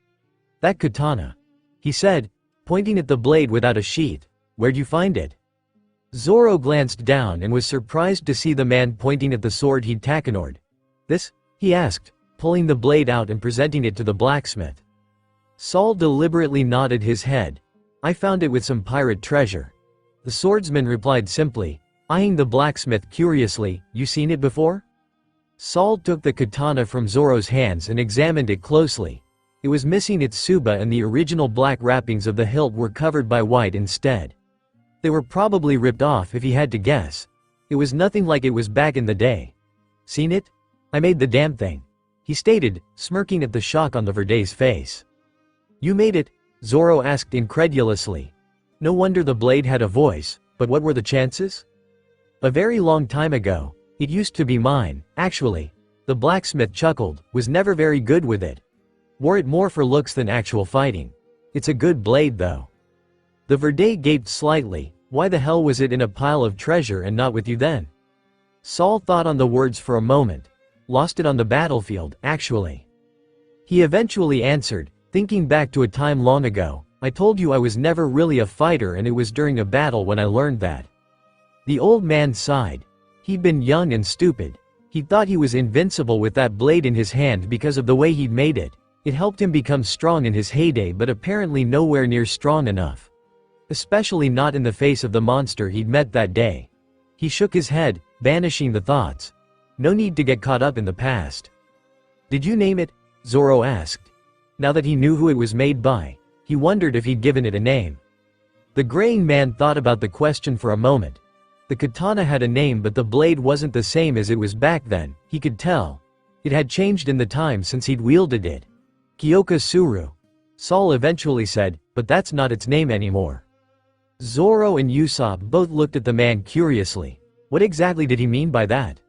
That katana, he said, pointing at the blade without a sheath. Where'd you find it? Zoro glanced down and was surprised to see the man pointing at the sword he'd takanored. This? He asked, pulling the blade out and presenting it to the blacksmith. Saul deliberately nodded his head. I found it with some pirate treasure. The swordsman replied simply, eyeing the blacksmith curiously. You seen it before? Saul took the katana from Zoro's hands and examined it closely. It was missing its tsuba, and the original black wrappings of the hilt were covered by white instead. They were probably ripped off if he had to guess. It was nothing like it was back in the day. Seen it? I made the damn thing, he stated, smirking at the shock on the Verde's face. You made it? Zoro asked incredulously. No wonder the blade had a voice, but what were the chances? A very long time ago. It used to be mine, actually. The blacksmith chuckled, was never very good with it. Wore it more for looks than actual fighting. It's a good blade though. The Verde gaped slightly. Why the hell was it in a pile of treasure and not with you then? Saul thought on the words for a moment. Lost it on the battlefield, actually. He eventually answered, thinking back to a time long ago. I told you I was never really a fighter, and it was during a battle when I learned that. The old man sighed. He'd been young and stupid. He thought he was invincible with that blade in his hand because of the way he'd made it, It helped him become strong in his heyday, but apparently nowhere near strong enough. Especially not in the face of the monster he'd met that day. He shook his head, banishing the thoughts. No need to get caught up in the past. "Did you name it?" Zoro asked. Now that he knew who it was made by, he wondered if he'd given it a name. The graying man thought about the question for a moment. The katana had a name, but the blade wasn't the same as it was back then, he could tell. It had changed in the time since he'd wielded it. Kyoka Suru. Saul eventually said, "But that's not its name anymore." Zoro and Usopp both looked at the man curiously. What exactly did he mean by that?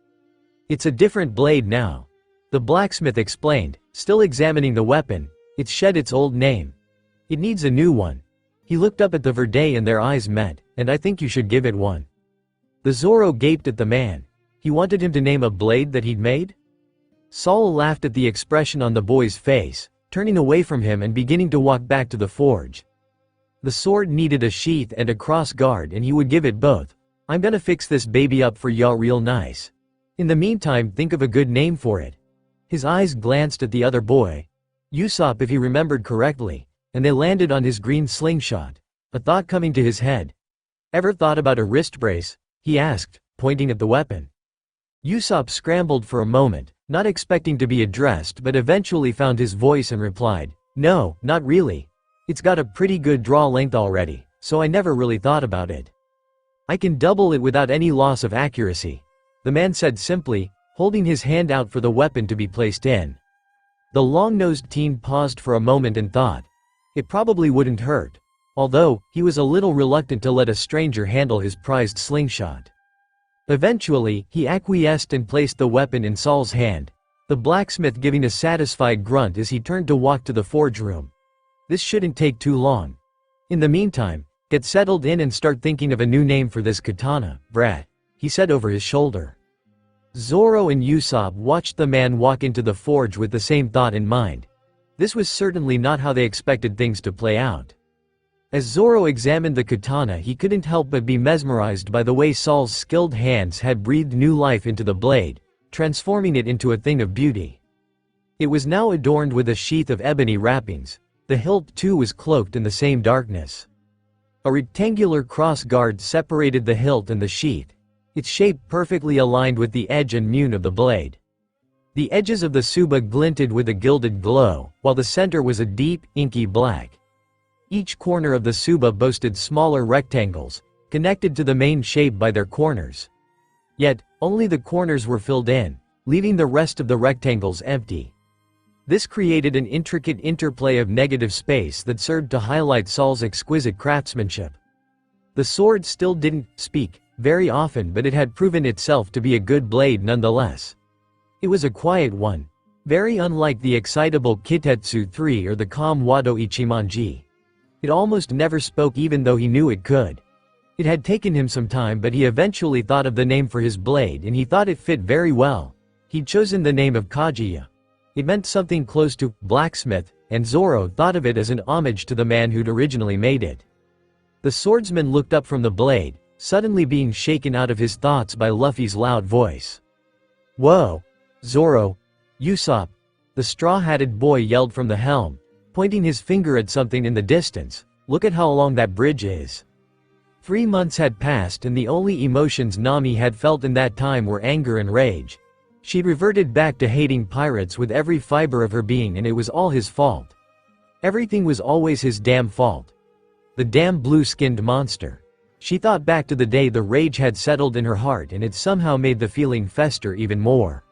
"It's a different blade now," the blacksmith explained, still examining the weapon. "It's shed its old name. It needs a new one." He looked up at the Verde and their eyes met. "And I think you should give it one." The Zoro gaped at the man. He wanted him to name a blade that he'd made? Saul laughed at the expression on the boy's face, turning away from him and beginning to walk back to the forge. The sword needed a sheath and a cross guard, and he would give it both. "I'm gonna fix this baby up for y'all real nice. In the meantime, think of a good name for it." His eyes glanced at the other boy, Usopp if he remembered correctly, and they landed on his green slingshot. A thought coming to his head. "Ever thought about a wrist brace?" he asked, pointing at the weapon. Usopp scrambled for a moment, not expecting to be addressed, but eventually found his voice and replied, "No, not really. It's got a pretty good draw length already, so I never really thought about it. I can double it without any loss of accuracy," the man said simply, holding his hand out for the weapon to be placed in. The long-nosed teen paused for a moment and thought. It probably wouldn't hurt. Although, he was a little reluctant to let a stranger handle his prized slingshot. Eventually, he acquiesced and placed the weapon in Saul's hand, the blacksmith giving a satisfied grunt as he turned to walk to the forge room. This shouldn't take too long. In the meantime, get settled in and start thinking of a new name for this katana, brat, he said over his shoulder. Zoro and Usopp watched the man walk into the forge with the same thought in mind. This was certainly not how they expected things to play out. As Zoro examined the katana, he couldn't help but be mesmerized by the way Saul's skilled hands had breathed new life into the blade, transforming it into a thing of beauty. It was now adorned with a sheath of ebony wrappings. The hilt too was cloaked in the same darkness. A rectangular cross guard separated the hilt and the sheath, its shape perfectly aligned with the edge and mune of the blade. The edges of the tsuba glinted with a gilded glow, while the center was a deep, inky black. Each corner of the tsuba boasted smaller rectangles, connected to the main shape by their corners. Yet, only the corners were filled in, leaving the rest of the rectangles empty. This created an intricate interplay of negative space that served to highlight Saul's exquisite craftsmanship. The sword still didn't speak very often, but it had proven itself to be a good blade nonetheless. It was a quiet one, very unlike the excitable Kitetsu 3 or the calm Wado Ichimonji. It almost never spoke even though he knew it could. It had taken him some time, but he eventually thought of the name for his blade, and he thought it fit very well. He'd chosen the name of Kaguya. It meant something close to blacksmith, and Zoro thought of it as an homage to the man who'd originally made it. The swordsman looked up from the blade, suddenly being shaken out of his thoughts by Luffy's loud voice. "Whoa! Zoro! Usopp!" the straw-hatted boy yelled from the helm, pointing his finger at something in the distance. "Look at how long that bridge is." 3 months had passed, and the only emotions Nami had felt in that time were anger and rage. She'd reverted back to hating pirates with every fiber of her being, and it was all his fault. Everything was always his damn fault. The damn blue-skinned monster. She thought back to the day the rage had settled in her heart, and it somehow made the feeling fester even more.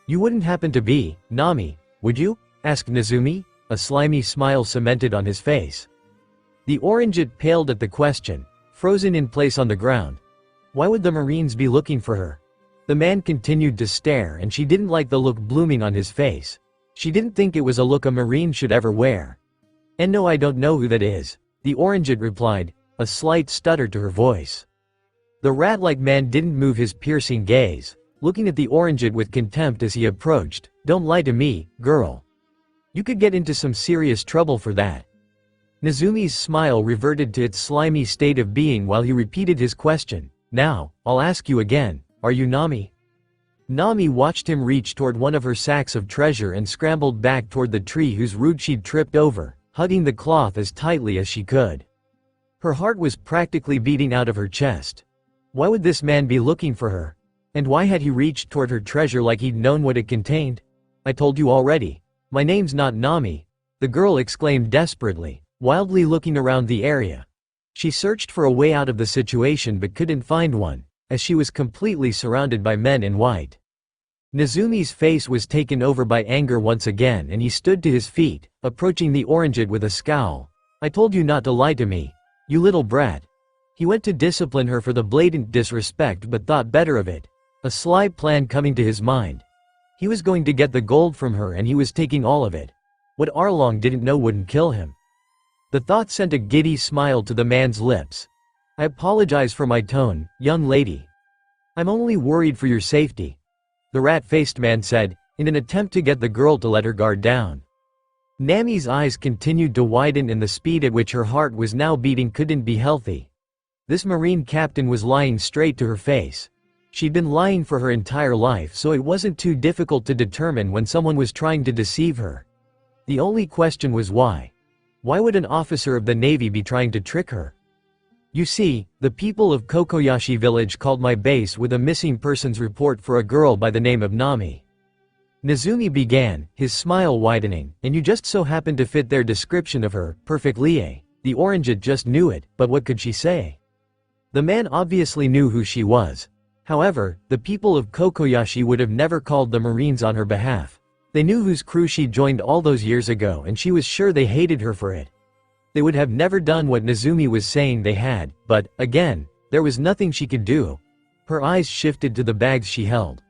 "You wouldn't happen to be Nami, would you?" asked Nezumi, a slimy smile cemented on his face. The Orangeite paled at the question, frozen in place on the ground. Why would the Marines be looking for her? The man continued to stare, and she didn't like the look blooming on his face. She didn't think it was a look a Marine should ever wear. "And no, I don't know who that is," the Orangeite replied, a slight stutter to her voice. The rat-like man didn't move his piercing gaze, looking at the Orangeite with contempt as he approached. "Don't lie to me, girl. You could get into some serious trouble for that." Nezumi's smile reverted to its slimy state of being while he repeated his question. "Now, I'll ask you again. Are you Nami?" Nami watched him reach toward one of her sacks of treasure and scrambled back toward the tree whose root she'd tripped over, hugging the cloth as tightly as she could. Her heart was practically beating out of her chest. Why would this man be looking for her? And why had he reached toward her treasure like he'd known what it contained? "I told you already. My name's not Nami," the girl exclaimed desperately, wildly looking around the area. She searched for a way out of the situation but couldn't find one, as she was completely surrounded by men in white. Nezumi's face was taken over by anger once again and he stood to his feet, approaching the orangehead with a scowl. "I told you not to lie to me, you little brat." He went to discipline her for the blatant disrespect but thought better of it, a sly plan coming to his mind. He was going to get the gold from her and he was taking all of it. What Arlong didn't know wouldn't kill him. The thought sent a giddy smile to the man's lips. "I apologize for my tone, young lady. I'm only worried for your safety," the rat-faced man said, in an attempt to get the girl to let her guard down. Nami's eyes continued to widen and the speed at which her heart was now beating couldn't be healthy. This Marine captain was lying straight to her face. She'd been lying for her entire life, so it wasn't too difficult to determine when someone was trying to deceive her. The only question was why. Why would an officer of the Navy be trying to trick her? "You see, the people of Kokoyashi village called my base with a missing persons report for a girl by the name of Nami," Nezumi began, his smile widening, "and you just so happened to fit their description of her, perfectly. The orangehead just knew it, but what could she say?" The man obviously knew who she was. However, the people of Kokoyashi would have never called the Marines on her behalf. They knew whose crew she joined all those years ago and she was sure they hated her for it. They would have never done what Nezumi was saying they had, but, again, there was nothing she could do. Her eyes shifted to the bags she held.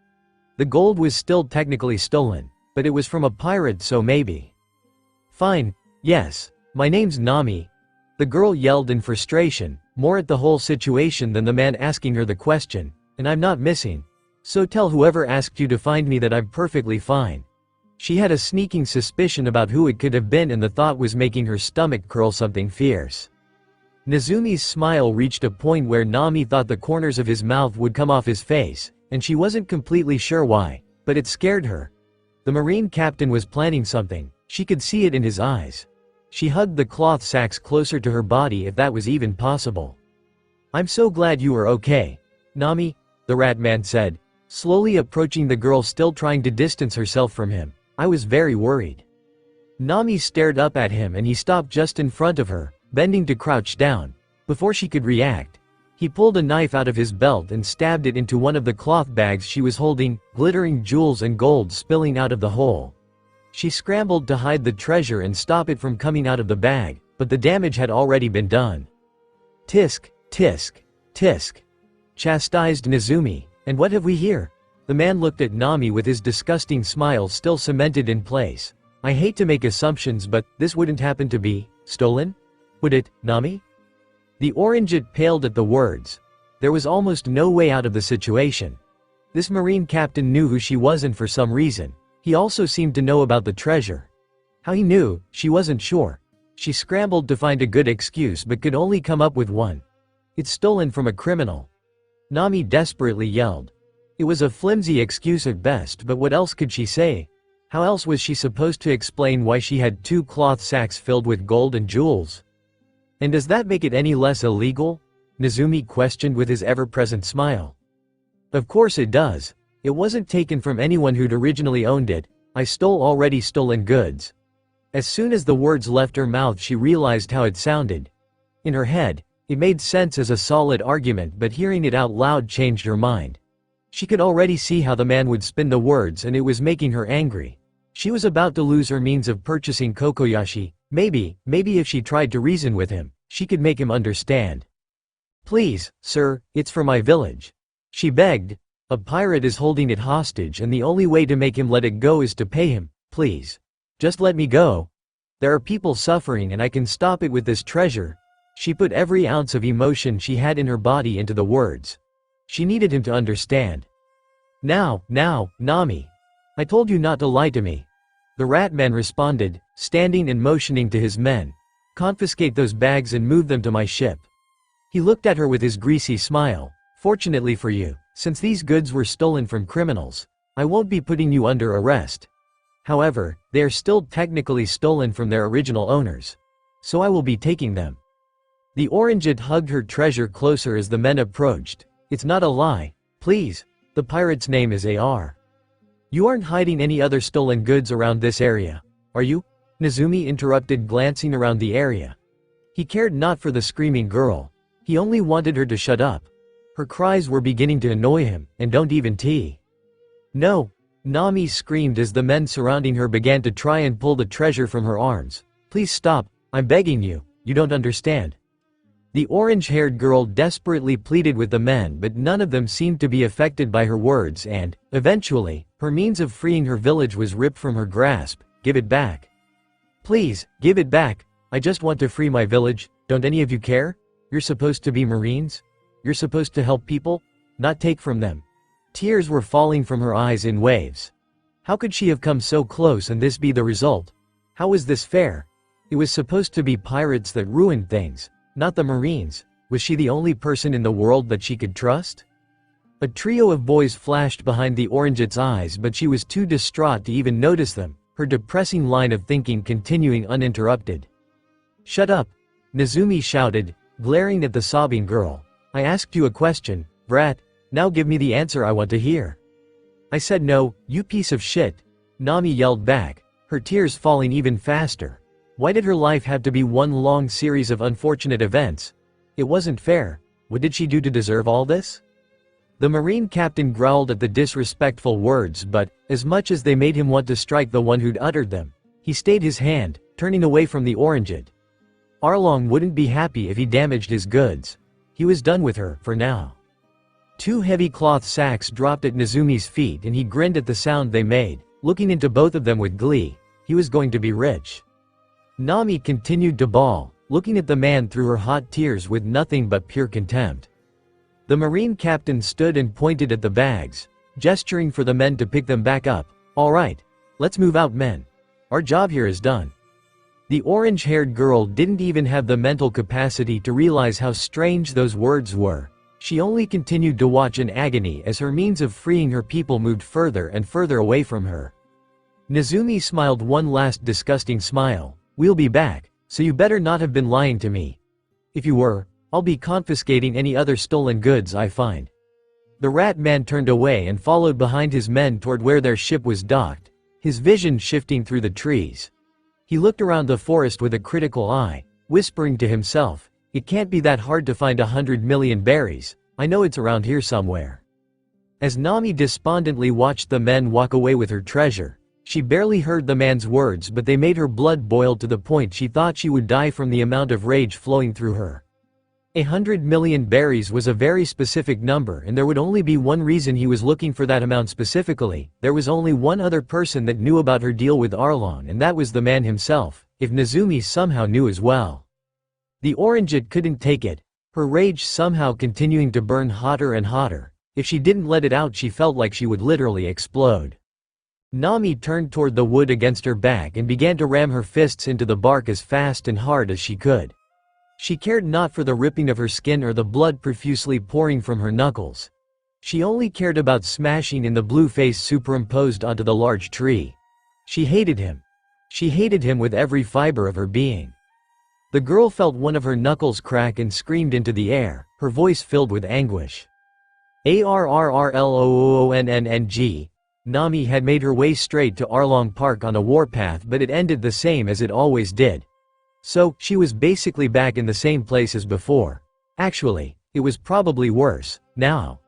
The gold was still technically stolen, but it was from a pirate, so maybe. "Fine, yes, my name's Nami," the girl yelled in frustration, more at the whole situation than the man asking her the question, "and I'm not missing. So tell whoever asked you to find me that I'm perfectly fine." She had a sneaking suspicion about who it could have been and the thought was making her stomach curl something fierce. Nezumi's smile reached a point where Nami thought the corners of his mouth would come off his face, and she wasn't completely sure why, but it scared her. The Marine captain was planning something, she could see it in his eyes. She hugged the cloth sacks closer to her body if that was even possible. "I'm so glad you are okay, Nami," the rat man said, slowly approaching the girl still trying to distance herself from him. "I was very worried." Nami stared up at him and he stopped just in front of her, bending to crouch down. Before she could react, he pulled a knife out of his belt and stabbed it into one of the cloth bags she was holding, glittering jewels and gold spilling out of the hole. She scrambled to hide the treasure and stop it from coming out of the bag, but the damage had already been done. "Tisk, tisk, tisk," chastised Nezumi. "And what have we here?" The man looked at Nami with his disgusting smile still cemented in place. "I hate to make assumptions, but this wouldn't happen to be stolen? Would it, Nami?" The orangehead paled at the words. There was almost no way out of the situation. This Marine captain knew who she was and for some reason, he also seemed to know about the treasure. How he knew, she wasn't sure. She scrambled to find a good excuse but could only come up with one. "It's stolen from a criminal," Nami desperately yelled. It was a flimsy excuse at best, but what else could she say? How else was she supposed to explain why she had 2 cloth sacks filled with gold and jewels? "And does that make it any less illegal?" Nezumi questioned with his ever-present smile. "Of course it does. It wasn't taken from anyone who'd originally owned it. I stole already stolen goods." As soon as the words left her mouth she realized how it sounded. In her head, it made sense as a solid argument, but hearing it out loud changed her mind. She could already see how the man would spin the words and it was making her angry. She was about to lose her means of purchasing Kokoyashi. Maybe if she tried to reason with him, she could make him understand. "Please, sir, it's for my village," she begged. "A pirate is holding it hostage and the only way to make him let it go is to pay him. Please. Just let me go. There are people suffering and I can stop it with this treasure." She put every ounce of emotion she had in her body into the words. She needed him to understand. Now, Nami. I told you not to lie to me," the rat man responded, standing and motioning to his men. "Confiscate those bags and move them to my ship." He looked at her with his greasy smile. "Fortunately for you, Since these goods were stolen from criminals, I won't be putting you under arrest. However, they are still technically stolen from their original owners. So I will be taking them." The orangehead hugged her treasure closer as the men approached. "It's not a lie, please. The pirate's name is AR. You aren't hiding any other stolen goods around this area, are you?" Nezumi interrupted, glancing around the area. He cared not for the screaming girl. He only wanted her to shut up. Her cries were beginning to annoy him, and don't even tea. "No," Nami screamed as the men surrounding her began to try and pull the treasure from her arms. "Please stop, I'm begging you, you don't understand." The orange-haired girl desperately pleaded with the men, but none of them seemed to be affected by her words and, eventually, her means of freeing her village was ripped from her grasp. "Give it back. Please, give it back. I just want to free my village, don't any of you care? You're supposed to be Marines? You're supposed to help people, not take from them." Tears were falling from her eyes in waves. How could she have come so close and this be the result? How was this fair? It was supposed to be pirates that ruined things, not the Marines. Was she the only person in the world that she could trust? A trio of boys flashed behind the orangehead's eyes, but she was too distraught to even notice them, her depressing line of thinking continuing uninterrupted. "Shut up," Nezumi shouted, glaring at the sobbing girl. "I asked you a question, brat. Now give me the answer I want to hear." "I said no, you piece of shit," Nami yelled back, her tears falling even faster. Why did her life have to be one long series of unfortunate events? It wasn't fair. What did she do to deserve all this? The Marine captain growled at the disrespectful words, but, as much as they made him want to strike the one who'd uttered them, he stayed his hand, turning away from the orangehead. Arlong wouldn't be happy if he damaged his goods. He was done with her, for now. Two heavy cloth sacks dropped at Nezumi's feet and he grinned at the sound they made, looking into both of them with glee. He was going to be rich. Nami continued to bawl, looking at the man through her hot tears with nothing but pure contempt. The Marine captain stood and pointed at the bags, gesturing for the men to pick them back up. "All right, let's move out, men. Our job here is done." The orange-haired girl didn't even have the mental capacity to realize how strange those words were. She only continued to watch in agony as her means of freeing her people moved further and further away from her. Nezumi smiled one last disgusting smile. "We'll be back, so you better not have been lying to me. If you were, I'll be confiscating any other stolen goods I find." The rat man turned away and followed behind his men toward where their ship was docked, his vision shifting through the trees. He looked around the forest with a critical eye, whispering to himself, "It can't be that hard to find 100 million berries. I know it's around here somewhere." As Nami despondently watched the men walk away with her treasure, she barely heard the man's words, but they made her blood boil to the point she thought she would die from the amount of rage flowing through her. 100 million berries was a very specific number, and there would only be one reason he was looking for that amount specifically. There was only one other person that knew about her deal with Arlong, and that was the man himself, if Nezumi somehow knew as well. The orangehead couldn't take it, her rage somehow continuing to burn hotter and hotter. If she didn't let it out, she felt like she would literally explode. Nami turned toward the wood against her back and began to ram her fists into the bark as fast and hard as she could. She cared not for the ripping of her skin or the blood profusely pouring from her knuckles. She only cared about smashing in the blue face superimposed onto the large tree. She hated him. She hated him with every fiber of her being. The girl felt one of her knuckles crack and screamed into the air, her voice filled with anguish. Arrrrloonng. Nami had made her way straight to Arlong Park on a warpath, but it ended the same as it always did. So, she was basically back in the same place as before. Actually, it was probably worse, now.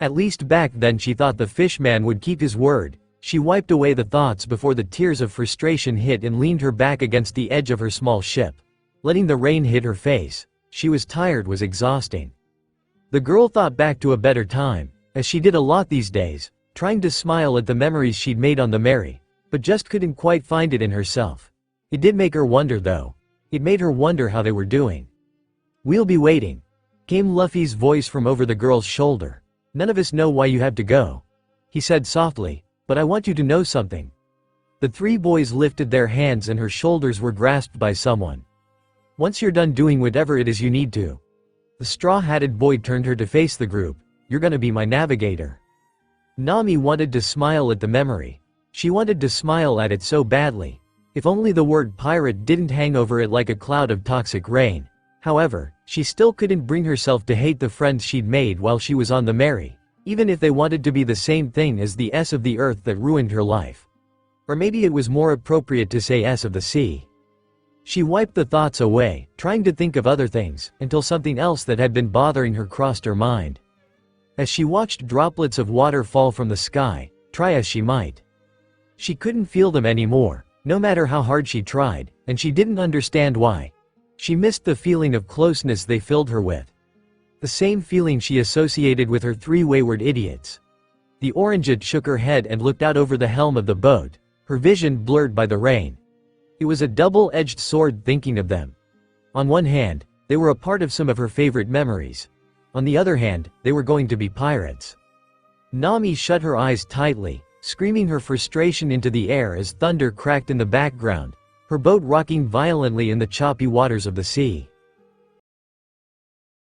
At least back then she thought the fishman would keep his word. She wiped away the thoughts before the tears of frustration hit and leaned her back against the edge of her small ship. Letting the rain hit her face. She was tired, was exhausting. The girl thought back to a better time, as she did a lot these days, trying to smile at the memories she'd made on the Mary, but just couldn't quite find it in herself. It did make her wonder though. It made her wonder how they were doing. "We'll be waiting," came Luffy's voice from over the girl's shoulder. "None of us know why you have to go," he said softly, "but I want you to know something." The three boys lifted their hands and her shoulders were grasped by someone. "Once you're done doing whatever it is you need to." The straw-hatted boy turned her to face the group. you're gonna be my navigator." Nami wanted to smile at the memory. She wanted to smile at it so badly. If only the word pirate didn't hang over it like a cloud of toxic rain. However, she still couldn't bring herself to hate the friends she'd made while she was on the Mary, even if they wanted to be the same thing as the S of the earth that ruined her life. Or maybe it was more appropriate to say S of the sea. She wiped the thoughts away, trying to think of other things, until something else that had been bothering her crossed her mind. As she watched droplets of water fall from the sky, try as she might, she couldn't feel them anymore, no matter how hard she tried, and she didn't understand why. She missed the feeling of closeness they filled her with. The same feeling she associated with her 3 wayward idiots. The orangeette shook her head and looked out over the helm of the boat, her vision blurred by the rain. It was a double-edged sword thinking of them. On one hand, they were a part of some of her favorite memories. On the other hand, they were going to be pirates. Nami shut her eyes tightly, screaming her frustration into the air as thunder cracked in the background, her boat rocking violently in the choppy waters of the sea.